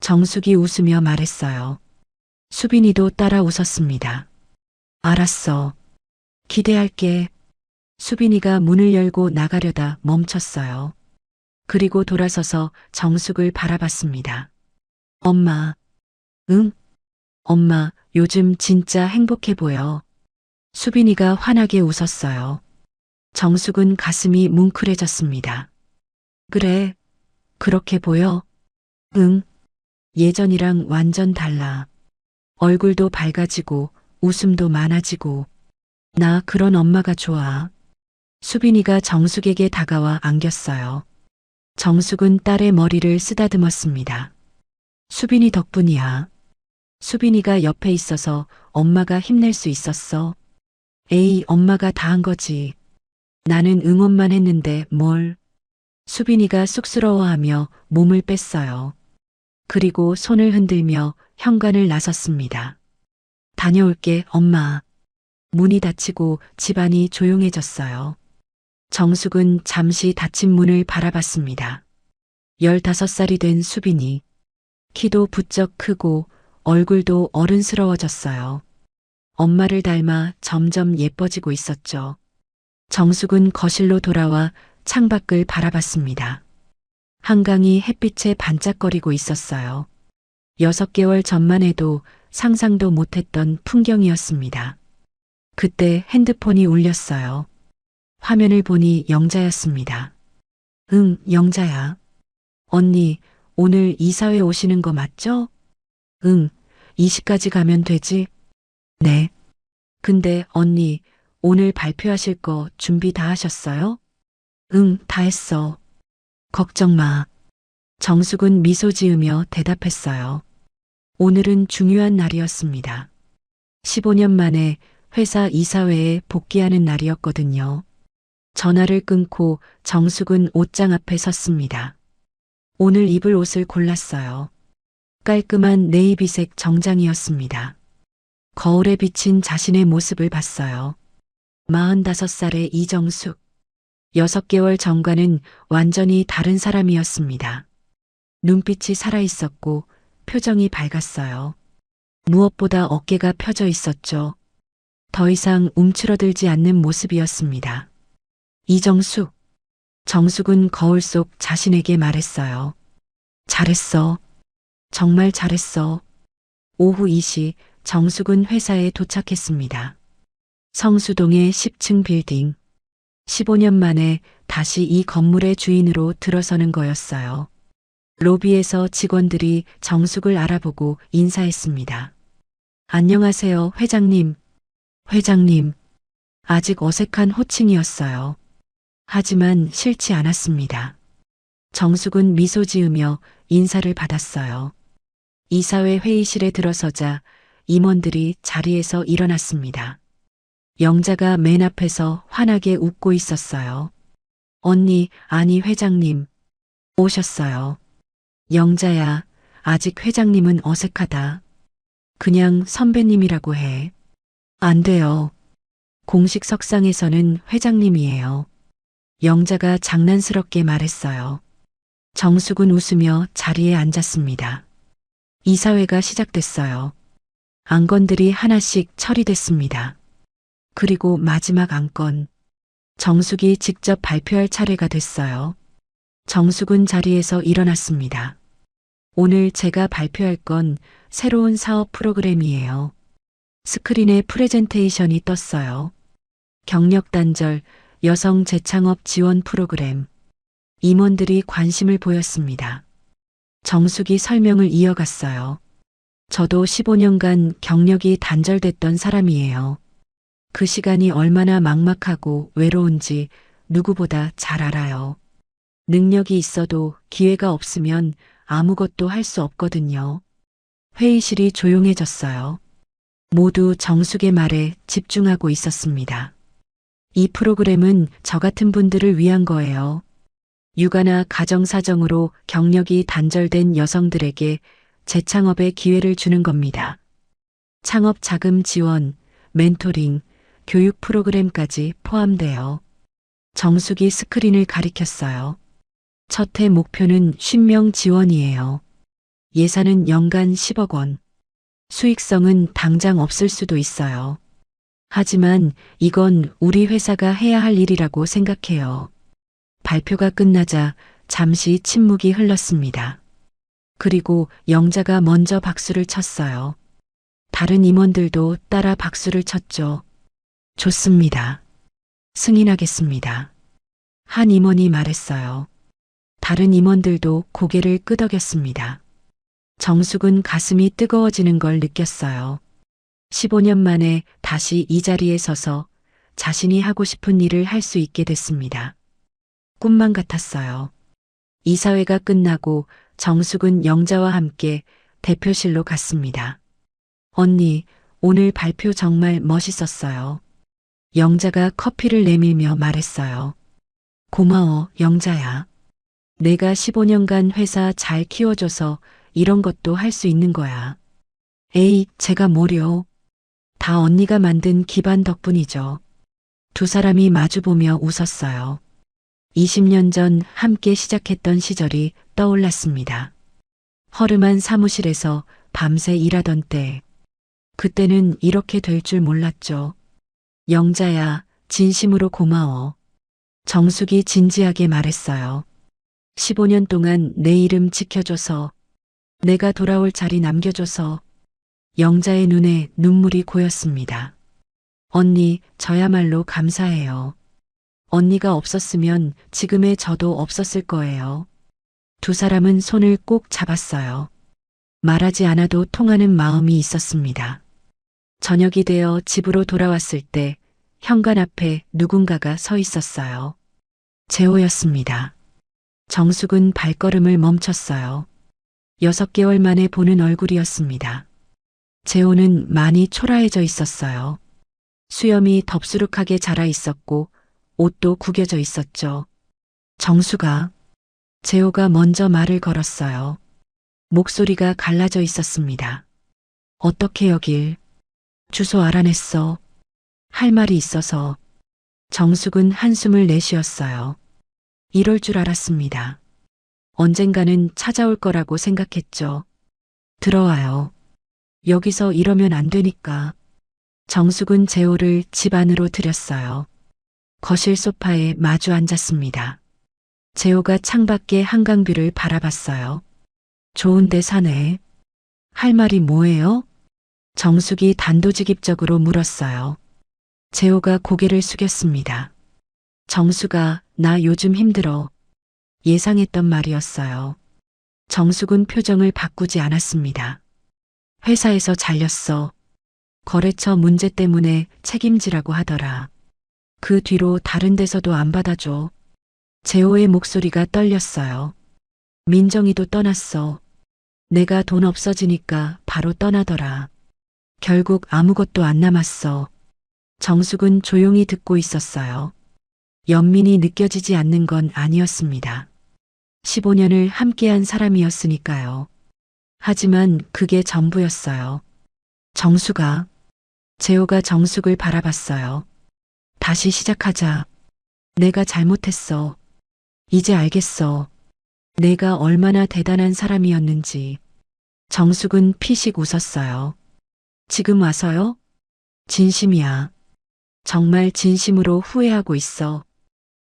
정숙이 웃으며 말했어요. 수빈이도 따라 웃었습니다. 알았어. 기대할게. 수빈이가 문을 열고 나가려다 멈췄어요. 그리고 돌아서서 정숙을 바라봤습니다. 엄마. 응? 엄마, 요즘 진짜 행복해 보여. 수빈이가 환하게 웃었어요. 정숙은 가슴이 뭉클해졌습니다. 그래, 그렇게 보여? 응. 예전이랑 완전 달라. 얼굴도 밝아지고 웃음도 많아지고 나 그런 엄마가 좋아. 수빈이가 정숙에게 다가와 안겼어요. 정숙은 딸의 머리를 쓰다듬었습니다. 수빈이 덕분이야. 수빈이가 옆에 있어서 엄마가 힘낼 수 있었어. 에이, 엄마가 다 한 거지. 나는 응원만 했는데 뭘. 수빈이가 쑥스러워하며 몸을 뺐어요. 그리고 손을 흔들며 현관을 나섰습니다. 다녀올게, 엄마. 문이 닫히고 집안이 조용해졌어요. 정숙은 잠시 닫힌 문을 바라봤습니다. 15살이 된 수빈이. 키도 부쩍 크고 얼굴도 어른스러워졌어요. 엄마를 닮아 점점 예뻐지고 있었죠. 정숙은 거실로 돌아와 창밖을 바라봤습니다. 한강이 햇빛에 반짝거리고 있었어요. 6개월 전만 해도 상상도 못했던 풍경이었습니다. 그때 핸드폰이 울렸어요. 화면을 보니 영자였습니다. 응, 영자야. 언니, 오늘 이사회 오시는 거 맞죠? 응, 20까지 가면 되지? 네. 근데 언니, 오늘 발표하실 거 준비 다 하셨어요? 응, 다 했어. 걱정 마. 정숙은 미소 지으며 대답했어요. 오늘은 중요한 날이었습니다. 15년 만에 회사 이사회에 복귀하는 날이었거든요. 전화를 끊고 정숙은 옷장 앞에 섰습니다. 오늘 입을 옷을 골랐어요. 깔끔한 네이비색 정장이었습니다. 거울에 비친 자신의 모습을 봤어요. 45살의 이정숙. 6개월 전과는 완전히 다른 사람이었습니다. 눈빛이 살아있었고 표정이 밝았어요. 무엇보다 어깨가 펴져 있었죠. 더 이상 움츠러들지 않는 모습이었습니다. 이정숙. 정숙은 거울 속 자신에게 말했어요. 잘했어. 정말 잘했어. 오후 2시 정숙은 회사에 도착했습니다. 성수동의 10층 빌딩. 15년 만에 다시 이 건물의 주인으로 들어서는 거였어요. 로비에서 직원들이 정숙을 알아보고 인사했습니다. 안녕하세요, 회장님. 회장님. 아직 어색한 호칭이었어요. 하지만 싫지 않았습니다. 정숙은 미소 지으며 인사를 받았어요. 이사회 회의실에 들어서자 임원들이 자리에서 일어났습니다. 영자가 맨 앞에서 환하게 웃고 있었어요. 언니, 아니 회장님. 오셨어요. 영자야, 아직 회장님은 어색하다. 그냥 선배님이라고 해. 안 돼요. 공식 석상에서는 회장님이에요. 영자가 장난스럽게 말했어요. 정숙은 웃으며 자리에 앉았습니다. 이사회가 시작됐어요. 안건들이 하나씩 처리됐습니다. 그리고 마지막 안건. 정숙이 직접 발표할 차례가 됐어요. 정숙은 자리에서 일어났습니다. 오늘 제가 발표할 건 새로운 사업 프로그램이에요. 스크린에 프레젠테이션이 떴어요. 경력 단절, 여성 재창업 지원 프로그램. 임원들이 관심을 보였습니다. 정숙이 설명을 이어갔어요. 저도 15년간 경력이 단절됐던 사람이에요. 그 시간이 얼마나 막막하고 외로운지 누구보다 잘 알아요. 능력이 있어도 기회가 없으면 아무것도 할 수 없거든요. 회의실이 조용해졌어요. 모두 정숙의 말에 집중하고 있었습니다. 이 프로그램은 저 같은 분들을 위한 거예요. 육아나 가정 사정으로 경력이 단절된 여성들에게 재창업의 기회를 주는 겁니다. 창업 자금 지원, 멘토링, 교육 프로그램까지 포함돼요. 정숙이 스크린을 가리켰어요. 첫 해 목표는 50명 지원이에요. 예산은 연간 10억 원. 수익성은 당장 없을 수도 있어요. 하지만 이건 우리 회사가 해야 할 일이라고 생각해요. 발표가 끝나자 잠시 침묵이 흘렀습니다. 그리고 영자가 먼저 박수를 쳤어요. 다른 임원들도 따라 박수를 쳤죠. 좋습니다. 승인하겠습니다. 한 임원이 말했어요. 다른 임원들도 고개를 끄덕였습니다. 정숙은 가슴이 뜨거워지는 걸 느꼈어요. 15년 만에 다시 이 자리에 서서 자신이 하고 싶은 일을 할 수 있게 됐습니다. 꿈만 같았어요. 이사회가 끝나고 정숙은 영자와 함께 대표실로 갔습니다. 언니, 오늘 발표 정말 멋있었어요. 영자가 커피를 내밀며 말했어요. 고마워, 영자야. 내가 15년간 회사 잘 키워줘서 이런 것도 할 수 있는 거야. 에이, 제가 뭐려. 다 언니가 만든 기반 덕분이죠. 두 사람이 마주보며 웃었어요. 20년 전 함께 시작했던 시절이 떠올랐습니다. 허름한 사무실에서 밤새 일하던 때. 그때는 이렇게 될 줄 몰랐죠. 영자야, 진심으로 고마워. 정숙이 진지하게 말했어요. 15년 동안 내 이름 지켜줘서, 내가 돌아올 자리 남겨줘서. 영자의 눈에 눈물이 고였습니다. 언니, 저야말로 감사해요. 언니가 없었으면 지금의 저도 없었을 거예요. 두 사람은 손을 꼭 잡았어요. 말하지 않아도 통하는 마음이 있었습니다. 저녁이 되어 집으로 돌아왔을 때 현관 앞에 누군가가 서 있었어요. 재호였습니다. 정숙은 발걸음을 멈췄어요. 6개월 만에 보는 얼굴이었습니다. 재호는 많이 초라해져 있었어요. 수염이 덥수룩하게 자라 있었고 옷도 구겨져 있었죠. 정수가, 재호가 먼저 말을 걸었어요. 목소리가 갈라져 있었습니다. 어떻게 여길? 주소 알아냈어. 할 말이 있어서. 정숙은 한숨을 내쉬었어요. 이럴 줄 알았습니다. 언젠가는 찾아올 거라고 생각했죠. 들어와요. 여기서 이러면 안 되니까. 정숙은 재호를 집 안으로 들였어요. 거실 소파에 마주 앉았습니다. 재호가 창밖의 한강뷰를 바라봤어요. 좋은데 사네. 할 말이 뭐예요? 정숙이 단도직입적으로 물었어요. 재호가 고개를 숙였습니다. 정숙아, 나 요즘 힘들어. 예상했던 말이었어요. 정숙은 표정을 바꾸지 않았습니다. 회사에서 잘렸어. 거래처 문제 때문에 책임지라고 하더라. 그 뒤로 다른 데서도 안 받아줘. 재호의 목소리가 떨렸어요. 민정이도 떠났어. 내가 돈 없어지니까 바로 떠나더라. 결국 아무것도 안 남았어. 정숙은 조용히 듣고 있었어요. 연민이 느껴지지 않는 건 아니었습니다. 15년을 함께한 사람이었으니까요. 하지만 그게 전부였어요. 정숙아. 재호가 정숙을 바라봤어요. 다시 시작하자. 내가 잘못했어. 이제 알겠어. 내가 얼마나 대단한 사람이었는지. 정숙은 피식 웃었어요. 지금 와서요? 진심이야. 정말 진심으로 후회하고 있어.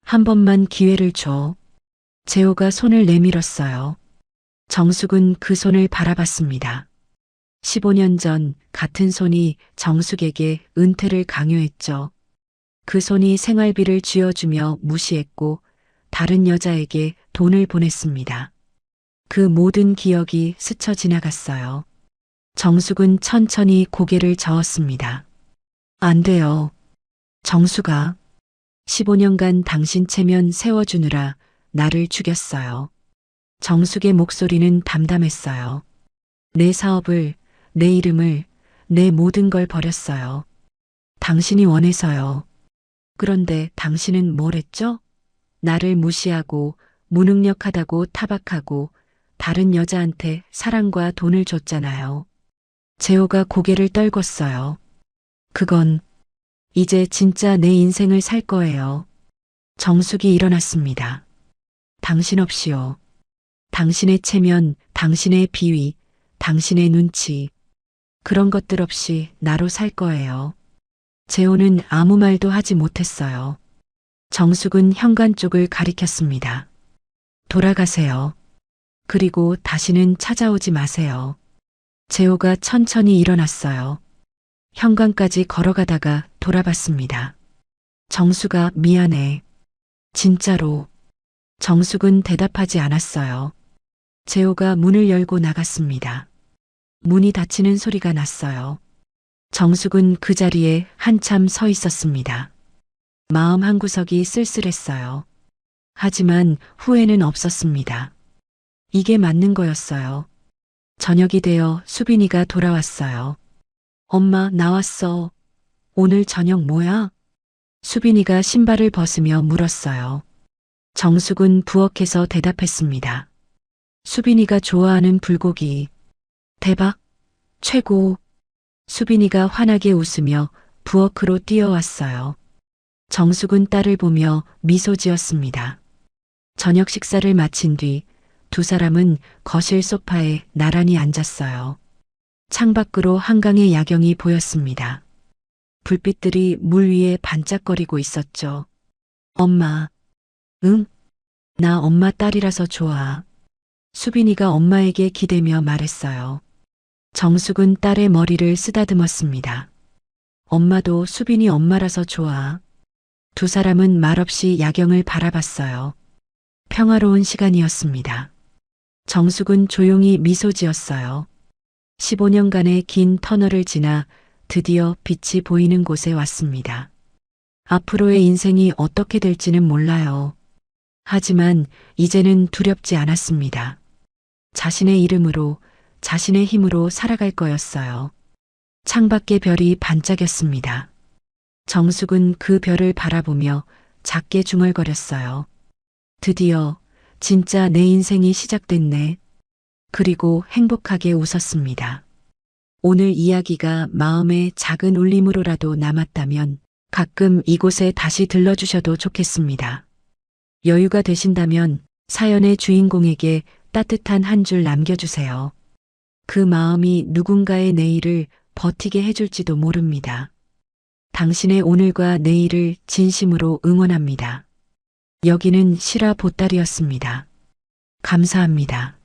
한 번만 기회를 줘. 재호가 손을 내밀었어요. 정숙은 그 손을 바라봤습니다. 15년 전 같은 손이 정숙에게 은퇴를 강요했죠. 그 손이 생활비를 쥐어주며 무시했고 다른 여자에게 돈을 보냈습니다. 그 모든 기억이 스쳐 지나갔어요. 정숙은 천천히 고개를 저었습니다. 안 돼요. 정숙아. 15년간 당신 체면 세워주느라 나를 죽였어요. 정숙의 목소리는 담담했어요. 내 사업을, 내 이름을, 내 모든 걸 버렸어요. 당신이 원해서요. 그런데 당신은 뭘 했죠? 나를 무시하고 무능력하다고 타박하고 다른 여자한테 사랑과 돈을 줬잖아요. 재호가 고개를 떨궜어요. 그건 이제 진짜 내 인생을 살 거예요. 정숙이 일어났습니다. 당신 없이요. 당신의 체면, 당신의 비위, 당신의 눈치, 그런 것들 없이 나로 살 거예요. 재호는 아무 말도 하지 못했어요. 정숙은 현관 쪽을 가리켰습니다. 돌아가세요. 그리고 다시는 찾아오지 마세요. 재호가 천천히 일어났어요. 현관까지 걸어가다가 돌아봤습니다. 정숙아, 미안해. 진짜로. 정숙은 대답하지 않았어요. 재호가 문을 열고 나갔습니다. 문이 닫히는 소리가 났어요. 정숙은 그 자리에 한참 서 있었습니다. 마음 한구석이 쓸쓸했어요. 하지만 후회는 없었습니다. 이게 맞는 거였어요. 저녁이 되어 수빈이가 돌아왔어요. 엄마, 나왔어. 오늘 저녁 뭐야? 수빈이가 신발을 벗으며 물었어요. 정숙은 부엌에서 대답했습니다. 수빈이가 좋아하는 불고기. 대박, 최고. 수빈이가 환하게 웃으며 부엌으로 뛰어왔어요. 정숙은 딸을 보며 미소 지었습니다. 저녁 식사를 마친 뒤 두 사람은 거실 소파에 나란히 앉았어요. 창밖으로 한강의 야경이 보였습니다. 불빛들이 물 위에 반짝거리고 있었죠. 엄마. 응? 나 엄마 딸이라서 좋아. 수빈이가 엄마에게 기대며 말했어요. 정숙은 딸의 머리를 쓰다듬었습니다. 엄마도 수빈이 엄마라서 좋아. 두 사람은 말없이 야경을 바라봤어요. 평화로운 시간이었습니다. 정숙은 조용히 미소 지었어요. 15년간의 긴 터널을 지나 드디어 빛이 보이는 곳에 왔습니다. 앞으로의 인생이 어떻게 될지는 몰라요. 하지만 이제는 두렵지 않았습니다. 자신의 이름으로, 자신의 힘으로 살아갈 거였어요. 창밖의 별이 반짝였습니다. 정숙은 그 별을 바라보며 작게 중얼거렸어요. 드디어 진짜 내 인생이 시작됐네. 그리고 행복하게 웃었습니다. 오늘 이야기가 마음의 작은 울림으로라도 남았다면 가끔 이곳에 다시 들러주셔도 좋겠습니다. 여유가 되신다면 사연의 주인공에게 따뜻한 한 줄 남겨주세요. 그 마음이 누군가의 내일을 버티게 해줄지도 모릅니다. 당신의 오늘과 내일을 진심으로 응원합니다. 여기는 실화 보따리였습니다. 감사합니다.